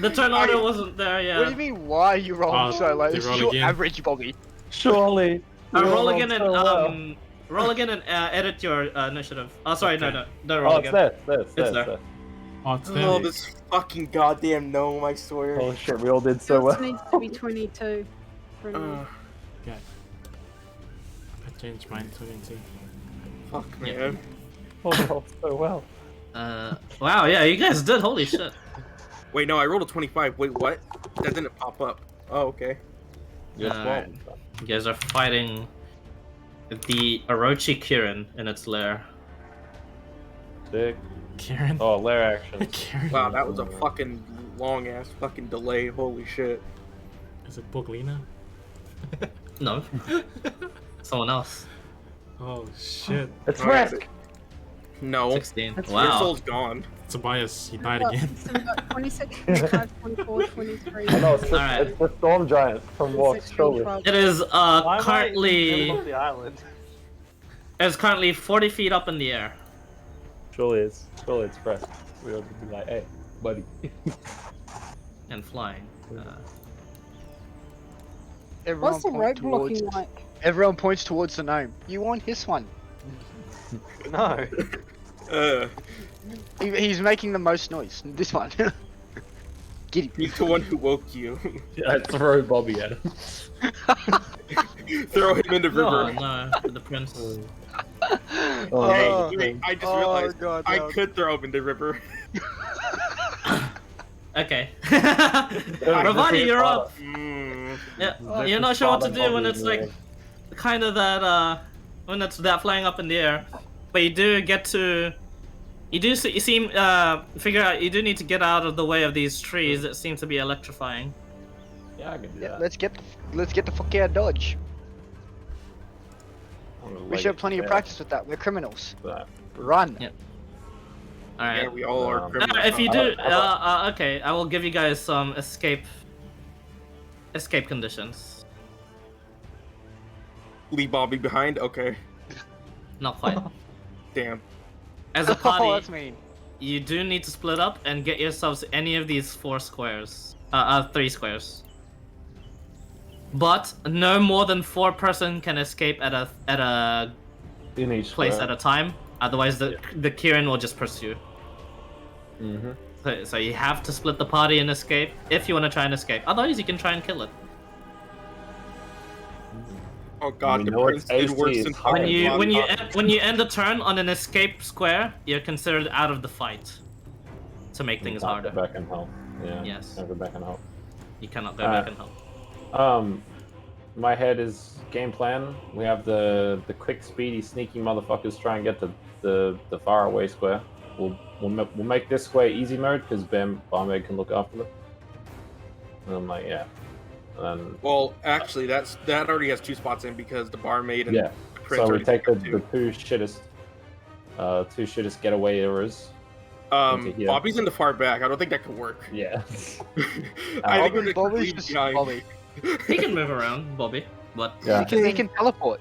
The turn order wasn't there, yeah. What do you mean, why are you rolling so low? they This is roll your again. average, Bobby. surely. Roll again and roll again and edit your initiative. Oh, sorry, no, don't roll Oh, it's again. there. It's there. there. Oh, it's Oh, there. this fucking goddamn gnome, I swear. Holy shit, we all did so Yours well. needs to be 22. For me. Okay. I changed mine to 22. Fuck, man. Oh, we rolled so well. Wow, yeah, you guys did. Holy shit. Wait, no, I rolled a 25. Wait, what? That didn't pop up. Oh, okay. You're Alright. swollen. You guys are fighting the Orochi Kirin in its lair. Sick. Karen. Oh, lair action. Karen. Wow, that was a fucking long ass fucking delay. Holy shit. Is it Boglina? No. Someone else. Oh shit. It's Oh, yeah, risk. No. 16. Your Wow. soul's gone. Tobias, he died Well, again. so we've got 26, 25, 24, 23. I know, it's the, Alright. it's the storm giant from Walk's 16, shoulder. 12. It is Why am currently I in the middle of the island? it's currently 40 feet up in the air. Surely it's fresh. We ought to be like, hey, buddy. And flying. Everyone What's the point rope towards. looking like? Everyone points towards the gnome. You want this one? No. He's making the most noise. This one. Get him. He's the one who woke you. Yeah, throw Bobby at him. Throw him into Oh river. no, the prince. Oh. Hey, I just Oh, realized God, I no. could throw him into river. Okay. Ravani, you're up. Yeah, you're not sure what to do when it's like kind of that when it's that flying up in the air, but you do get to you seem figure out you do need to get out of the way of these trees that seem to be electrifying. Yeah, I can do Yeah, that. let's get the fuck out of Dodge. We should have plenty of practice with that. We're criminals. Run. Yeah. All right. Yeah, we all are criminals. If you do, okay, I will give you guys some escape conditions. Leave Bobby behind? Okay. Not quite. Damn. As a party, Oh, that's mean. you do need to split up and get yourselves any of these 4 squares. 3 squares. But no more than 4 person can escape at a In each place square. at a time. Otherwise, the Kieran will just pursue. Mm-hmm. So you have to split the party and escape if you want to try and escape. Otherwise, you can try and kill it. Oh god, We the know prince its did AC worse is than high. fucking When you end a turn on an escape square, you're considered out of the fight. To make things Not harder. go back and help. Yeah. Yes. Can't go back and help. You cannot go back and help. My head is game plan. We have the quick, speedy, sneaky motherfuckers try and get the far away square. We'll make this square easy mode because Barmaid can look after them. And I'm like, yeah. And Well, actually, that already has 2 spots in because the barmaid and yeah. the prince So we already take took the up 2. two shittest getaway errors. into here. Bobby's in the far back. I don't think that could work. Yeah. I think we're Bobby's leave just behind. Bobby. He can move around, Bobby. But Yeah. He can teleport.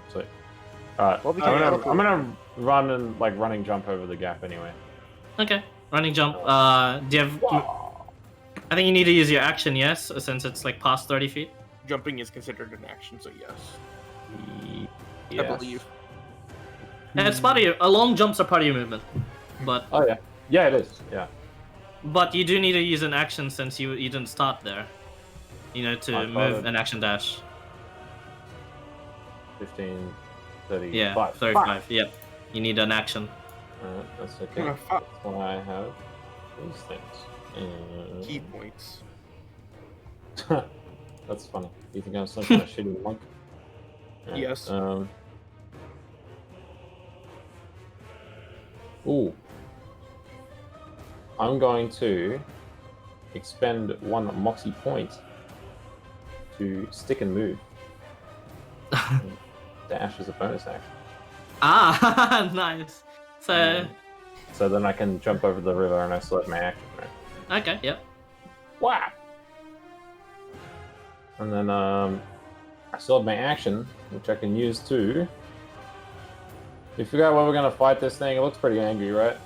Sweet. Alright. Bobby I'm can gonna, teleport. I'm gonna run and running jump over the gap anyway. okay, running jump. Do you have? I think you need to use your action, yes, since it's like past 30 feet. Jumping is considered an action, so yes. I Yes. believe. And it's part of your. Long jumps are part of your movement, but Oh yeah. Yeah, it is. Yeah. you do need to use an action since you didn't start there. You know, to I thought move it- an action dash. 15, 35. Yeah, 35. Yep. You need an action. Alright, that's okay. Yeah, fuck. That's why I have these things. Key points. That's funny. You think I'm some kind of shitty monk? Alright, Yes. Ooh. I'm going to expend 1 moxie point to stick and move. Dash is a bonus action. Ah, nice. So, So then I can jump over the river and I still have my action, right? okay, yep. Wow. And then I still have my action, which I can use to. You forgot when we're gonna fight this thing. It looks pretty angry, right?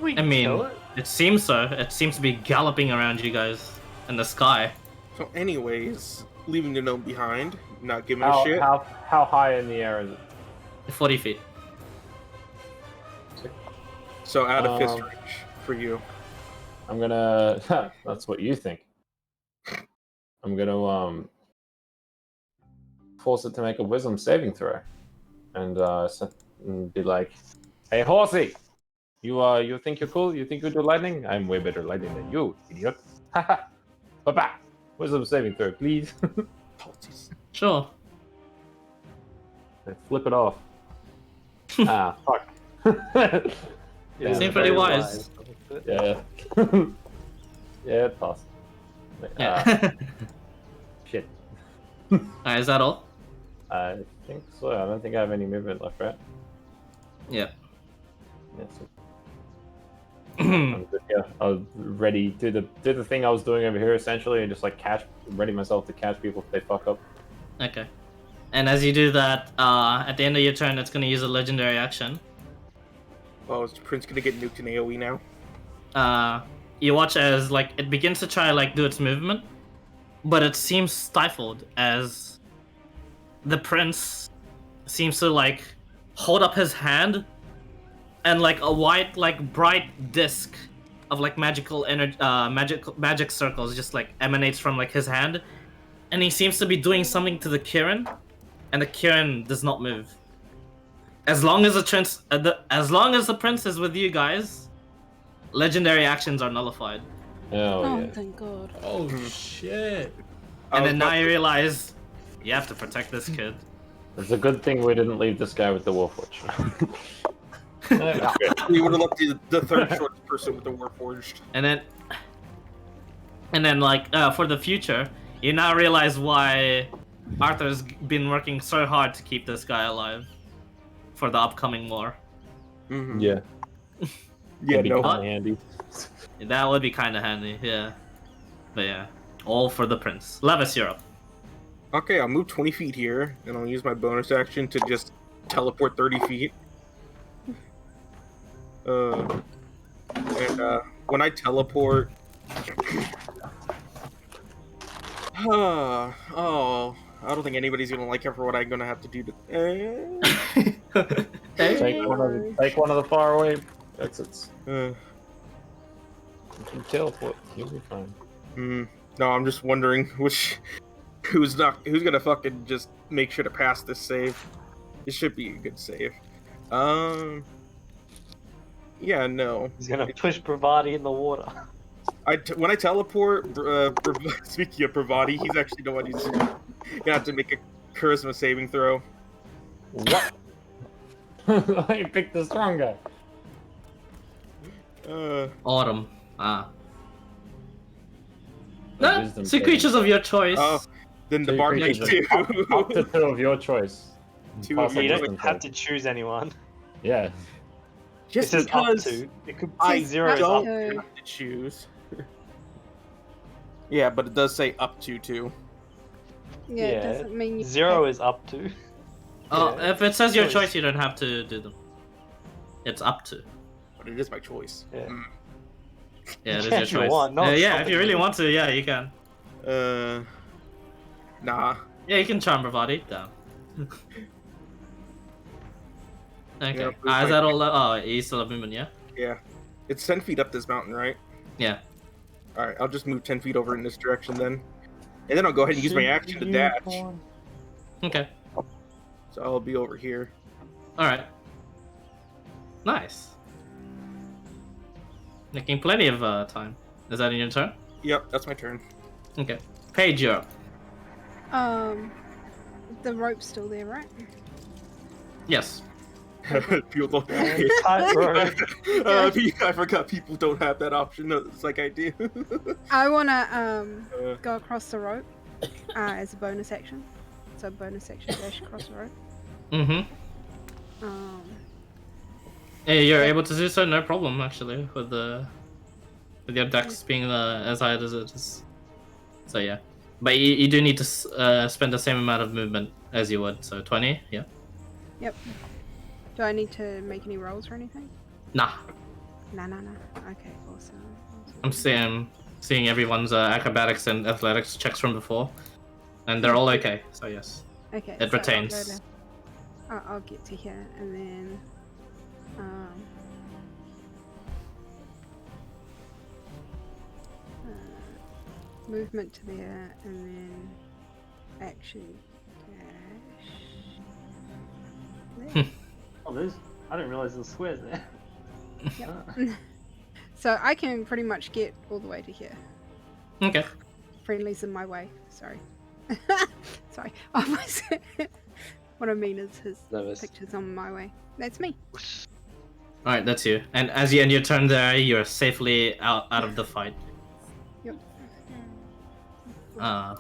We I mean, kill it? it seems so. It seems to be galloping around you guys in the sky. So, anyways, leaving the gnome behind, not giving a How, shit. how high in the air is it? 40 feet. So, out of fist Um, range for you. I'm gonna. That's what you think. I'm gonna force it to make a wisdom saving throw, and and be like, "Hey, horsey, you think you're cool? You think you do lightning? I'm way better lightning than you, idiot." Haha. Papa, wisdom saving throw, please. Sure. And flip it off. Ah, fuck. It Seem is pretty very wise. Yeah. Yeah, pass. Yeah. Shit. Is that all? I think so. I don't think I have any movement left, right? Yeah. Yes. I'm good. Yeah, I was ready. Do the thing I was doing over here essentially, and just like ready myself to catch people if they fuck up. Okay. And as you do that, at the end of your turn, it's going to use a legendary action. Oh, is the Prince gonna get nuked in AoE now? You watch as like it begins to try like do its movement, but it seems stifled as the Prince seems to like hold up his hand, and like a white like bright disc of like magical energy, magic circles just like emanates from like his hand, and he seems to be doing something to the Kirin, and the Kirin does not move. As long as the Prince is with you guys, legendary actions are nullified. Oh yeah. Thank God. Oh shit! And then now you realize you have to protect this kid. It's a good thing we didn't leave this guy with the Warforged. We would have left the third shortest person with the Warforged. And then like for the future, you now realize why Arthur's been working so hard to keep this guy alive for the upcoming war. Mm-hmm. Yeah. Yeah, That'd be no. kinda handy. That would be kind of handy, yeah. But yeah, all for the Prince. Levis, you're up. Okay, I'll move 20 feet here, and I'll use my bonus action to just teleport 30 feet. When I teleport... oh, I don't think anybody's gonna like it for what I'm gonna have to do to... Take one of the far away exits. You can teleport. You'll be fine. No, I'm just wondering who's gonna fucking just make sure to pass this save. It should be a good save. Yeah, no. He's gonna push Bravati in the water. When I teleport, speaking of Bravati, he's actually the one who's gonna have to make a charisma saving throw. What? I picked the strong guy. Autumn. Wisdom Two saving. creatures of your choice. Oh, then the Two bard creatures takes two. Up to two of your choice. Two Pass of on You your wisdom don't have save. to choose anyone. Yeah. It Just says up because to. It could I say zero is up don't to. have to choose. Yeah, but it does say up to two. Yeah, it doesn't mean you Zero is up to. Oh, yeah. if it says your Choice. choice, you don't have to do them. It's up to. But it is my choice. Yeah. Yeah, it is Yeah, your if you choice. want, no one's yeah, if stopping you really you. want to, yeah, you can. Nah. Yeah, you can charm Bravati down. Okay. Yeah, Is that all? Oh, you still have movement, yeah? Yeah. It's 10 feet up this mountain, right? Yeah. Alright, I'll just move 10 feet over in this direction then. And then I'll go ahead and use my action to dash. Okay. So I'll be over here. Alright. Nice. Making plenty of time. Is that in your turn? Yep, that's my turn. Okay. Paige, you're up. The rope's still there, right? Yes. People don't... Tightrope. I forgot people don't have that option. No, it's like I do. I wanna go across the rope as a bonus action. So bonus action dash across the rope. Mm-hmm. Yeah. You're able to do so, no problem actually, with your dex being as high as it is. So yeah, but you do need to spend the same amount of movement as you would. So 20, yeah. Yep. Do I need to make any rolls or anything? Nah, No. Okay, awesome. I'm seeing everyone's acrobatics and athletics checks from before, and they're all okay. So yes, Okay. it so retains. I'll get to here and then. Movement to there and then action dash. There. Oh, I didn't realize there's squares there. Yep. So I can pretty much get all the way to here. Okay. Friendly's in my way. Sorry. Sorry. What I mean is his Nervous. picture's on my way. That's me. All right, that's you. And as you end your turn there, you're safely out of the fight. Yep. All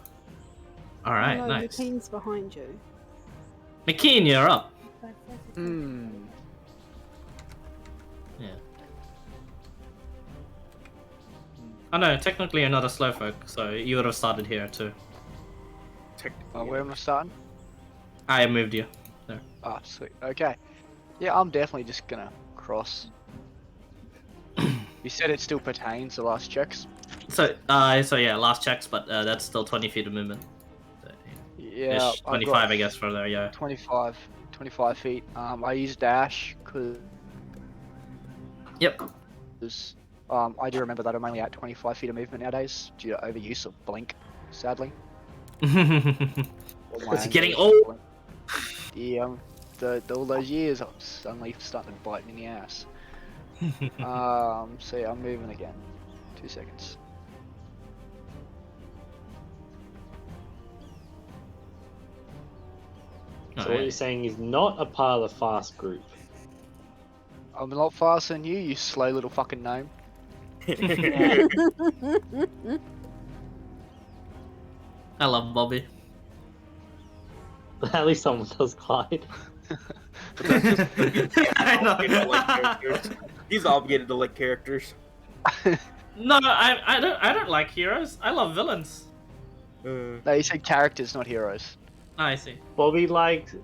right, no, nice. McKean's behind you. McKean, you're up. Hmm. Yeah. Oh no, technically you're not a slowpoke, so you would have started here too. Where am I starting? I moved you. There. Ah, sweet. Okay. Yeah, I'm definitely just gonna cross. You said it still pertains to last checks. So yeah, last checks, but that's still 20 feet of movement. So, Yeah, ish, 25, I guess, for there. Yeah. 25 feet. I use dash because Yep. I do remember that I'm only at 25 feet of movement nowadays due to overuse of blink, sadly. It's getting old. Yeah, all those years, I'm suddenly starting to bite me in the ass. So yeah, I'm moving again. 2 seconds. So what you're saying is not a part of the fast group. I'm a lot faster than you slow little fucking gnome. I love Bobby. At least someone does Clyde. I know. He's obligated to like characters. No, I don't like heroes. I love villains. No, you said characters, not heroes. I see. Bobby likes,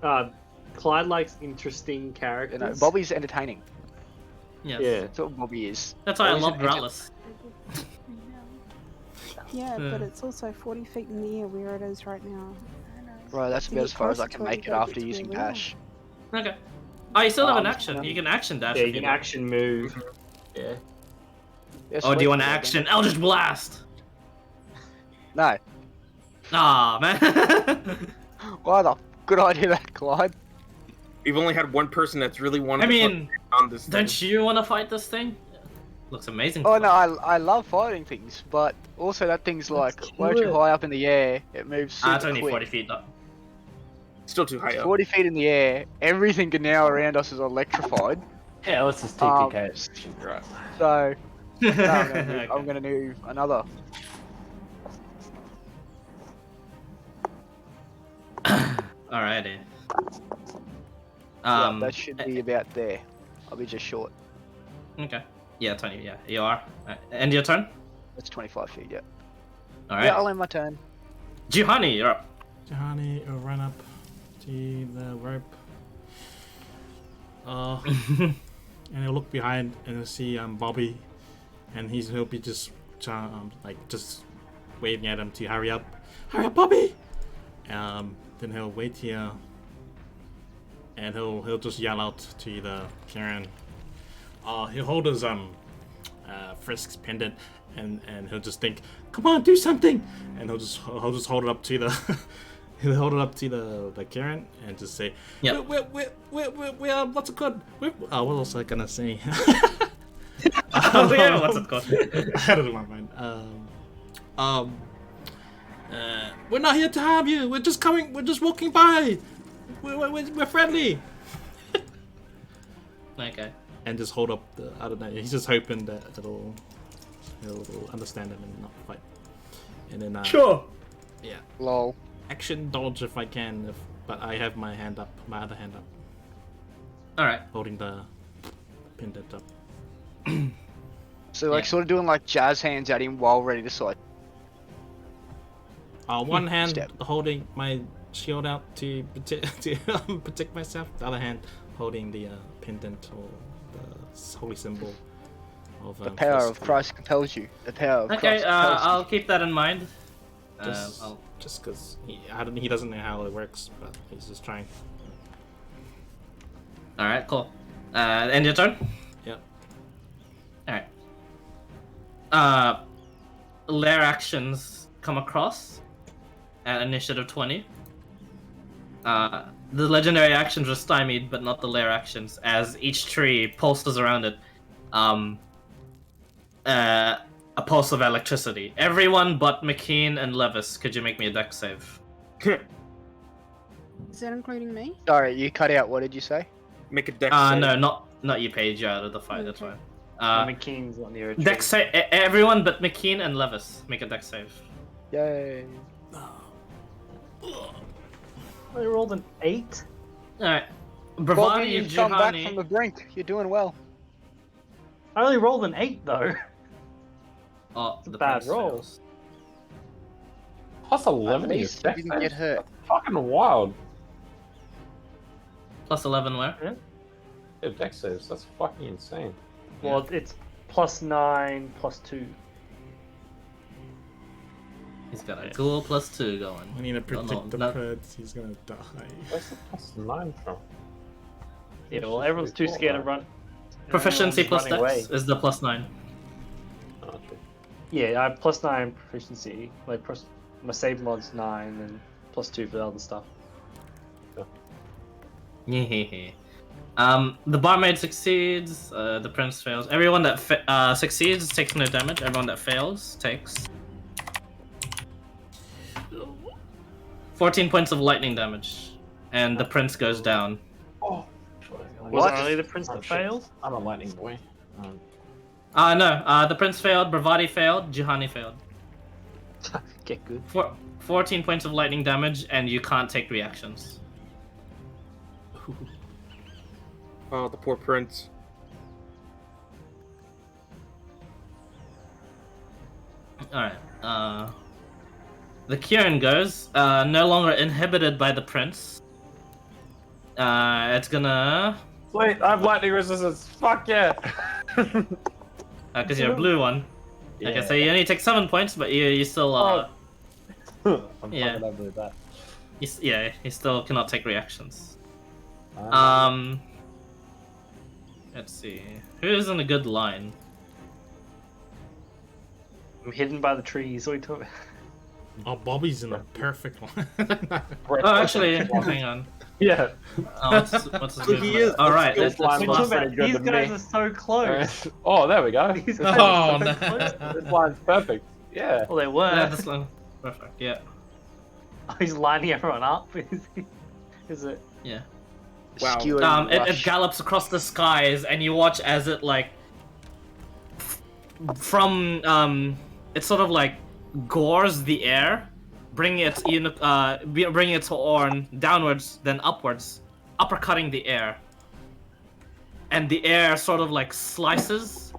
Clyde likes interesting characters. You know, Bobby's entertaining. Yes. Yeah. That's what Bobby is. That's why I Bobby's love an Growlers. Yeah, but it's also 40 feet in the air where it is right now. Right, that's To about get as far as I closer can to it, make you it gotta after get to using where we are. dash. Okay. Oh, you still have an I'm action. gonna- You can action dash Yeah, if you you can want. action move. Yeah. Yeah, Oh, do sweet. you want to action Eldritch Blast? No. Ah, man. Why the good idea that, Clyde? We've only had one person that's really wanted I mean, to on this thing. don't you want to fight this thing? Looks amazing. Oh no, I love fighting things, but also that thing's like way too high up in the air. It moves super it's only quick. 40 feet up. Still too high It's up. 40 feet in the air. Everything now around us is electrified. Yeah, let's just TPK. Right. So no, I'm Okay. gonna do another. Alrighty. Yeah, that should be about there. I'll be just short. Okay. Yeah, 20. Yeah, you are. End your turn. That's 25 feet. Yeah. All right. Yeah, I'll end my turn. Juhani, you're up. Johanny will run up to the rope. And he'll look behind and he'll see Bobby, and he'll be just just waving at him to hurry up, Bobby. Then he'll wait here, and he'll just yell out to the Karen. He'll hold his Frisk's pendant, and he'll just think, "Come on, do something!" And he'll just hold it up to the he'll hold it up to the Karen and just say, "Yeah, we're what's it called? What was I gonna say?" Oh yeah, what's it called? I had it in my mind. We're not here to harm you. We're just coming. We're just walking by. We're friendly. Okay. And just hold up the. I don't know. He's just hoping that he'll understand him and not fight. And then sure. Yeah. Lol. Action dodge if I can, but I have my other hand up. All right. Holding the pendant up. So like sort of doing like jazz hands at him while ready to side. One hand holding my shield out to protect myself. The other hand holding the pendant or the holy symbol of the power of Christ compels you. The power of Christ compels you. I'll keep that in mind. Just because he doesn't know how it works, but he's just trying. All right, cool. End your turn. Yep. All right. Lair actions come across at initiative 20. The legendary actions are stymied, but not the lair actions, as each tree pulses around it. A pulse of electricity. Everyone but McKean and Levis, could you make me a dex save? Is that including me? Sorry, you cut out. What did you say? Make a dex save. No, Not you, Paige. You're out of the fight. That's Okay. fine. McKean's on the other Dex save. Everyone but McKean and Levis make a dex save. Yay. I rolled an 8. All right. Bobby, Bravati and you've come back from Juhani. the brink. You're doing well. I only rolled an 8 though. Oh, It's a the bad prince roll. fails. Plus 11 At in your least you dex didn't get save? hurt. That's fucking wild. Plus 11 where? Yeah, dex saves. That's fucking insane. Well, it's +9, +2. He's got a cool +2 going. I need to No, predict the not- creds. He's gonna die. Where's the +9 from? Yeah, well, everyone's too scared to run. Proficiency plus Everyone's dex running away. is the +9. Oh, true. Yeah, I have +9 proficiency. Like, my save mod's 9, and +2 for the other stuff. The barmaid succeeds. The prince fails. Everyone that succeeds takes no damage. Everyone that fails takes 14 points of lightning damage, and the prince goes down. Oh, Was it only the prince that failed? I'm a lightning boy. No. The prince failed. Bravati failed. Juhani failed. Get good. 14 points of lightning damage, and you can't take reactions. Oh, the poor prince. Alright, the Kieran goes, no longer inhibited by the prince. It's gonna... Wait, I have lightning resistance. Fuck yeah! Because you're a blue one. Okay, so you only take 7 points, but you still, I'm yeah. fucking ugly with that. you still cannot take reactions. Let's see. Who's in a good line? I'm hidden by the trees. What are you talking about? Oh, Bobby's in a perfect one. Oh, actually, hang on. Yeah. Oh, what's his Look, he movement? is. Alright, Let's let's go What swap. are you talking about? good These to guys me. are so close. Oh, there we go. These guys Oh, are so no. close. This line's perfect. Yeah. Well, they were. Yeah, this one. Perfect, yeah. Oh, he's lining everyone up. Is it? Yeah. Wow. Skewing It rush. gallops across the skies, and you watch as it like it sort of like gores the air, bringing its bringing its horn downwards, then upwards, uppercutting the air, and the air sort of like slices,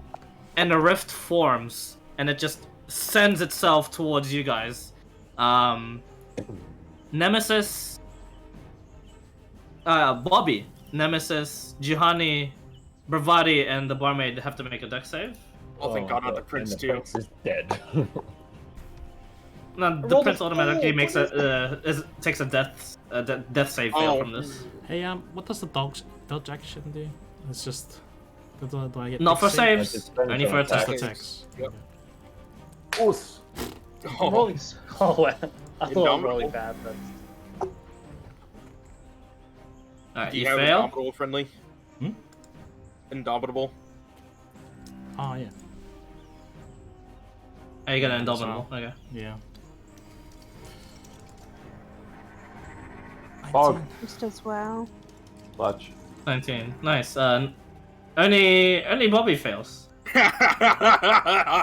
and a rift forms, and it just sends itself towards you guys. Nemesis. Bobby, Nemesis, Juhani, Bravati, and the barmaid have to make a dex save. Oh, thank God, not the prince and too. The prince is dead. No, the rolled prince a automatically four, makes takes a death save fail Oh. from this. Hey, what does the dodge action do? It's just. Do I get Not for dex save? saves, It depends only on for attack. attacks. Attacks. Yep. Oos. I'm rolling. Oh wow. I thought I was Indomitable. rolling bad, but Alright, Do you you have fail. Indomitable friendly? Hmm? Indomitable. Oh, yeah. Oh, you got an Yeah, that's indomitable. Okay. Yeah. Fog. Just as well. Clutch. 19. Nice. Only Bobby fails.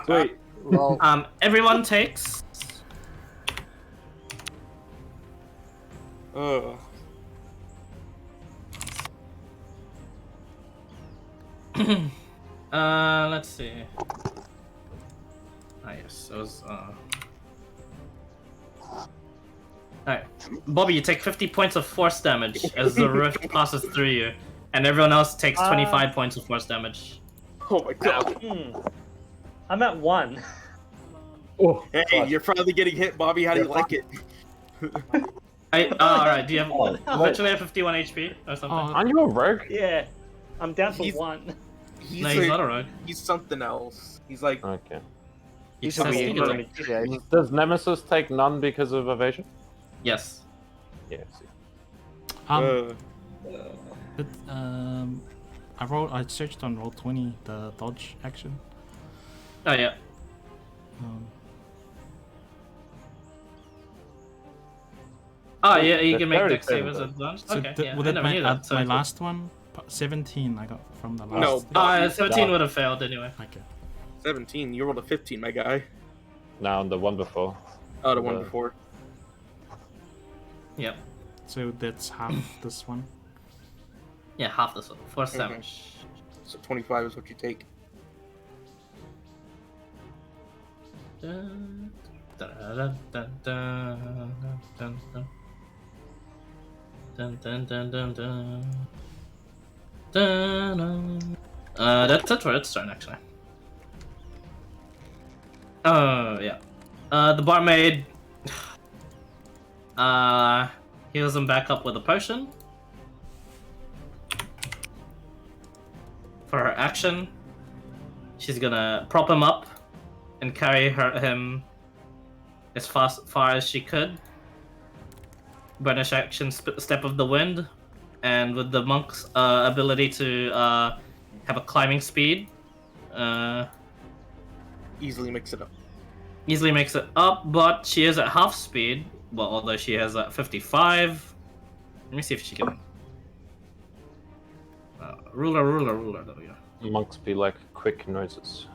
Sweet. Well, Everyone takes. Ugh. Let's see. Ah, yes, it was, Alright. Bobby, you take 50 points of force damage as the rift passes through you, and everyone else takes 25 points of force damage. Oh my God. I'm at 1. Oh, Hey, clutch. you're finally getting hit, Bobby. How do you like it? Alright, do you have Oh, virtually have 51 HP or something? Oh, Aren't you a rogue? Yeah, I'm down to He's- 1. He's, No, he's not a rogue. He's something else. He's like, Okay. he's says a he weird gets- rogue. Does Nemesis take none because of evasion? Yes. Yeah. See. uh, But I searched on Roll20 the dodge action. Oh, yeah. Um, Oh, yeah, you The can make parry dex save failed as though. advanced? so Okay, yeah, would I it never knew that. So my cool. last one 17 I got from the last. No, thing. Bobby, 17 would have failed anyway. Okay. 17. You rolled a 15, my guy. Now the one before. Oh, the one before. Yep. So that's half this one. Yeah, half this one. 4 7. So 25 is what you take. Dun, dun, dun, dun, dun, dun, dun. Dun, dun, dun, dun, dun. Dun, dun. That's it for its turn, actually. Yeah. The barmaid heals him back up with a potion. For her action, she's gonna prop him up and carry him as far as she could. Bonus action, Step of the Wind, and with the monk's ability to have a climbing speed, Easily mix it up. easily makes it up, but she is at half speed. Well, although she has 55. Let me see if she can. Ruler. There we go. Monks be like quick noises.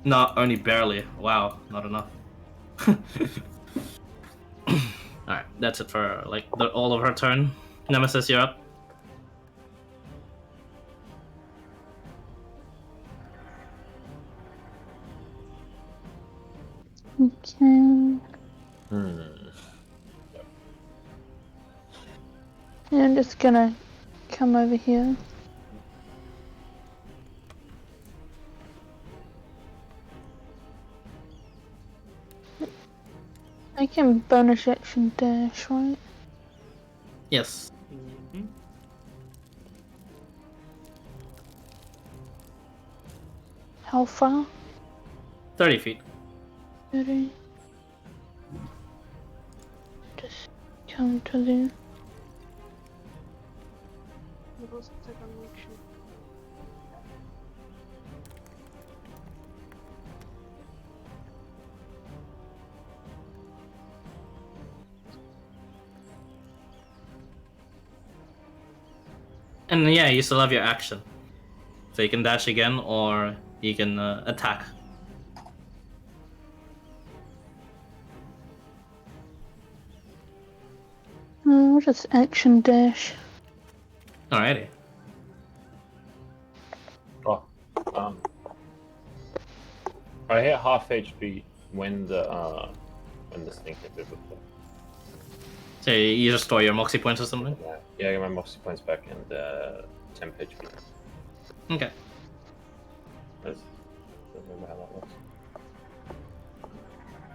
No, only barely. Wow, not enough. Alright, that's it for like all of her turn. Nemesis, you're up. Okay. Yeah, I'm just gonna come over here. I can bonus action dash, right? Yes. How far? 30 feet. 30. Just come to there. And yeah, you still have your action. So you can dash again, or you can attack. I'll just action dash. Alrighty. Oh, I hit half HP when the thing hit me before. So you just store your moxie points or something? Yeah, I get my moxie points back and 10 HP. Okay. Don't remember how that works.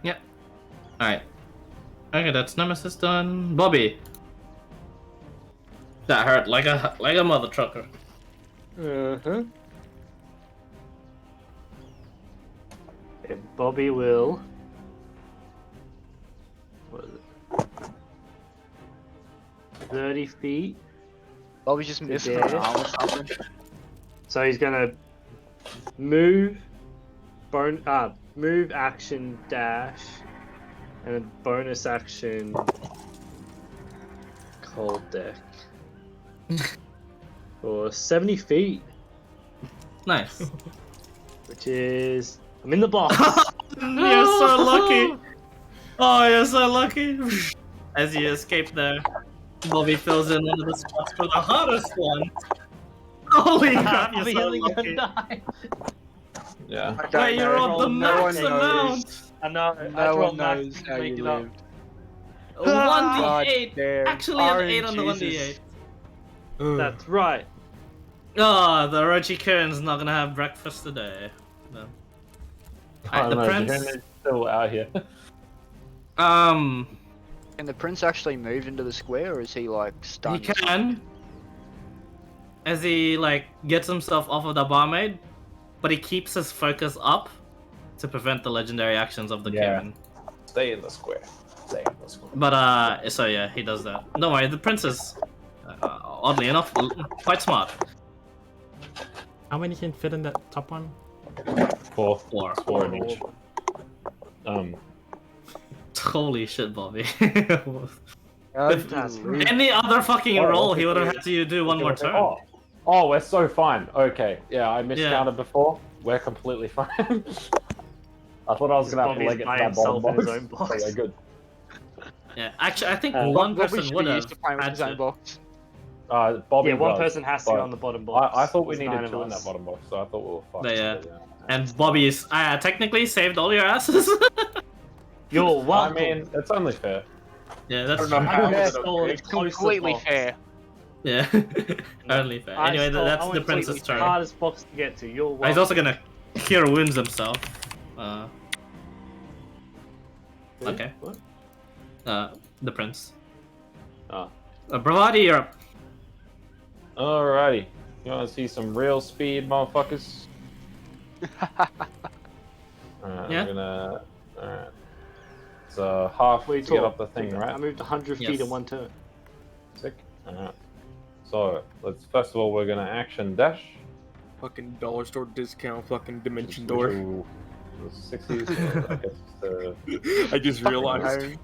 Yep. Alright. Okay, that's Nemesis done. Bobby. That hurt like a mother trucker. Uh-huh. Okay, Bobby will... What is it? 30 feet. Bobby's just missing an arm or something. So he's gonna move, move, action, dash, and a bonus action, cold deck. For 70 feet, Nice. which is... I'm in the box! You're so lucky. Oh, you're so lucky. As you escape there, Bobby fills in one of the spots for the hardest one. Holy crap, you're so lucky. Yeah. Wait, you rolled the max no one amount. I know, No one knows how you lived. 1d8. Damn. Actually, an 8 on the Jesus. 1d8. That's right. Oh, the Orochi Kirin's not gonna have breakfast today. No. Alright, the prince. Is still out here. Can the prince actually move into the square, or is he like stunned? He can. As he like gets himself off of the barmaid, but he keeps his focus up to prevent the legendary actions of the Kirin. Stay in the square. Stay in the square. But so yeah, he does that. Don't worry, the prince is oddly enough quite smart. How many can fit in that top one? 4. Four. 4 in each. Holy shit, Bobby. Any other fucking Oh, roll, okay, he would have okay. had to do one more turn. Oh, we're so fine. Okay, yeah, I miscounted before. We're completely fine. I thought I was gonna have to Bobby's leg it to by that bottom himself in box. his own box. So we're good. Yeah, actually, I think Bob- one Bobby person should would be have used to playing with had his own to. box. Bobby Yeah, one does, person has to but go on the bottom box. I thought we There's 9 needed of 2 in that us. bottom box, so I thought we were fucked. But yeah. But, And Bobby's technically saved all your asses. You're I welcome. mean, it's only fair. Yeah, that's I don't know true. how I is it stole okay? it close to the Completely box. fair. Yeah, only fair. I Anyway, stole- that's I the went prince's completely turn. hardest box to get to. You're welcome. He's also gonna cure wounds himself. Okay. What? The prince. Oh. Bravati, you're up. Alrighty. You want to see some real speed, motherfuckers? Yeah. I'm gonna. Alright. It's half Wait, to get up the thing, I right? moved 100 feet Yes. in one turn. Sick. Alright. So, first of all, we're gonna action dash. Fucking dollar store discount, fucking dimension which door. will- 60, so I guess I just realized.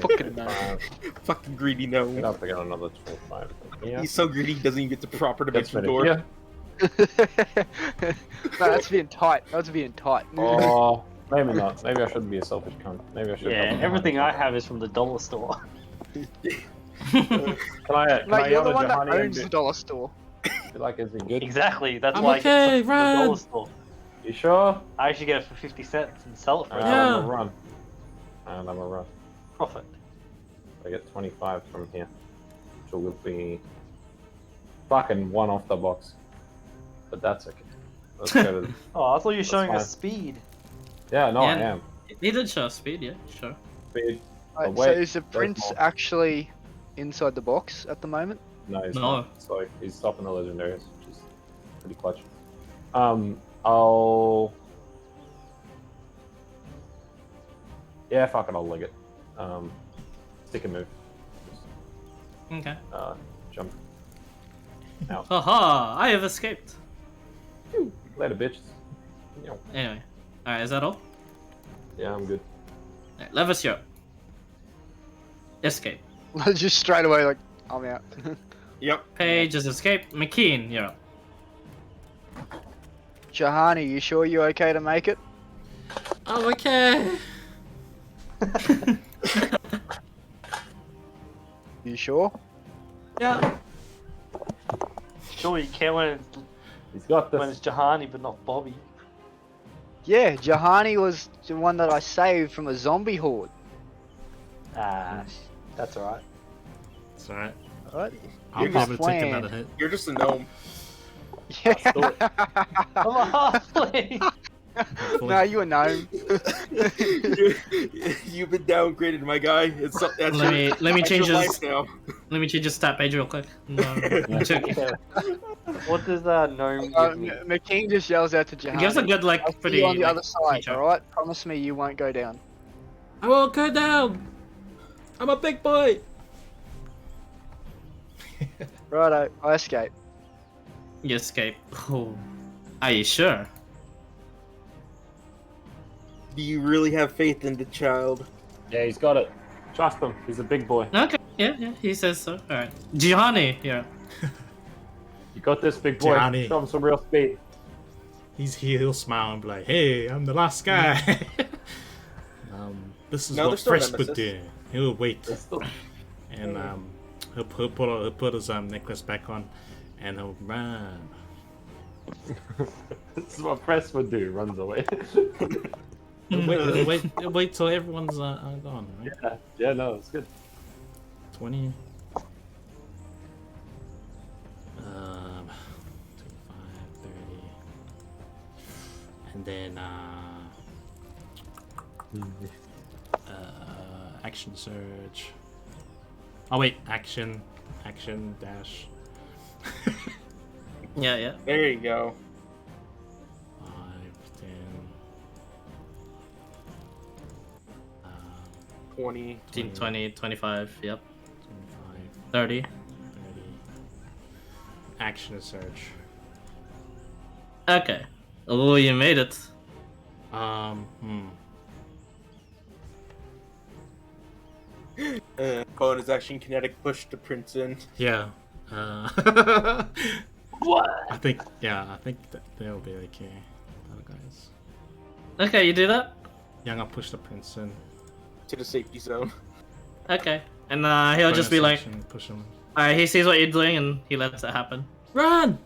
Fucking no. Fucking greedy I'm gnome. gonna have to get another 25 from here. He's so greedy he doesn't even get the proper Gets dimension rid of door. here. No, that's being tight. That's being tight. Oh, maybe not. Maybe I shouldn't be a selfish cunt. Maybe I should. Yeah, help everything I someone. have is from the dollar store. Can I? Mate, yell you're the at one that Johanny and owns be- the dollar store. be like, is he good? Exactly, that's I'm why okay, I get it from run. the dollar store. You sure? I actually get it for 50 cents and sell it for And a Yeah. I'm gonna run. And I'm gonna run. profit. I get 25 from here, which will be fucking 1 off the box. But that's okay. Let's go to. Oh, I thought you were showing fine. us speed. Yeah, no, I Yeah. am. He did show speed, yeah, sure. Speed. Right, Oh, so wait, is the there's prince more. actually inside the box at the moment? No, he's No. not. It's like he's stopping the legendaries, which is pretty clutch. I'll. Yeah, fuck it, I'll leg it. Stick and move. Just, Okay. jump. Out. Haha, I have escaped. Later, bitches. Yeah, Anyway. Alright, is that all? yeah, I'm good. Alright, Levis, you're up. Escape. Just straight away, like, I'm out. Yep. Paige is escape. McKean, you're up. Jahani, you sure you're okay to make it? I'm okay. You sure? Yeah. Sure, you can when He's got when this. it's Jahani, but not Bobby. Yeah, Jahani was the one that I saved from a zombie horde. Ah, that's alright. It's alright. Alright? I'll You're probably just take playing. another hit. You're just a gnome. Yeah. I'm a halfling! No, you a gnome. You've been downgraded, my guy. It's that's Let me that's change your this. life now. Let me change his stat page real quick. No, I'm joking. What does gnome give me? McKean just yells out to Jahani. It gives a good, I'll like, see pretty. you on the like, other side, feature. alright? Promise me you won't go down. I won't go down. I'm a big boy. Righto, I escape. You escape. Oh. Are you sure? Do you really have faith in the child? Yeah, he's got it. Trust him. He's a big boy. Okay, yeah, he says so. Alright. Gianni, here. You got this, big boy. Johnny. Show him some real speed. He'll smile and be like, "Hey, I'm the last guy." This is No, they're what still Fresh would nemesis. do. He'll wait, It's still- and he'll put his necklace back on, and he'll run. This is what Press would do. Runs away. He'll wait till everyone's gone. Right? Yeah, no, it's good. 20. 25, 30. And then action surge. Oh wait, action dash. Yeah. There you go. 5, 10. 20. 15, 20, 25, yep. 25, 30. 30. Action surge. Okay. Oh, you made it. bonus action kinetic push to Prince in. Yeah. What? I think that they'll be okay. Other guys. Okay, you do that. Yeah, I'm gonna push the prince in. To the safety zone. Okay, and he'll just be like, push him. he sees what you're doing and he lets it happen. Run!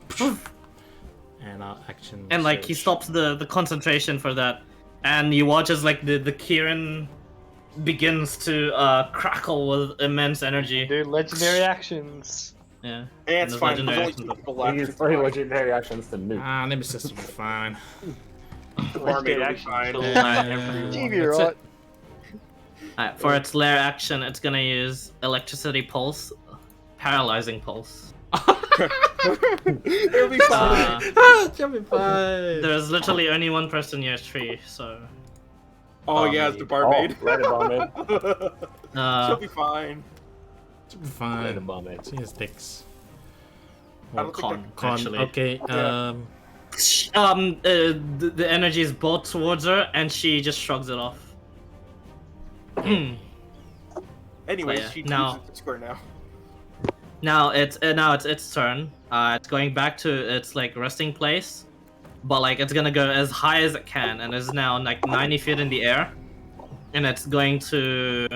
And action. And like he surge. stops the concentration for that, and you watch as like the Kieran begins to crackle with immense energy. Do legendary actions. Yeah. And it's those fine. legendary There's only actions two are- people He left. used It's 3 fine. legendary actions to nuke. Nemesis will be fine. Barmaid will be Action. fine. TV, That's right? it. Alright, for its lair action, it's gonna use electricity pulse, paralyzing pulse. It'll be fine. It'll be fine. There's literally only one person near a tree, so Oh yeah, it's the barmaid. Oh, let it barmaid. She'll be fine. It'll be Let fine. it barmaid. See his dicks. I don't think con, Con. actually. Okay. Yeah. The energy is brought towards her, and she just shrugs it off. Anyways, yeah, she now- chooses the square now. Now it's its turn. It's going back to its like resting place, but like it's gonna go as high as it can, and is now like 90 feet in the air, and it's going to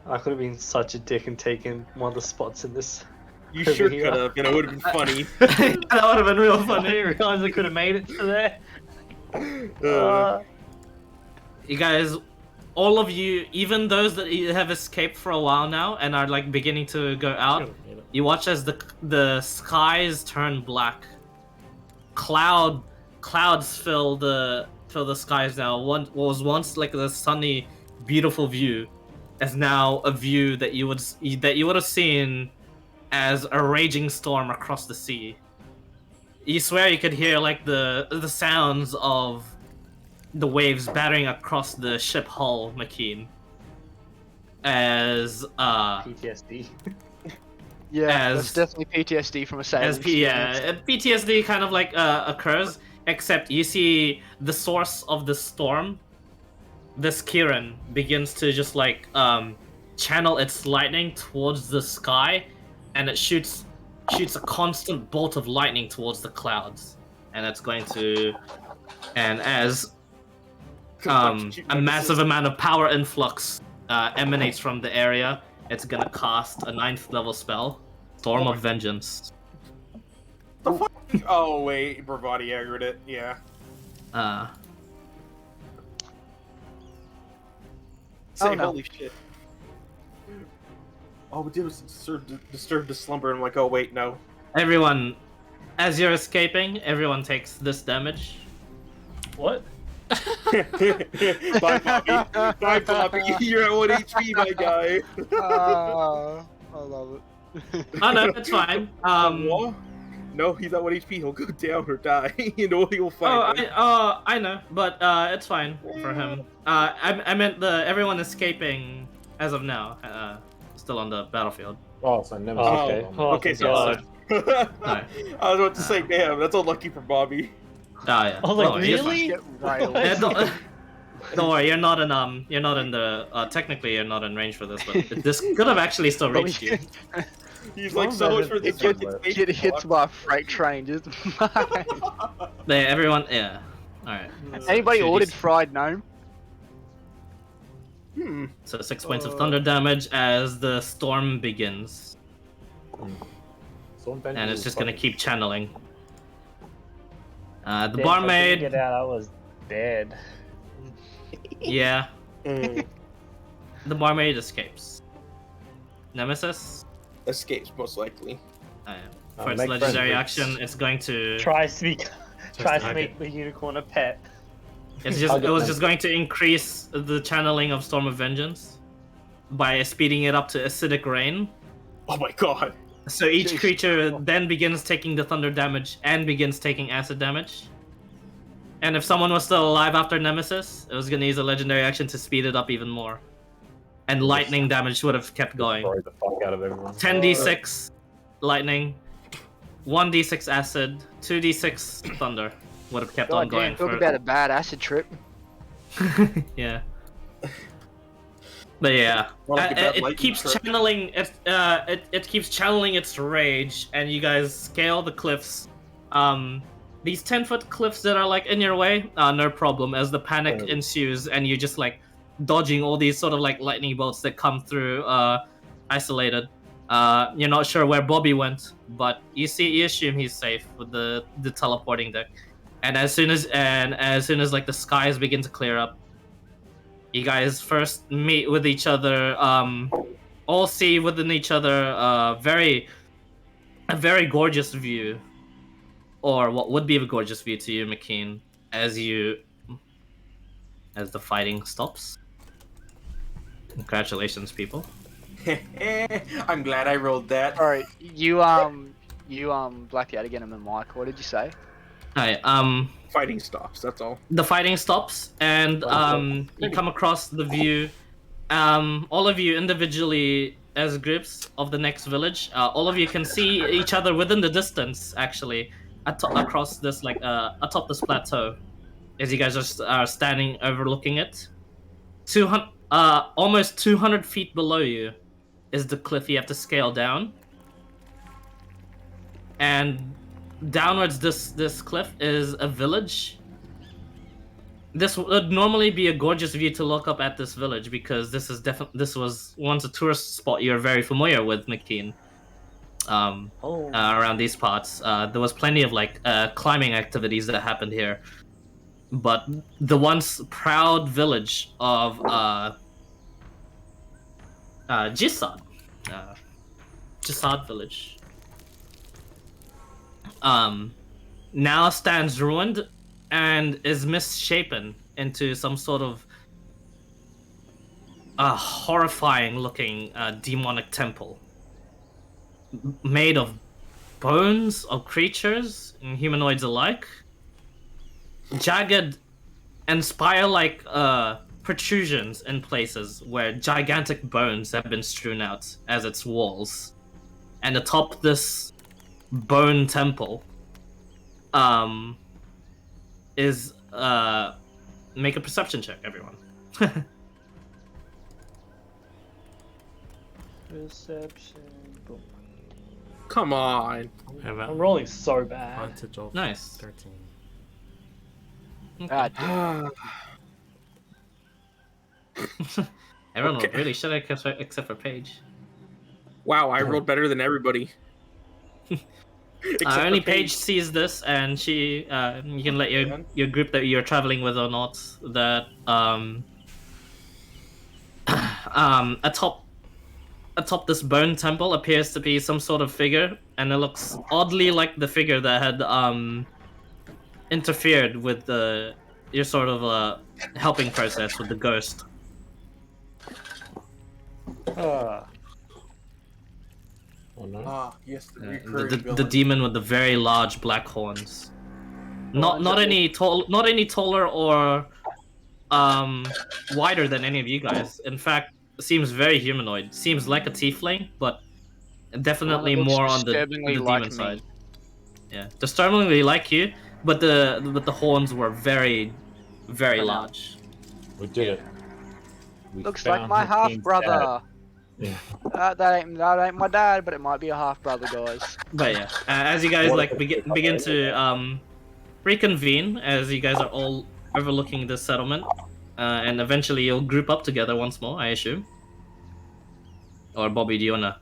I could have been such a dick and taken one of the spots in this. You Over sure here. could have, and it would have been funny. that would have been real I funny. didn't realize I could have made it to there. You guys, all of you, even those that have escaped for a while now and are like beginning to go out, you watch as the skies turn black. Clouds fill the skies now. What was once like the sunny, beautiful view, is now a view that you would have seen as a raging storm across the sea. You swear you could hear like the sounds of the waves battering across the ship hull, McKean. As PTSD. Yeah, As- that's definitely PTSD from a sailing experience. PTSD kind of like occurs, except you see the source of the storm. This Kieran begins to just like channel its lightning towards the sky, and it shoots a constant bolt of lightning towards the clouds, and it's going to, and as a massive amount of power influx emanates from the area, it's gonna cast a 9th level spell, Storm of Vengeance. Oh wait, Bravati aggroed it. Yeah. Say, no. holy shit. All we did was disturb the slumber, and I'm like, oh wait, no. Everyone, as you're escaping, everyone takes this damage. What? Bye, Bobby. Bye, Bobby. You're at 1 HP, my guy. I love it. Oh no, it's fine. No, he's at 1 HP. He'll go down or die. You know, he'll Oh, fight. I know, but it's fine for him. I meant everyone escaping as of now, still on the battlefield. Oh, so Nemesis. Oh, okay. Oh, Okay, thank so God. Alright. I was about to say, damn, that's unlucky for Bobby. Yeah. I was like, No, you're fine. really? Get railed. Yeah, don't worry, you're not in the technically you're not in range for this, but this could have actually still reached you. He's like, so much for this. Get hit by a freight train. Just Everyone, yeah. Alright. Anybody 2d6. ordered fried gnome? So 6 points of thunder damage as the storm begins. And it's just gonna keep channeling. The Damn, if I didn't barmaid, get out, I was dead. yeah. Mm. The barmaid escapes. Nemesis, Escapes, most likely. for its make legendary friends, action, it's going to. Tries to hug make the unicorn a pet. It Hug it, was man. just going to increase the channeling of Storm of Vengeance by speeding it up to acidic rain. Oh my god. So each Jeez. creature then begins taking the thunder damage and begins taking acid damage. And if someone was still alive after Nemesis, it was going to use a legendary action to speed it up even more. And lightning damage would have kept going. Destroy the fuck out of everyone. 10d6 lightning, 1d6 acid, 2d6 thunder. would have kept on God going damn, talk for. about a bad acid trip. Yeah. But yeah, Wanna get that it lightning keeps trip? channeling it keeps channeling its rage, and you guys scale the cliffs. These 10-foot cliffs that are like in your way, no problem. As the panic ensues, and you're just like dodging all these sort of like lightning bolts that come through, isolated. You're not sure where Bobby went, but you assume he's safe with the teleporting deck. And as soon as like the skies begin to clear up, you guys first meet with each other, all see within each other a very gorgeous view, or what would be a gorgeous view to you, McKean, as the fighting stops. Congratulations, people. I'm glad I rolled that. Alright, you blacked out again on the mic. What did you say? Hi, Fighting stops, that's all. the fighting stops, and you come across the view. All of you individually as groups of the next village, all of you can see each other within the distance, actually, across this atop this plateau, as you guys are standing overlooking it. 200, almost 200 feet below you is the cliff you have to scale down, and downwards this cliff is a village. This would normally be a gorgeous view to look up at this village, because this was once a tourist spot you're very familiar with, McKean. Around these parts, there was plenty of climbing activities that happened here, but the once proud village of Jisad, Jisad village, now stands ruined and is misshapen into some sort of horrifying looking demonic temple made of bones of creatures and humanoids alike, jagged and spire-like protrusions in places where gigantic bones have been strewn out as its walls. And atop this bone temple is make a perception check, everyone. Perception. Boom. Come on. I'm rolling so bad. Advantage of Nice. 13. Everyone Okay. really should, except for Paige. Wow, I rolled better than everybody. Except for Only Paige sees this, and she you can let your group that you're traveling with or not that atop this bone temple appears to be some sort of figure, and it looks oddly like the figure that had interfered with your sort of helping process with the ghost. Oh no. Ah, yes, the The recurring villain. demon with the very large black horns. Not any taller or wider than any of you guys. In fact, seems very humanoid. Seems like a tiefling, but definitely Well, it looks more on the disturbingly demon like me. side. Yeah, disturbingly like you, but the horns were very, very large. We did it. We Looks like found my McKean's half dad. brother. Yeah. That ain't my dad, but it might be a half brother, guys. But yeah, as you guys What if it's begin to reconvene, as you guys are all overlooking this settlement, and eventually you'll group up together once more, I assume. Or Bobby, do you wanna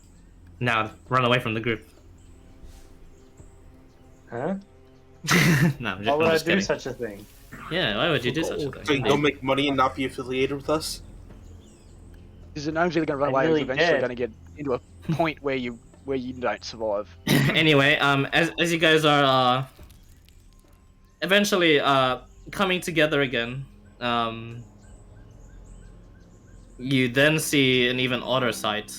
now run away from the group? Huh? No, I'm Why would I just do kidding. such a thing? Yeah, why would you do such a So you thing? can go make money and not be affiliated with us? Is the gnome's either gonna run I away or nearly is eventually did. gonna get into a point where you don't survive? Anyway, as you guys are eventually coming together again, you then see an even odder sight,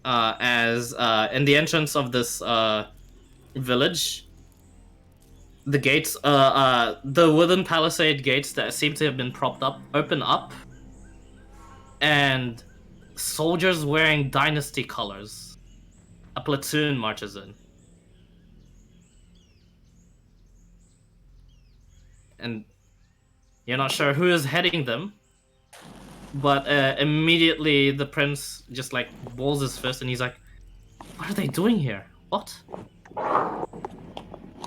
as in the entrance of this village, the gates, the wooden palisade gates that seem to have been propped up, open up, and soldiers wearing dynasty colors, a platoon marches in. and you're not sure who is heading them. But immediately the prince just like balls his fist, and he's like, "What are they doing here? What?"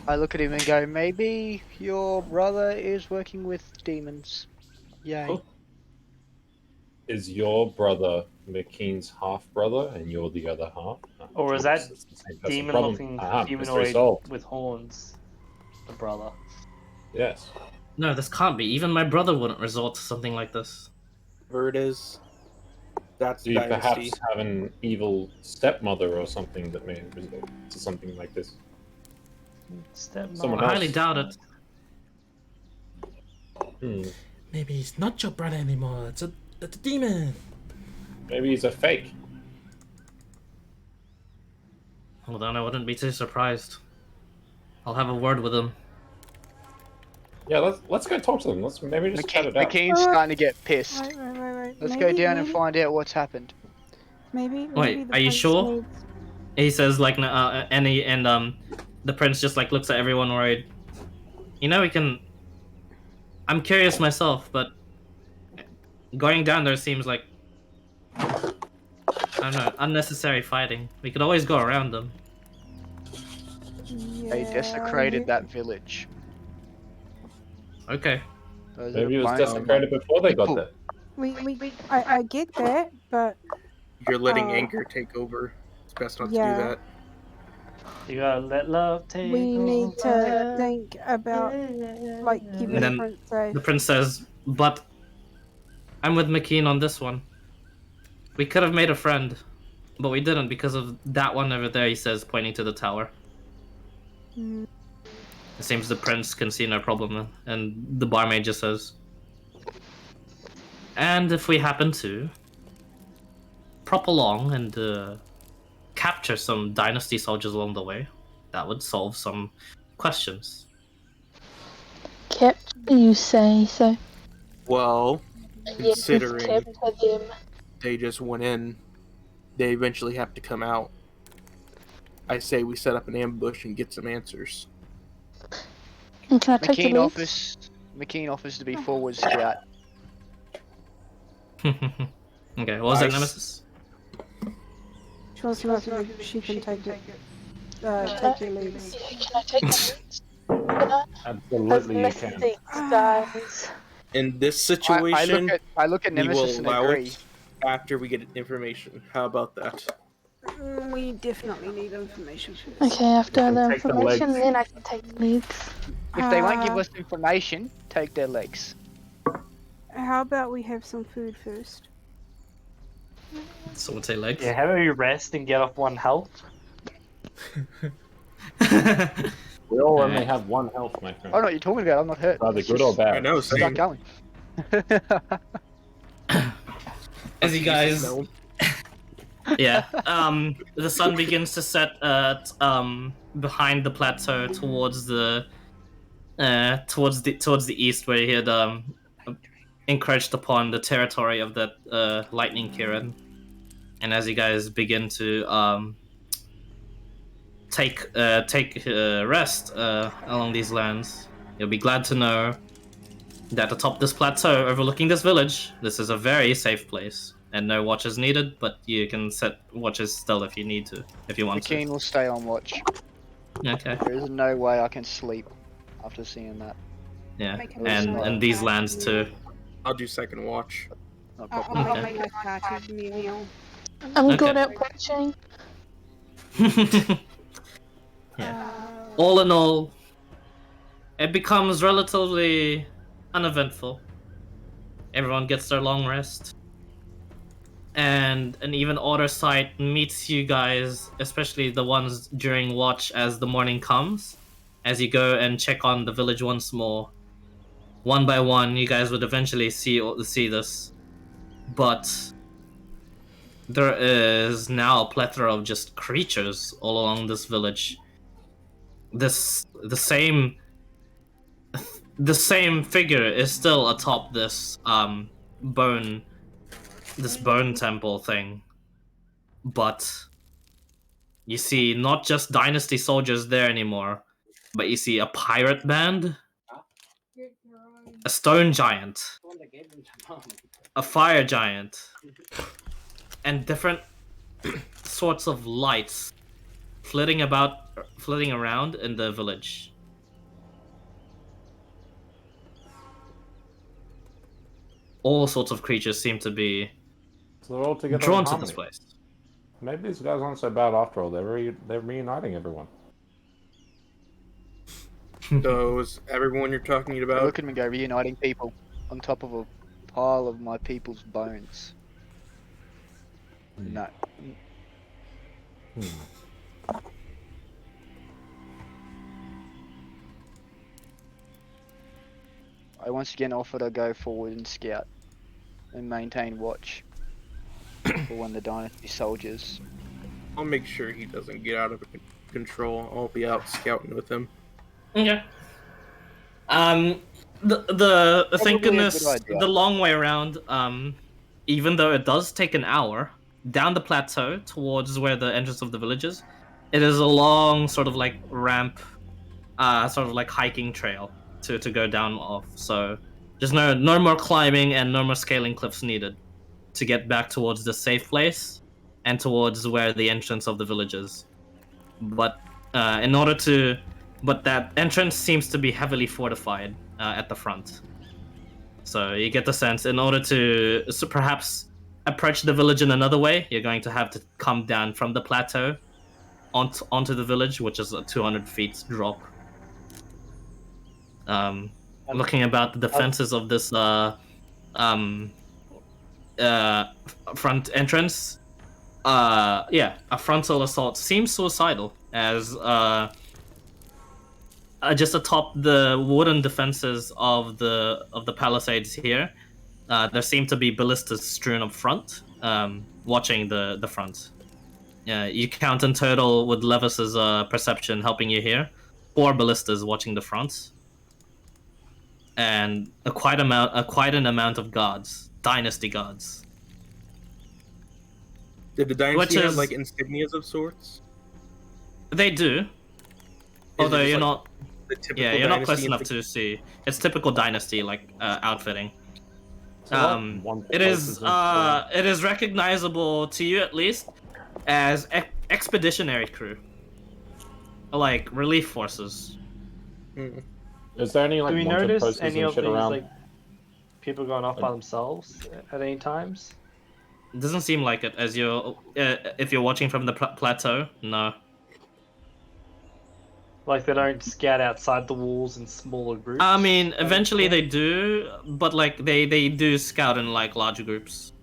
I look at him and go, maybe your brother is working with demons. Yay. Oh. Is your brother McKean's half brother, and you're the other half? Or is that It's the same person. demon-looking Mystery humanoid solved. with horns the brother? Yes. No, this can't be. Even my brother wouldn't resort to something like this. Whatever it is, that's Do you dynasty. perhaps have an evil stepmother or something that may resort to something like this? Someone I highly else. doubt it. Maybe he's not your brother anymore. It's a demon. Maybe he's a fake. Well, then I wouldn't be too surprised. I'll have a word with him. Yeah, let's go talk to them. Let's maybe just chat it out. McKean's starting to get pissed. Right. Let's go down and find out what's happened. Maybe Wait, the are you prince sure? needs- He says like, the prince just like looks at everyone worried. You know, we can. I'm curious myself, but going down there seems like, I don't know, unnecessary fighting. We could always go around them. They desecrated that village. Okay. Those are Maybe it was bones of desecrated before they got there. I get that, but You're letting anger take over. It's best not to do Yeah. that. You gotta let love take we need over. to think about like keeping And the then prince safe. the prince says, "But I'm with McKean on this one. We could have made a friend, but we didn't because of that one over there," he says, pointing to the tower. Mm. It seems the prince can see no problem, and the barmaid just says, "And if we happen to prop along and capture some dynasty soldiers along the way, that would solve some questions." Kept you say so. Well, Yes, considering kept him. they just went in, they eventually have to come out. I say we set up an ambush and get some answers. And can I take the lead? McKean offers to be forward scout. Okay, what was that, Nice. Nemesis? She wants to know if she can take the leads. Yeah, can I take the leads? Can I? Absolutely, you can. Mistakes, guys. In this situation, I look at we will Nemesis and allow agree. it after we get information. How about that? We definitely need information first. Okay, after can the take the information, legs. then I can take the leads. If they won't give us information, take their legs. How about we have some food first? Someone say legs. Yeah, how about you rest and get off 1 health? We all only have 1 health, my friend. I know what you're talking about. I'm not hurt. Either good or bad. I know, Start same. going. As you guys, No. yeah, the sun begins to set behind the plateau towards the east, where he had encroached upon the territory of that lightning Kirin. And as you guys begin to take rest along these lands, you'll be glad to know that atop this plateau overlooking this village, this is a very safe place, and no watches needed, but you can set watches still if you need to, if you want McKean will stay on watch. to. Okay. There is no way I can sleep after seeing that. Yeah, Make a and note. these lands too. I'll do second watch. No I'll problem. Okay. make a party meal. I'm Okay. good at watching. Yeah. All in all, it becomes relatively uneventful. Everyone gets their long rest. And an even odder sight meets you guys, especially the ones during watch as the morning comes. As you go and check on the village once more. One by one, you guys would eventually see this. But there is now a plethora of just creatures all along this village. The same figure is still atop this bone temple thing, but you see not just dynasty soldiers there anymore, but you see a pirate band a stone giant, a fire giant, and different sorts of lights flitting around in the village. All sorts of creatures seem to be So they're all together drawn in to harmony. this place. Maybe these guys aren't so bad after all. They're reuniting everyone. So is everyone you're talking Hey, about? look at me go reuniting people on top of a pile of my people's bones. No. I once again offer to go forward and scout and maintain watch for when the dynasty soldiers. I'll make sure he doesn't get out of control. I'll be out scouting with him. Okay. Thank Probably a goodness good idea. the long way around. Even though it does take an hour down the plateau towards where the entrance of the village is, it is a long sort of like ramp, sort of like hiking trail to go down off. So there's no more climbing and no more scaling cliffs needed to get back towards the safe place and towards where the entrance of the village is. But but that entrance seems to be heavily fortified at the front. So you get the sense, in order to perhaps approach the village in another way, you're going to have to come down from the plateau onto the village, which is a 200 feet drop. Looking about the defenses of this front entrance, a frontal assault seems suicidal, as just atop the wooden defenses of the palisades here, there seem to be ballistas strewn up front, watching the front. You count in total with Levis's perception helping you here, 4 ballistas watching the front, and quite an amount of guards, dynasty guards. Did the dynasty have like insignias of sorts? They do. Although you're not, you're not close enough to see. It's typical dynasty like outfitting. It is recognizable to you at least as expeditionary crew, like relief forces. Is there any like Do we wanted notice posters any and of shit these around? like people going off by themselves at any times? It doesn't seem like it, as if you're watching from the plateau. No. Like they don't scout outside the walls in smaller groups? I mean, eventually they do, but like they do scout in like larger groups.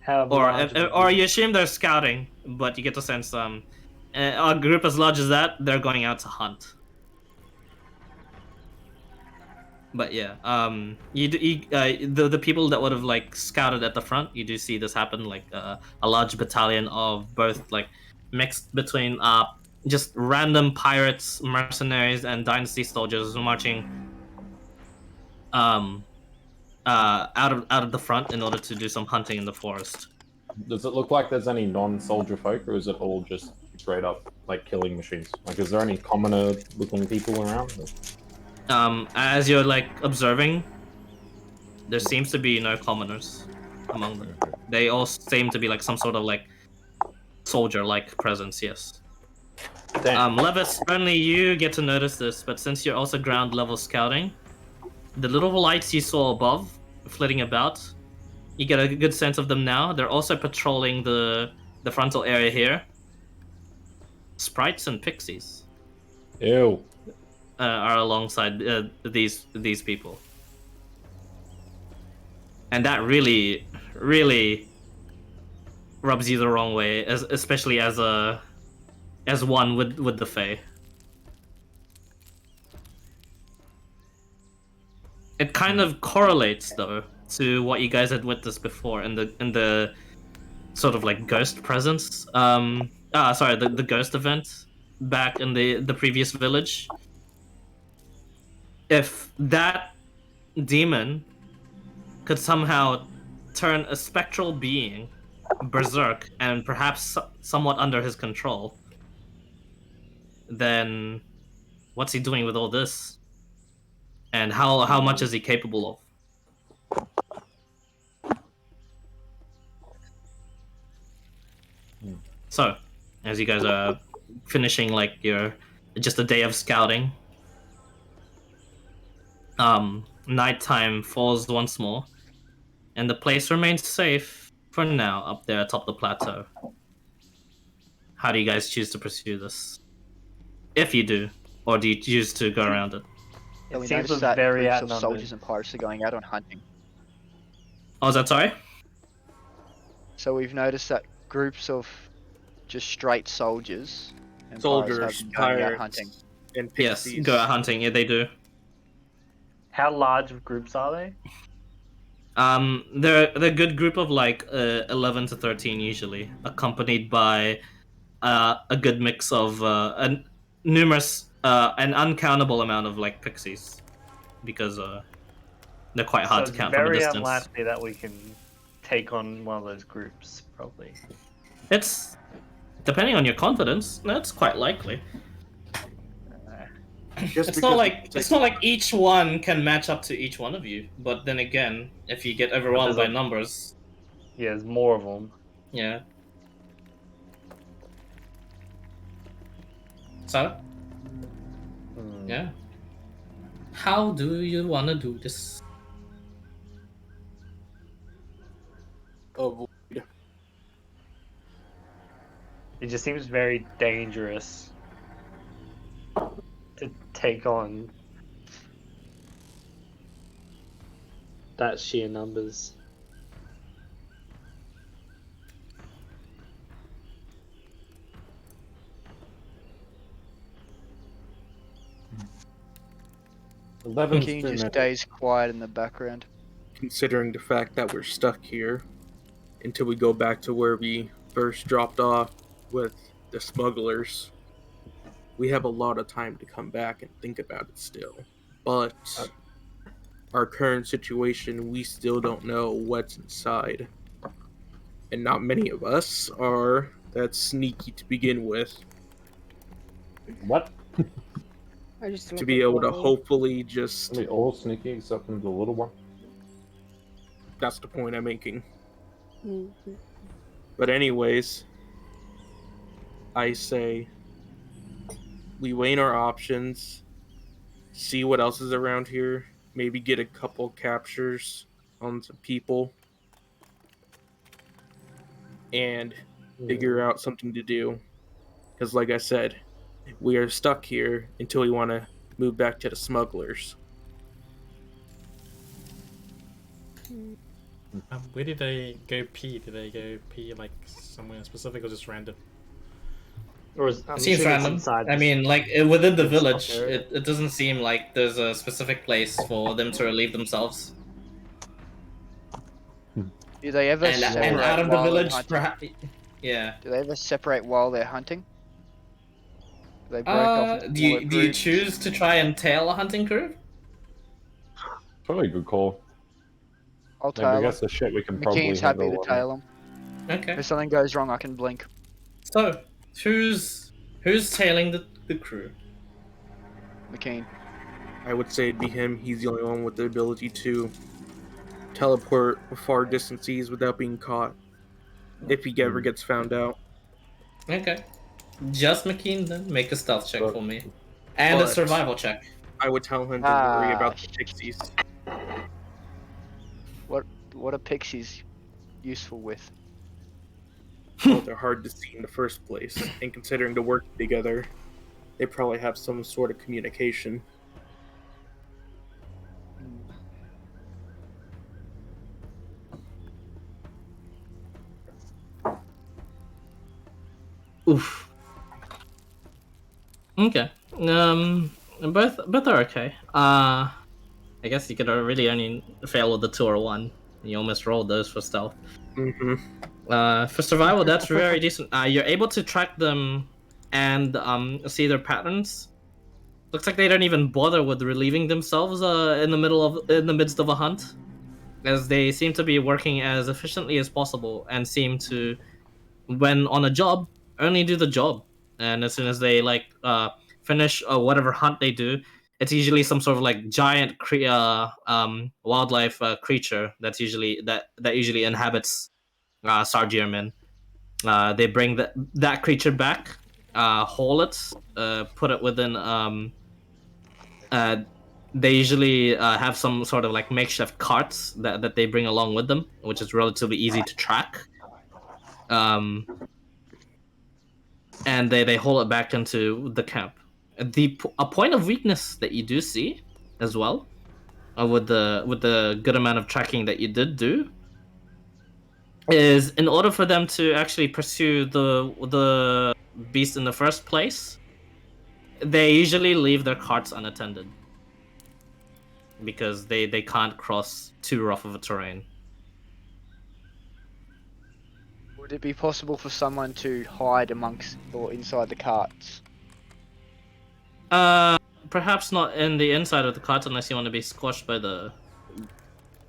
Or you assume they're scouting, but you get the sense a group as large as that, they're going out to hunt. But yeah, the people that would have like scouted at the front, you do see this happen, like a large battalion of both like mixed between just random pirates, mercenaries, and dynasty soldiers marching out of the front in order to do some hunting in the forest. Does it look like there's any non-soldier folk, or is it all just straight up like killing machines? Like, is there any commoner looking people around? As you're like observing, there seems to be no commoners among them. They all seem to be like some sort of like soldier-like presence. Yes. Levis, only you get to notice this, but since you're also ground level scouting, the little lights you saw above flitting about, you get a good sense of them now. They're also patrolling the frontal area here. Sprites and pixies. Ew. Are alongside these people, and that really rubs you the wrong way, especially as one with the Fae. It kind of correlates though to what you guys had witnessed before in the sort of like ghost presence. The ghost event back in the previous village. If that demon could somehow turn a spectral being berserk and perhaps somewhat under his control, then what's he doing with all this? and how much is he capable of? So, as you guys are finishing like your just a day of scouting, nighttime falls once more, and the place remains safe for now up there atop the plateau. How do you guys choose to pursue this? If you do, or do you choose to go around it? So It we seems noticed we're that very groups of outnumbered. soldiers and pirates are going out on hunting. Oh, is that sorry? So we've noticed that groups of just straight soldiers and Soldiers, pirates have been going out pirates, hunting. and Yes, pixies. go out hunting. Yeah, they do. How large of groups are they? They're a good group of like 11 to 13 usually, accompanied by a good mix of an uncountable amount of like pixies, because they're quite hard So to it's count from a very distance. unlikely that we can take on one of those groups, probably. It's depending on your confidence. That's quite likely. Just It's not because like each one can match up to each one of you. But then again, if you get overwhelmed by there's numbers, Yeah, there's more of them. yeah. So yeah. How do you want to do this? avoid. It just seems very dangerous to take on that sheer numbers. King just stays quiet in the background. Considering the fact that we're stuck here until we go back to where we first dropped off with the smugglers, we have a lot of time to come back and think about it still. But our current situation, we still don't know what's inside. And not many of us are that sneaky to begin with. What? I just To look be at able to Bobby. hopefully just... Are we all sneaky except for the little one? That's the point I'm making. Mhm. But anyways, I say we weigh our options, see what else is around here, maybe get a couple captures on some people, and figure out something to do. Because like I said, we are stuck here until we want to move back to the smugglers. Where did they go pee? Did they go pee like somewhere specific or just random? Or It seems random. I mean, like within the village, it doesn't seem like there's a specific place for them to relieve themselves. Do they ever And separate out of the while they're village, hunting? perhaps. Yeah. Do they ever separate while they're hunting? Do they break off into Do smaller you groups? choose to try and tail a hunting crew? Probably a good call. I'll Yeah, but I tail guess them. the shit we can probably McKean's happy handle to on tail them. Okay. If something goes wrong, I can blink. So, who's tailing the crew? McKean. I would say it'd be him. He's the only one with the ability to teleport far distances without being caught. If he ever gets found out. Okay. Just McKean then. Make a stealth check But- for me. And a but- survival check. I would tell him to worry Ah, about the pixies. What are pixies useful with? Well, they're hard to see in the first place, and considering they're working together, they probably have some sort of communication. Oof. Okay. Both are okay. I guess you could really only fail with the 2 or 1. You almost rolled those for stealth. For survival, that's very decent. You're able to track them and see their patterns. Looks like they don't even bother with relieving themselves in the midst of a hunt, as they seem to be working as efficiently as possible and seem to, when on a job, only do the job. And as soon as they finish whatever hunt they do, it's usually some sort of like giant wildlife creature that usually inhabits Sargirman. They bring that creature back, haul it, put it within. They usually have some sort of like makeshift carts that they bring along with them, which is relatively easy to track. And they haul it back into the camp. A point of weakness that you do see as well, with the good amount of tracking that you did do, is in order for them to actually pursue the beast in the first place, they usually leave their carts unattended because they can't cross too rough of a terrain. Would it be possible for someone to hide amongst or inside the carts? Perhaps not in the inside of the carts unless you want to be squashed by the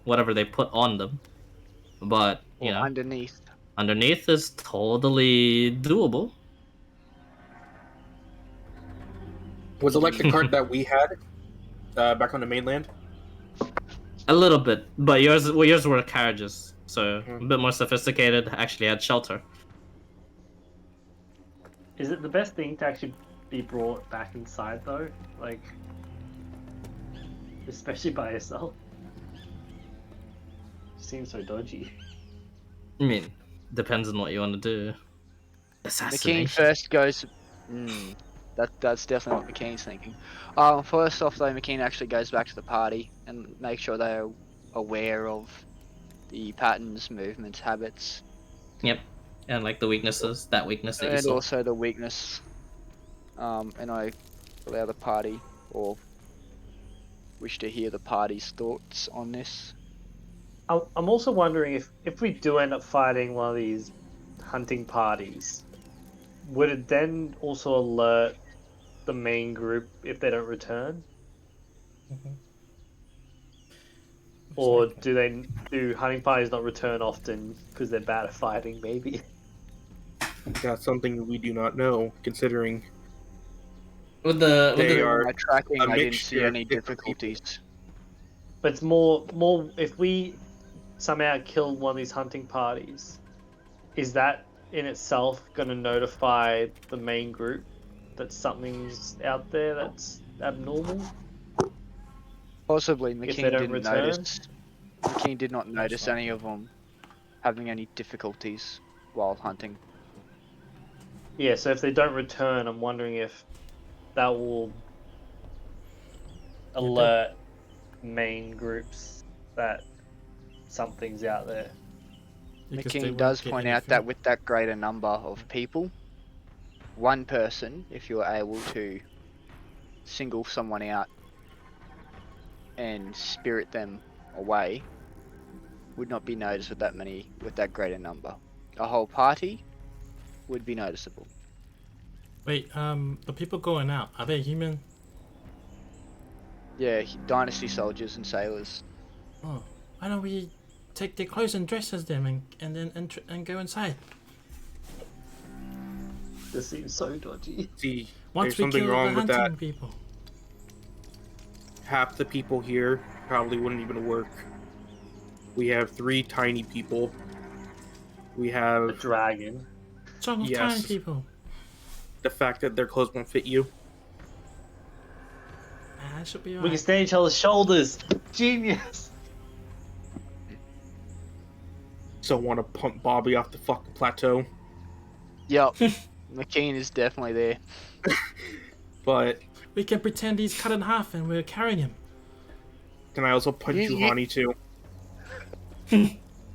whatever they put on them. But Or underneath? underneath is totally doable. Was it like the cart that we had back on the mainland? A little bit, but yours were carriages, so a bit more sophisticated. Actually, had shelter. Is it the best thing to actually be brought back inside though? Like, especially by yourself. Seems so dodgy. I mean, depends on what you want to do. McKean first goes. That's definitely what McKean's thinking. First off, though, McKean actually goes back to the party and makes sure they're aware of the patterns, movements, habits. Yep, and like the weaknesses, that weakness that you And saw. also the weakness. And I allow the party, or wish to hear the party's thoughts on this. I'm also wondering if we do end up fighting one of these hunting parties, would it then also alert the main group if they don't return? Or do hunting parties not return often because they're bad at fighting, maybe? That's something we do not know, considering My tracking, I didn't see mixture of any different difficulties. But it's more if we somehow kill one of these hunting parties, is that in itself going to notify the main group that something's out there that's abnormal? Possibly, If McKean they don't didn't return? notice. McKean did not notice any of them having any difficulties while hunting. Yeah, so if they don't return, I'm wondering if that will alert main groups that something's out there. Because they McKean won't does get point any out that food. with that greater number of people, one person, if you're able to single someone out and spirit them away, would not be noticed with that greater number. A whole party would be noticeable. Wait, the people going out, are they human? Yeah, dynasty soldiers and sailors. Oh, why don't we take their clothes and dress as them and then and go inside? This seems so dodgy. See, Once there's we something kill wrong the with hunting that. people. Half the people here probably wouldn't even work. We have 3 tiny people. We A have dragon. Strong Yes. tiny people. the fact that their clothes won't fit you. That should be We can alright. stand each other's shoulders. Genius. So want to pump Bobby off the fucking plateau. Yup, McKean is definitely there. But We can pretend he's cut in half and we're carrying him. can I also punch You- Juhani too?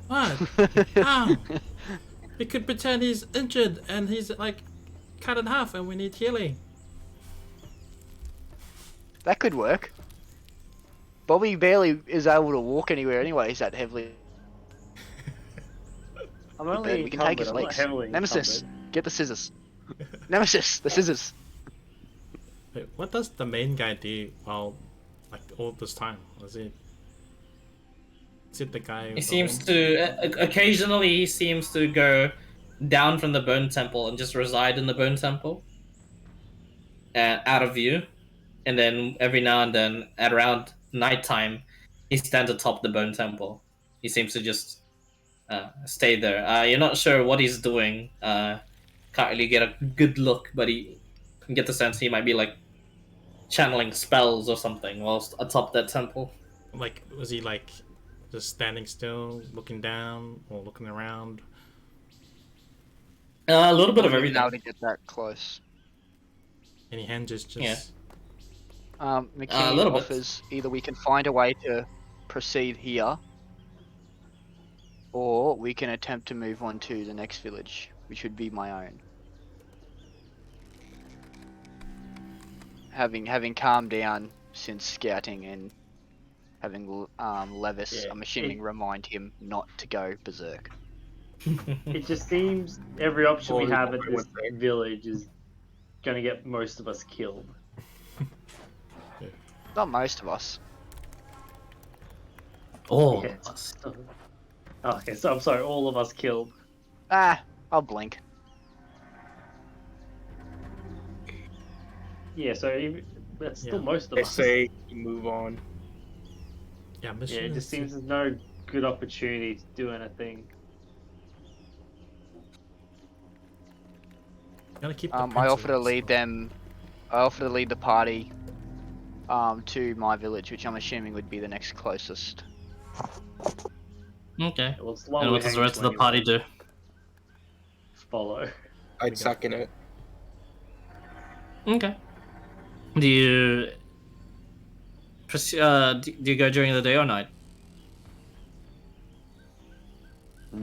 What? How? We could pretend he's injured and he's like cut in half and we need healing. That could work. Bobby barely is able to walk anywhere anyway, he's that heavily. I'm only We can take his encumbered, I'm not legs. heavily Nemesis, encumbered. get the scissors. Nemesis, the scissors. Wait, what does the main guy do while like all this time? Is it the guy? He seems to occasionally he seems to go down from the bone temple and just reside in the bone temple, out of view. and then every now and then, at around nighttime, he stands atop the bone temple. He seems to just stay there. You're not sure what he's doing. Can't really get a good look, but you can get the sense he might be like channeling spells or something whilst atop that temple. Like, was he like just standing still, looking down, or looking around? A little bit I of wouldn't even everything. able to get that close. Any hand gestures? Yeah. McKee little bit. offers either we can find a way to proceed here, or we can attempt to move on to the next village, which would be my own. Having calmed down since scouting and having Levis, Yeah, I'm assuming, remind him not to go berserk. It just seems every option we Only have one at by this one thing. village is gonna get most of us killed. Not most of us. All Yeah, of us. okay, so I'm sorry, all of us killed. I'll blink. Yeah, so that's still Yeah. most of I us. say move on. Yeah, Yeah, mission it is just to- seems there's no good opportunity to do anything. gotta keep the I prince offer to around, lead so- them. I offer to lead the party to my village, which I'm assuming would be the next closest. Okay. Well, it's the one And we what does the hang rest to of the party anyway. do? Follow. I'd second it. Okay. Do you do you go during the day or night?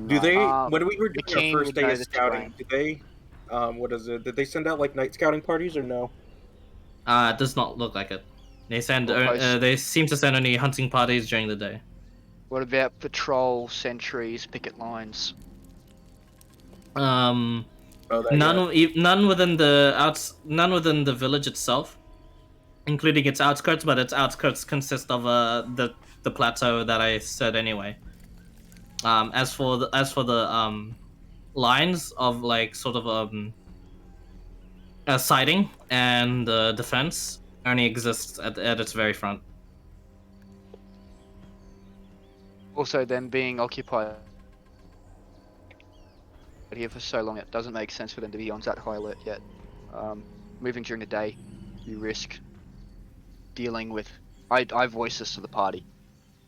Do they? No. When we were The doing our king first would day know of the scouting, terrain. did they? What is it? Did they send out like night scouting parties or no? It does not look like it. They send. Or post- They seem to send only hunting parties during the day. What about patrol, sentries, picket lines? Um, Oh, that none within none within the village itself, including its outskirts. But its outskirts consist of the plateau that I said anyway. As for the lines of like sort of a siding and defense only exists at its very front. Also, them being occupied here for so long, it doesn't make sense for them to be on that high alert yet. Moving during the day, you risk dealing with. I voice this to the party.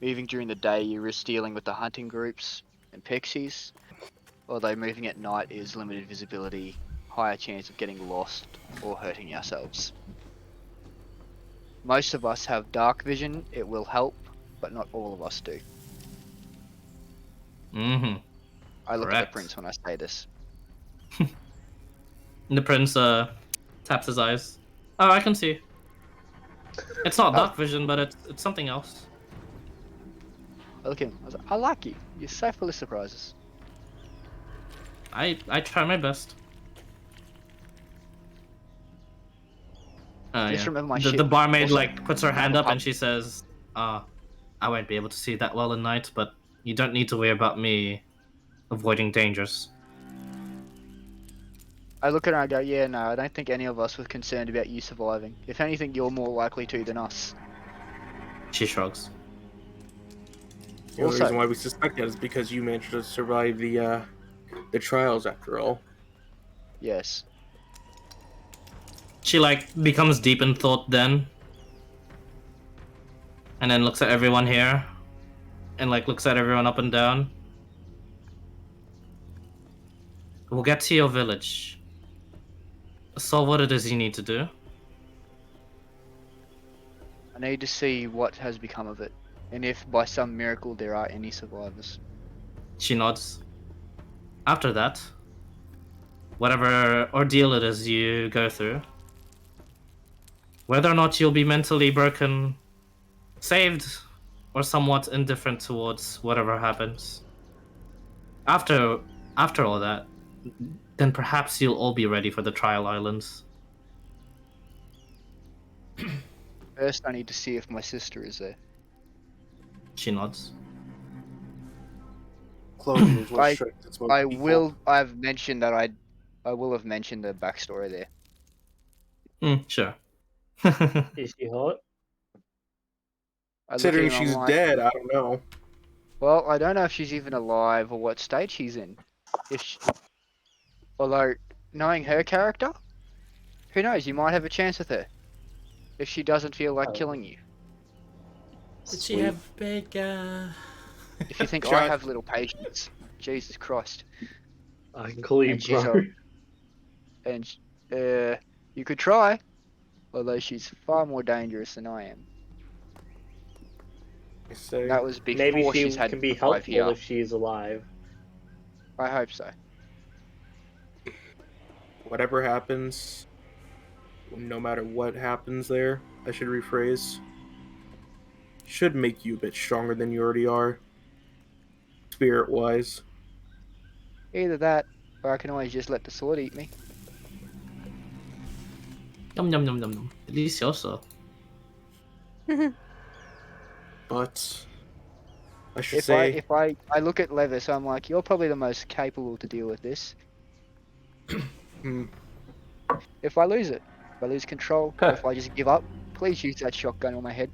Moving during the day, you risk dealing with the hunting groups and pixies. Although moving at night is limited visibility, higher chance of getting lost or hurting yourselves. Most of us have dark vision, it will help, but not all of us do. Mm-hmm. I look at Correct. the prince when I say this. The prince taps his eyes. Oh, I can see. It's not dark vision, but it's something else. I look at him, I was like, I like you. You're so full of surprises. I try my best. Just remember my the shit. barmaid Also, like puts her hand the up pub- and she says, I won't be able to see that well at night, but you don't need to worry about me avoiding dangers." I look at her and I go, yeah, no, I don't think any of us were concerned about you surviving. If anything, you're more likely to than us. She shrugs. The only reason why we suspect that is because you managed to survive the trials after all. Yes. She like becomes deep in thought then, and then looks at everyone here, and like looks at everyone up and down. We'll get to your village. Solve what it is you need to do. I need to see what has become of it, and if by some miracle there are any survivors. She nods. After that, whatever ordeal it is you go through, whether or not you'll be mentally broken, saved, or somewhat indifferent towards whatever happens, after all that, then perhaps you'll all be ready for the trial islands. First, I need to see if my sister is there. She nods. Closures were I- strict. That's what people- I've mentioned that I will have mentioned the backstory there. Sure. Is she hot? I look at Considering him, I'm she's like, dead, I don't know. well, I don't know if she's even alive or what state she's in. If she, although knowing her character, who knows? You might have a chance with her if she doesn't feel like Oh. killing you. Did she Sweet. have big? If you think I Shot. have little patience, Jesus Christ. I can call you And she's bro. And you could try, although she's far more dangerous than I am. I say, That was before Maybe she she's had can be the 5 helpful here. if she is alive. I hope so. whatever happens, no matter what happens there, I should rephrase, should make you a bit stronger than you already are, spirit-wise. Either that, or I can always just let the sword eat me. Yum yum yum yum yum. Delicioso. But I should If say, I look at Levis, I'm like, you're probably the most capable to deal with this. hmm, If I lose it, if I lose control, or if I just give up, please use that shotgun on my head.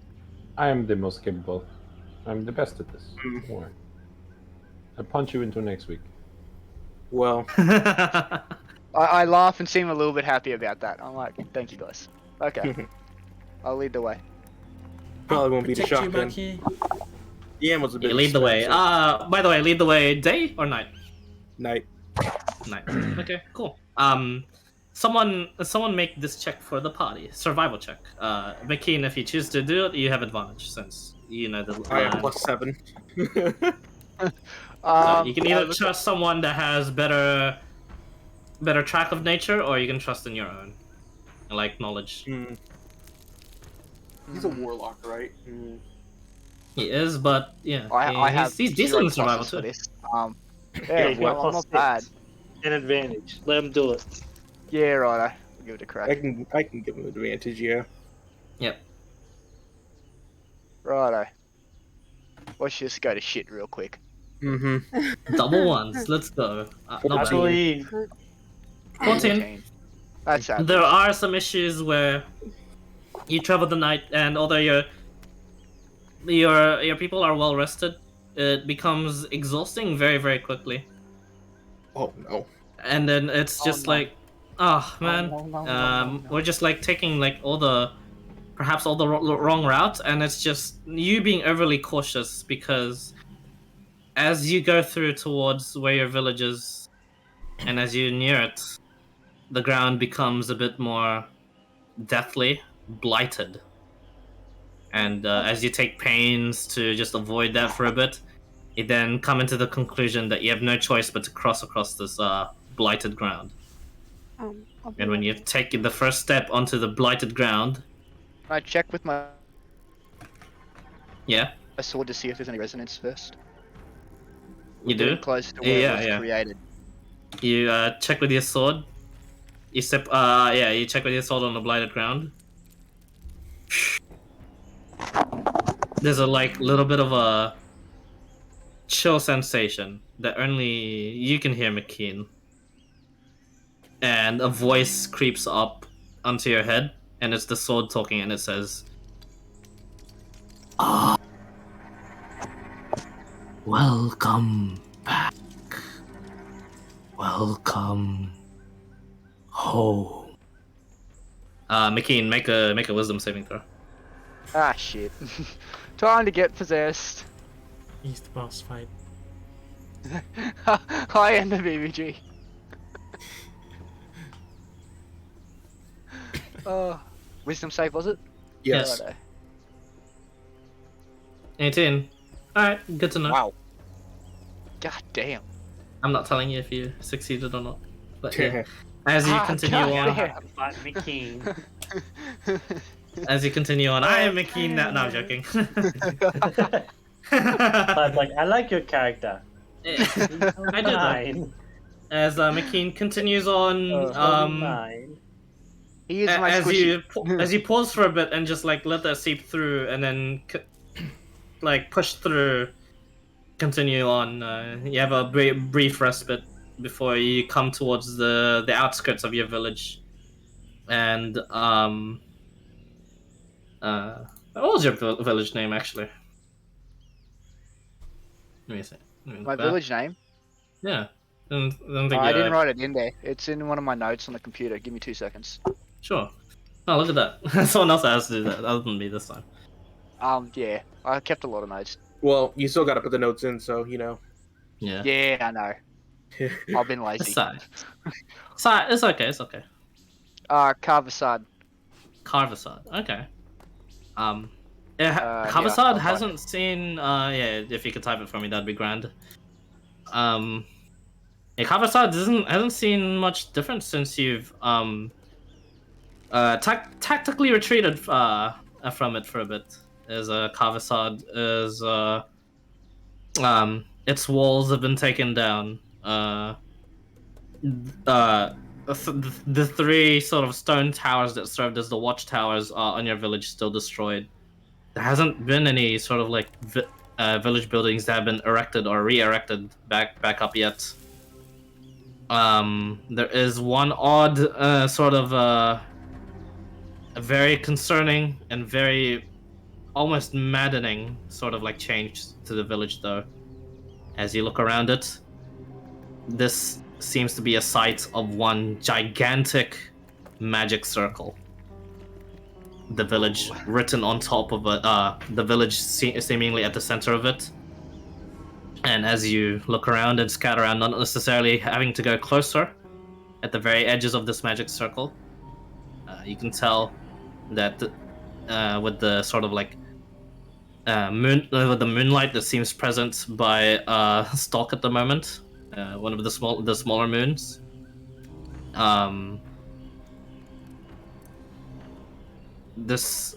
I am the most capable. I'm the best at this. Mm. Don't worry. I'll punch you into next week. well, I laugh and seem a little bit happy about that. I'm like, thank you guys. Okay, I'll lead the way. probably won't be the Protect you, shotgun. Maki. The ammo's a bit You lead the way. expensive. By the way, lead the way day or night? Night. Night. Okay, cool. Someone make this check for the party. Survival check. McKean, if you choose to do it, you have advantage since you know the. I am +7. So you can I either look trust someone that has better track of nature, or you can trust in your own, like knowledge. Hmm. He's a warlock, right? Hmm. He is, but yeah, I have he's decent zero in survival pluses for too. this. Yeah, Yeah, well, I'm not bad. An advantage. Let him do it. Yeah, right. I'll give it a I crack. can give him advantage, yeah. Yep. Righto. Let's just go to shit real quick. Mm-hmm. Double ones. Let's go. Not I bad. believe. 14. That's average. There are some issues where you travel the night, and although your people are well rested, it becomes exhausting very, very quickly. Oh no. And then it's just like, oh man, no. we're just like taking like perhaps all the wrong route, and it's just you being overly cautious because as you go through towards where your village is, and as you near it, the ground becomes a bit more deathly, blighted. And as you take pains to just avoid that for a bit, you then come into the conclusion that you have no choice but to cross across this blighted ground. I'll be And when right you back. take the first step onto the blighted ground, Can I check with my yeah, sword to see if there's any resonance first? you Getting do. close to where Yeah, it was yeah. created. You check with your sword. You step, you check with your sword on the blighted ground. There's a little bit of a chill sensation that only you can hear, McKean. And a voice creeps up onto your head, and it's the sword talking, and it says, "Ah, welcome back. Welcome home." McKean, make a wisdom saving throw. Ah, shit. Time to get possessed. He's the boss fight. I am the BBG. Wisdom save, was it? Yes. Righto. 18. Alright, good to know. Wow. God damn. I'm not telling you if you succeeded or not. But yeah, as you Ah, continue God on, damn. Fight McKean. as you continue on, I am McKean now. No, I'm joking. But like, I like your character. I do though. Mine. As McKean continues on, Mine. He is my as squishy. you pause for a bit and just like let that seep through, and then like push through, continue on. You have a brief respite before you come towards the outskirts of your village, and What was your village name actually? Let me see. Let me look My back. village name? Yeah. Don't think I didn't write it in there. It's in one of my notes on the computer. Give me 2 seconds. Sure. Oh, look at that. Someone else has to do that other than me this time. Yeah, I kept a lot of notes. Well, you still got to put the notes in, so you know. Yeah. Yeah, I know. I've been It's lazy. sad. It's okay. It's okay. Carvasad. Carvasad. Okay. Here, Carvasad I'll type hasn't seen. Yeah, if you could type it for me, that'd be grand. Yeah, Carvasad hasn't seen much difference since you've tactically retreated from it for a bit. As Carvasad is its walls have been taken down. The three sort of stone towers that served as the watchtowers on your village still destroyed. There hasn't been any sort of like village buildings that have been erected or re-erected back up yet. There is one odd sort of a very concerning and very almost maddening sort of like change to the village though. As you look around it, this seems to be a site of one gigantic magic circle. The village written on top of it, the village seemingly at the center of it. And as you look around and scatter around, not necessarily having to go closer, at the very edges of this magic circle, you can tell that with the sort of like with the moonlight that seems present by Stalk at the moment, one of the smaller moons. This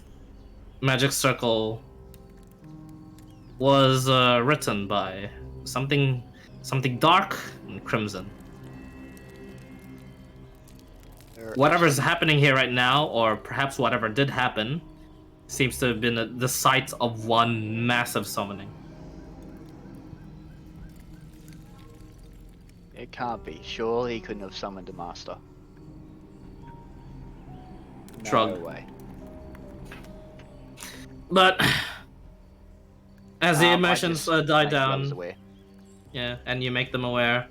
magic circle was written by something dark and crimson. Whatever's happening here right now, or perhaps whatever did happen, seems to have been the site of one massive summoning. It can't be. Surely he couldn't have summoned a master. No Shrug. way. But as the I emotions just die make the others down, aware. yeah, and you make them aware.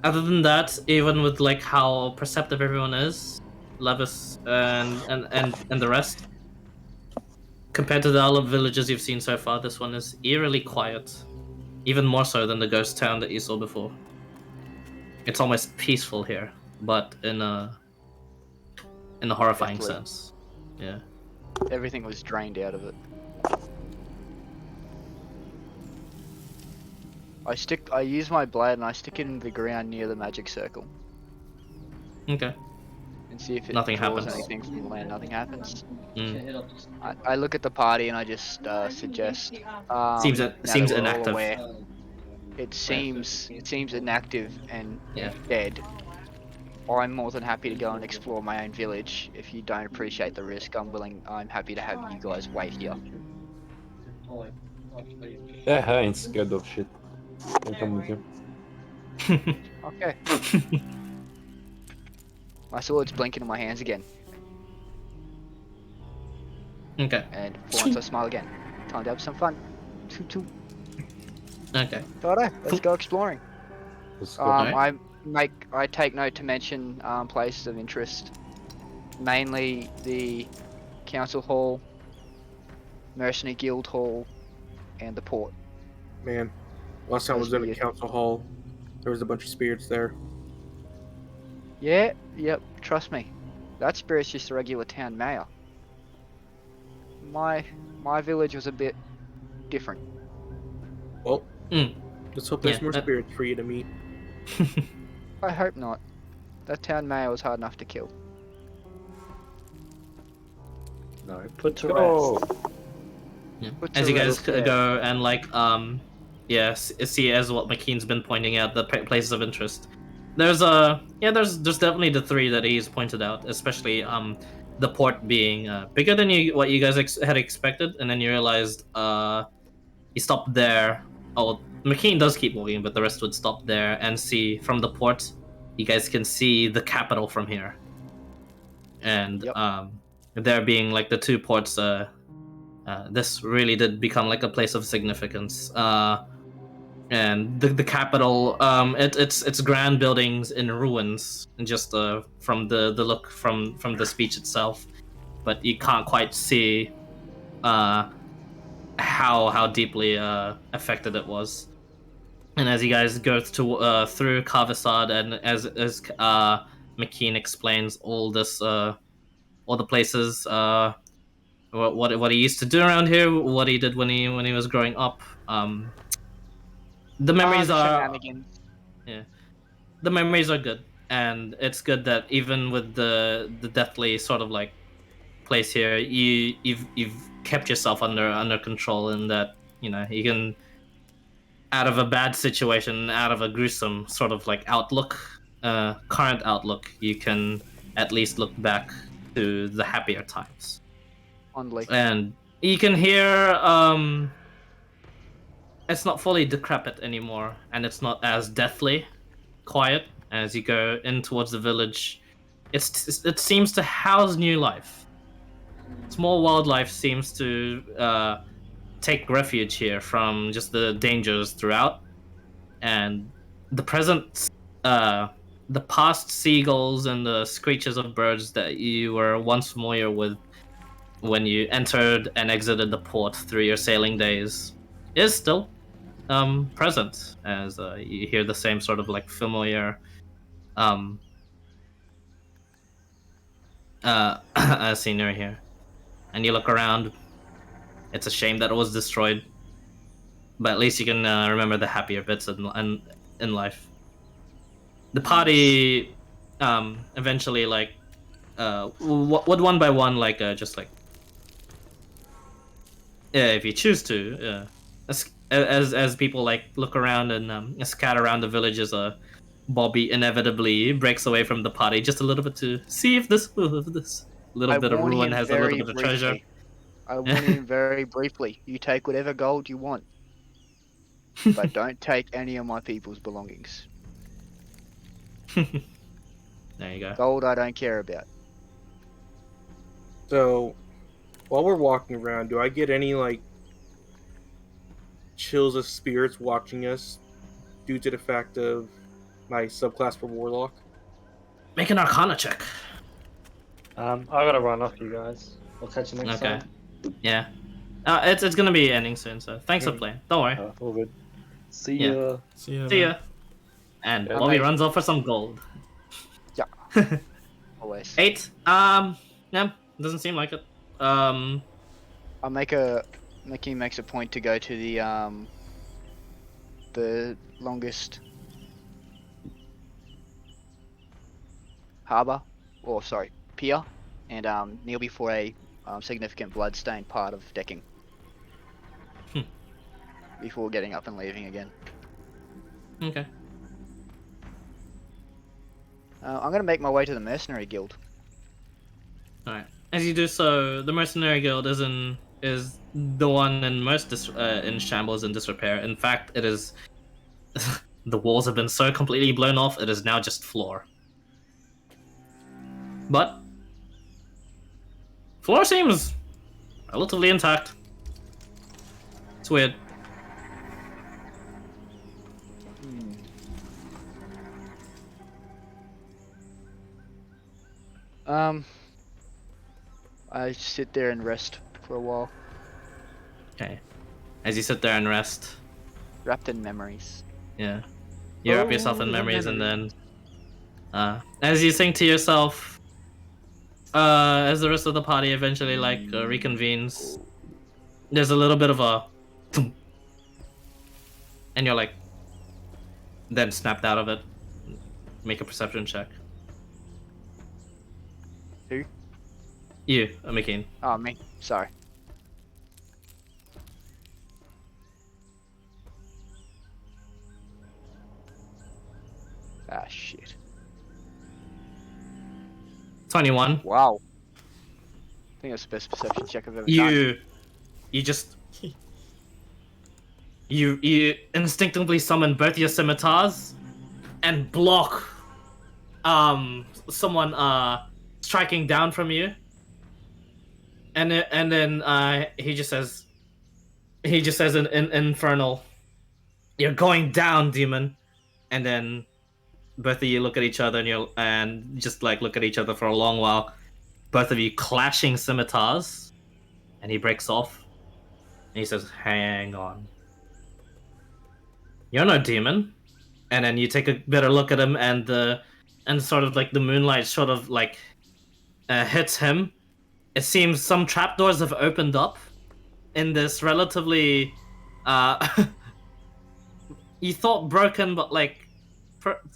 Other than that, even with like how perceptive everyone is, Levis and the rest, compared to the other villages you've seen so far, this one is eerily quiet, even more so than the ghost town that you saw before. It's almost peaceful here, but in a horrifying Deathly. sense. Yeah. Everything was drained out of it. I use my blade and I stick it in the ground near the magic circle Okay. and see if it Nothing draws happens. anything from the land. Nothing happens. Mm. I look at the party and I just suggest. Seems now that seems we're all inactive. aware, it seems inactive and Yeah. dead. I'm more than happy to go and explore my own village. If you don't appreciate the risk, I'm happy to have you guys wait here. Yeah, I ain't scared of shit. I'll come with you. Okay. My sword's blinking in my hands again, Okay. and for once I smile again. Time to have some fun. Toot toot. Okay. Righto, let's go exploring. Let's go. Alright. I take note to mention places of interest, mainly the council hall, mercenary guild hall, and the port. Man, last time I was in a Weird. council hall, there was a bunch of spirits there. Yeah, yep, trust me. That spirit's just a regular town mayor. My village was a bit different. Well, Mm. let's hope there's Yeah, more that- spirits for you to meet. I hope not. That town mayor was hard enough to kill. No, put to Go. rest. Yeah. Put As to you guys rest, yeah. go and like see as what McKean's been pointing out, the places of interest. There's there's definitely the three that he's pointed out, especially the port being bigger than what you guys had expected, and then you realized he stopped there. Oh, McKean does keep walking, but the rest would stop there and see from the port. You guys can see the capital from here, and Yep. there being like the two ports, this really did become like a place of significance. And the capital, it's grand buildings in ruins, just from the look from the speech itself, but you can't quite see how deeply affected it was. And as you guys go through Carvasad, and as McKean explains all this, all the places, what he used to do around here, what he did when he was growing up, the memories are shenanigans. yeah, the memories are good, and it's good that even with the deathly sort of like place here, you've kept yourself under control, and that you can, out of a bad situation, out of a gruesome sort of like outlook, current outlook, you can at least look back to the happier times. Fondly. And you can hear it's not fully decrepit anymore, and it's not as deathly quiet as you go in towards the village. It seems to house new life. Small wildlife seems to take refuge here from just the dangers throughout, and the present, the past seagulls and the screeches of birds that you were once familiar with when you entered and exited the port through your sailing days is still present, as you hear the same sort of like familiar scenery here. And you look around. It's a shame that it was destroyed, but at least you can remember the happier bits in life. The party eventually, like, would one by one, like, just like, if you choose to, as people like look around and scatter around the villages, Bobby inevitably breaks away from the party just a little bit to see if this little bit of ruin has a little bit of treasure. I warn him very briefly. You take whatever gold you want, but don't take any of my people's belongings. There you go. Gold I don't care about. So, while we're walking around, do I get any, like, chills of spirits watching us due to the fact of my subclass for Warlock? Make an Arcana check. I gotta run off, you guys. I'll catch you next time. Yeah. It's gonna be ending soon, so thanks for playing. Don't worry. All good. See Yeah. ya. See ya. And Bobby runs off for some gold. Yeah. Always. 8. Yeah, doesn't seem like it. Mickey makes a point to go to the longest harbor, or sorry, pier, and kneel before a significant blood-stained part of decking before getting up and leaving again. Okay. I'm gonna make my way to the mercenary guild. Alright. As you do so, the mercenary guild is the one in most in shambles and disrepair. In fact, it is the walls have been so completely blown off, it is now just floor. But floor seems relatively intact. It's weird. I sit there and rest for a while. Okay. As you sit there and rest. Wrapped in memories. Yeah. You wrap yourself in memories, and then as you think to yourself, as the rest of the party eventually like reconvenes, there's a little bit of a and you're like then snapped out of it. Make a perception check. Who? You, McKean. Oh, me. Sorry. Ah, shit. 21. Wow. I think that's the best perception check I've ever done. You just you instinctively summon both your scimitars and block someone striking down from you. and then he just says in infernal, "You're going down, demon." And then both of you look at each other and just like look at each other for a long while. Both of you clashing scimitars, and he breaks off. And he says, "Hang on. You're no demon." And then you take a better look at him, and sort of like the moonlight sort of like hits him. It seems some trapdoors have opened up in this relatively you thought broken but like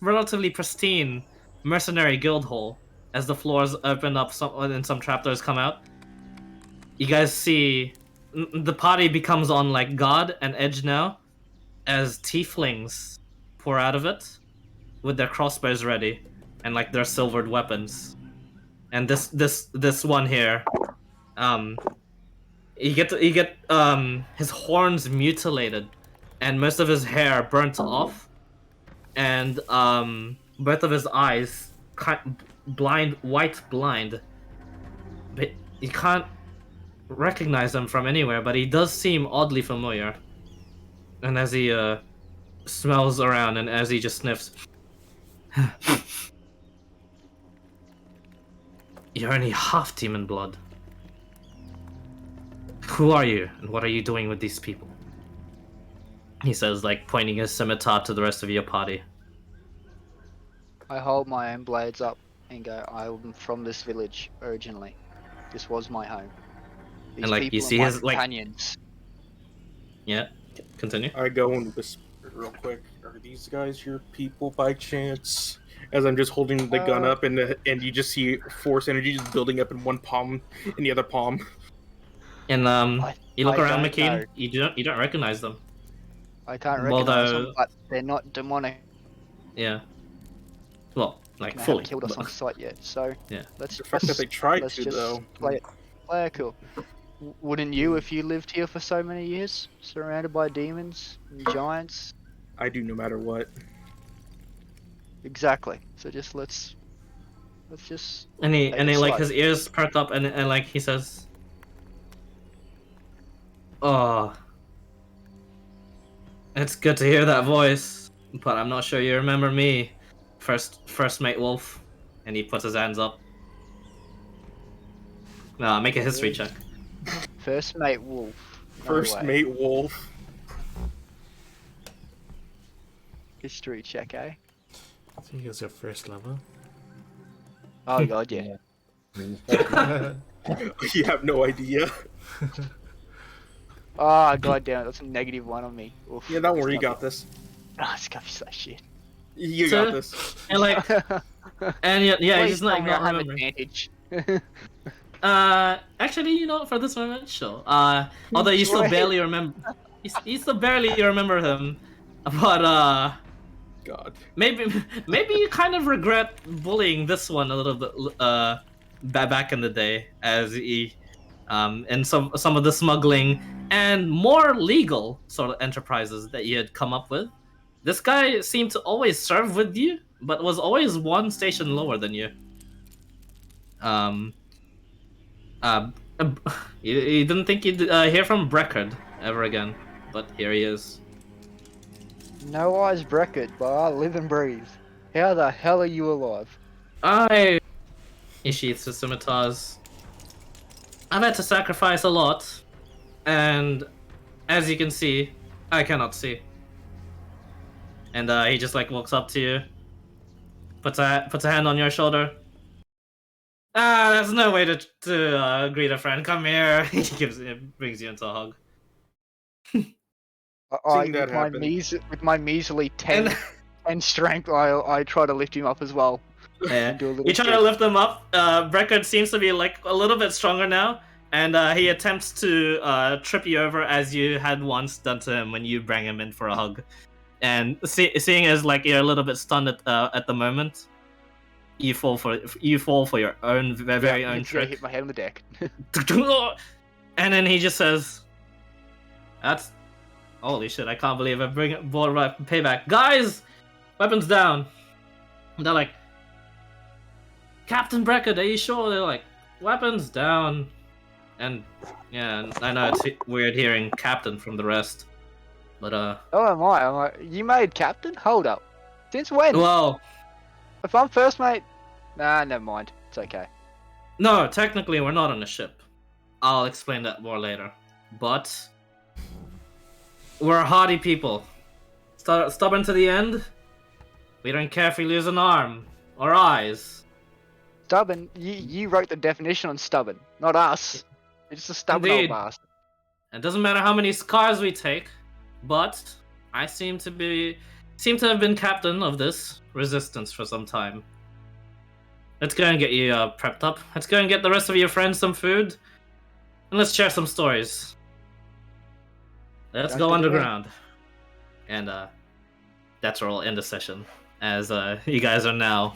relatively pristine mercenary guild hall. As the floors open up and some trapdoors come out, you guys see the party becomes on like guard and edge now as tieflings pour out of it with their crossbows ready and like their silvered weapons. And this one here, you get his horns mutilated and most of his hair burnt off, and both of his eyes white blind, but you can't recognize him from anywhere, but he does seem oddly familiar. And as he smells around and as he just sniffs, "You're only half demon blood. Who are you, and what are you doing with these people?" He says, like pointing his scimitar to the rest of your party. I hold my own blades up and go, "I'm from this village originally. This was my home. These And like people you see are my his like, companions." yeah, continue. I go and whisper real quick. Are these guys your people by chance? As I'm just holding the gun up, and you just see force energy just building up in one palm, in the other palm. And you look I around, don't McKean. know. You don't recognize them. I can't Well, recognize them, but they're not demonic. Yeah. Well, like They fully. haven't killed us but- on sight yet, so Yeah. let's The fact that they tried let's to, just though. play it cool. Wouldn't you if you lived here for so many years, surrounded by demons and giants? I do no matter what. Exactly. So just let's just And he take and it he like slow. his ears perk up and like he says, "Oh, it's good to hear that voice, but I'm not sure you remember me, first mate Wolf." And he puts his hands up. Make a history check. First mate Wolf. No First way. mate Wolf. History check, eh? I think it's your first level. Oh god, yeah. You have no idea. Oh god damn it, that's a -1 on me. Oof, Yeah, don't worry, you it's got this. Oh, it's gonna be so shit. You So- got this. And like, and yeah, Please he's not tell me I have remembering. advantage. Actually, you know, for this moment, sure. Although you still Right. barely remember, you still barely remember him, but God. maybe you kind of regret bullying this one a little bit back in the day, as he in some of the smuggling and more legal sort of enterprises that you had come up with. This guy seemed to always serve with you, but was always one station lower than you. You didn't think you'd hear from Breckard ever again, but here he is. No eyes bracket, but I live and breathe. How the hell are you alive? He sheaths his scimitars. I've had to sacrifice a lot, and as you can see, I cannot see. And he just like walks up to you, puts a hand on your shoulder. There's no way to greet a friend. Come here. He brings you into a hug. Seeing that happen. With my measly 10 And and strength, I try to lift him up as well. yeah, And do a little you try to kick. lift him up. Breckard seems to be like a little bit stronger now, and he attempts to trip you over as you had once done to him when you bring him in for a hug. And seeing as like you're a little bit stunned at the moment, you fall for your own very own I trick. hit my head on the deck. And then he just says, "That's holy shit! I can't believe I brought right payback, guys. Weapons down." And they're like, "Captain Breckard, are you sure?" They're like, "Weapons down." And yeah, I know it's weird hearing captain from the rest, but Oh, am I? I'm like, you made captain? Hold up. Since when? well, If I'm first mate, nah, never mind. It's okay. no, technically we're not on a ship. I'll explain that more later. But we're hardy people. Stubborn to the end. We don't care if we lose an arm or eyes. Stubborn. You wrote the definition on stubborn, not us. You're just a stubborn Indeed. old bastard. It doesn't matter how many scars we take, but I seem to have been captain of this resistance for some time. Let's go and get you prepped up. Let's go and get the rest of your friends some food, and let's share some stories. Let's go underground, and that's where we'll end the session, as you guys are now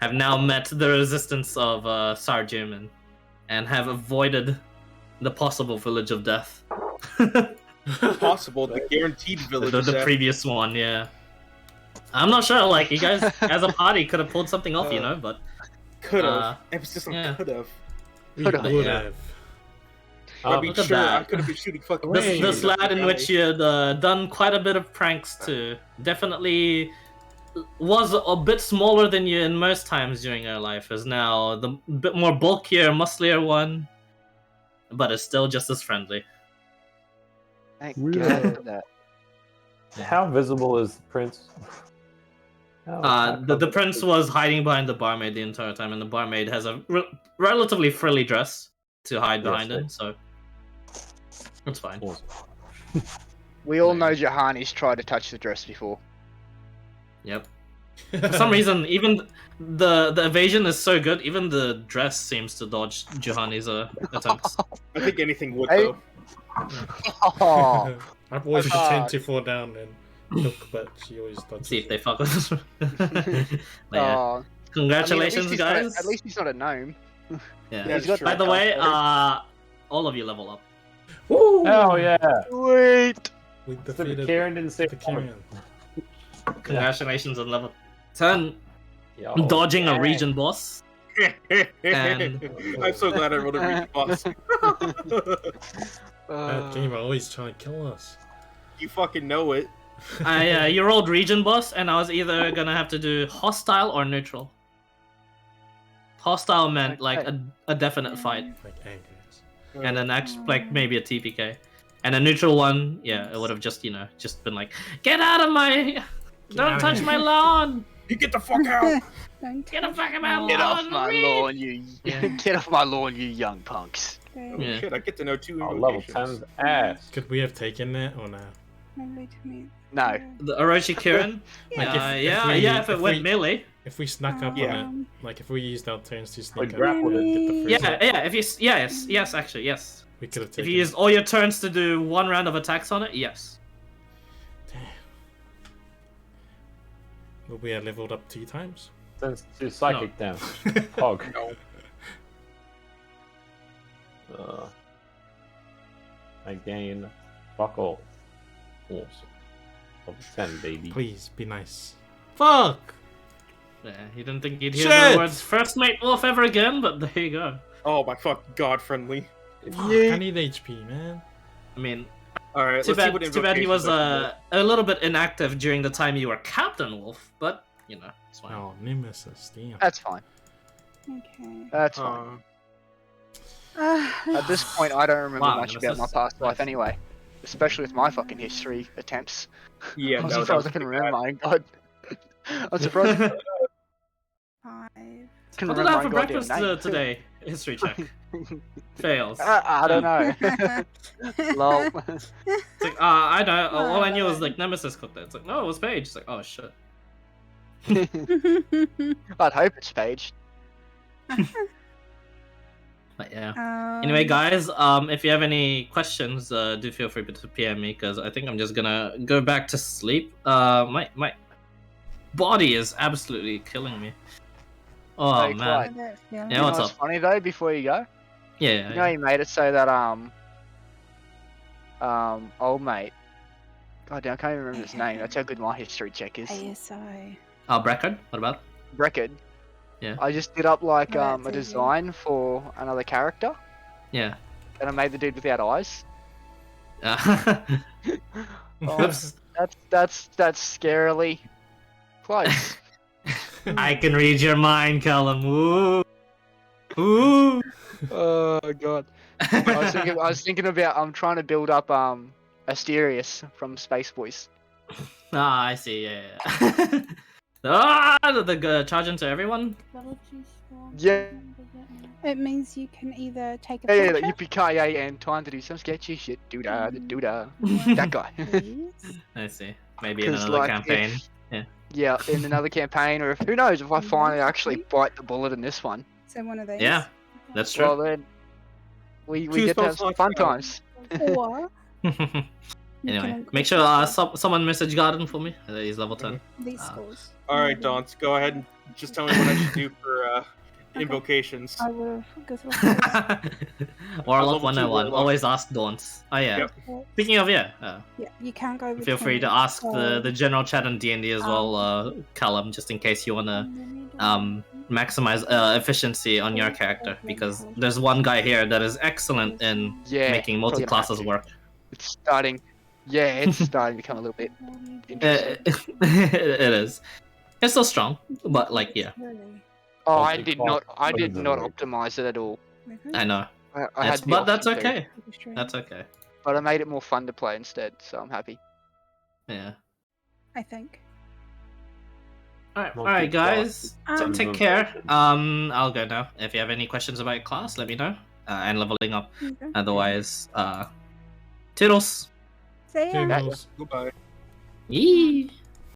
have now met the resistance of Sarjuman, and have avoided the possible village of death. Possible, the guaranteed village. The previous one, yeah. I'm not sure. Like you guys, as a party, could have pulled something off, you know, but could have. Emphasis on yeah. could have. We would have. I mean, look at sure, that. I could have been shooting fucking. This lad in which you had done quite a bit of pranks to definitely was a bit smaller than you in most times during your life is now the bit more bulkier, musclier one, but is still just as friendly. Thank Yeah. God for that. How visible is the prince? The prince was hiding behind the barmaid the entire time, and the barmaid has a relatively frilly dress to hide behind him, so it's fine. We all know Johannes tried to touch the dress before. Yep. For some reason, even the evasion is so good, even the dress seems to dodge Johannes' attempts. I think anything would Hey. though. Oh, I've always Ah. pretend to fall down and look, but she always does. See if they fuck with us. But yeah. oh. Congratulations, I mean, at least he's guys. not, at least he's not a gnome. Yeah. Yeah, He's got sure. By the way, Sorry. all of you level up. Woo! Hell yeah! Sweet. We The defeated Karen didn't say the Karen. Congratulations on level 10. Yo, Dodging a yeah. region boss. And- I'm so glad I rolled a region boss. That game are always trying to kill us. You fucking know it. You rolled region boss, and I was either gonna have to do hostile or neutral. Hostile meant like a definite fight, Like angers. and then like maybe a TPK. And a neutral one, yeah, it would have just just been like, get out of my, don't out touch of my lawn, You get the fuck out. Don't get the fuck out of my lawn. Get off my Reed." lawn, you! Get off my lawn, you young punks! Oh, Yeah. shit, I get to know 2 Oh, level invocations. 10's ass. Could we have taken that or no? Melee to me. No. The Orochi Kirin, Like if it went melee. If we snuck up Yeah. on it, like if we used our turns to We sneak up, grappled it. get the Yeah, first yeah. If you yes, actually yes. we could have If taken. you used all your turns to do one round of attacks on it, yes. Damn. Will we have leveled up 2 times? Sends to psychic damage. Hog. No. I gain buckle. Awesome. Level 10, baby. Please be nice. Fuck. Yeah, you didn't think you'd hear Shit! the words "first mate wolf" ever again, but there you go. Oh my fucking god, friendly. Fuck, I need HP, man. I mean, Alright, too let's see what bad he was invocations I a little bit inactive during the time you were Captain Wolf, but it's fine. Oh, Nemesis, damn. That's fine. Okay. That's can fine. do. At this point, I don't remember Wow, much this about my is past life nice. anyway. Especially with my fucking history attempts. Yeah, I'm no, that surprised was I can pretty remember bad. my god. I'm surprised I 5. can What remember did I my have for goddamn breakfast name. today? History check. Fails. I don't know. Lol. It's like, I know. All I knew was like Nemesis cooked it. It's like, no, it was Paige. It's like, oh shit. I'd hope it's Paige. But yeah. Anyway, guys, if you have any questions, do feel free to PM me because I think I'm just gonna go back to sleep. My body is absolutely killing me. Oh Hey, man. Clyde. Yeah, You know what's what's up? funny though, before you go? Yeah. You know you made it so that old mate. God damn, I can't even remember his name. That's how good my history check is. ASI. Oh, Breckard? What about? Record. Yeah. I just did up like Oh, a that's easy. design for another character. Yeah. And I made the dude without eyes. Oops. That's scarily close. I can read your mind, Callum. Ooh. Ooh. Oh god. I was thinking about I'm trying to build up Asterius from Space Boys. Ah, I see. Yeah. Ah, the charge into everyone. Yeah. It means you can either take a Yeah, picture. yippee-ki-yay and time to do some sketchy shit. Doo-da, doo-da. That guy. Please. I see. Maybe in 'Cause, another like, campaign. Yeah, in another campaign, or if who knows if I finally actually Basically. bite the bullet in this one. So one of these. Yeah, that's true. Well then, we Two get to have spells some locked fun down. times. Or you Anyway, can make sure someone message Garden for me. He's level 10. these scores. All right, Dance, go ahead and just tell me what I should do for invocations. I would have guessed Warlock Level 2 101. Warlock. Always ask Daunts. Oh yeah. Yep. Speaking of Yeah, you can't go. feel free to between, ask the so- general chat on D&D as well, Callum, just in case you wanna maximize efficiency on your character, because there's one guy here that is excellent in Yeah, making probably gonna have multi-classes to. work. It's starting. Yeah, it's starting to become a little bit interesting. It is. It's still strong, but like yeah, Oh, I did not Multi-class. optimize it at all. I know. I had the But that's option to, okay. That's okay. but I made it more fun to play instead, so I'm happy. Yeah. I think. All right, guys. Multi-class Take care. I'll go now. If you have any questions about your class, let me know. And leveling up. Okay. Otherwise, toodles. See ya. Toodles. Goodbye. Yee.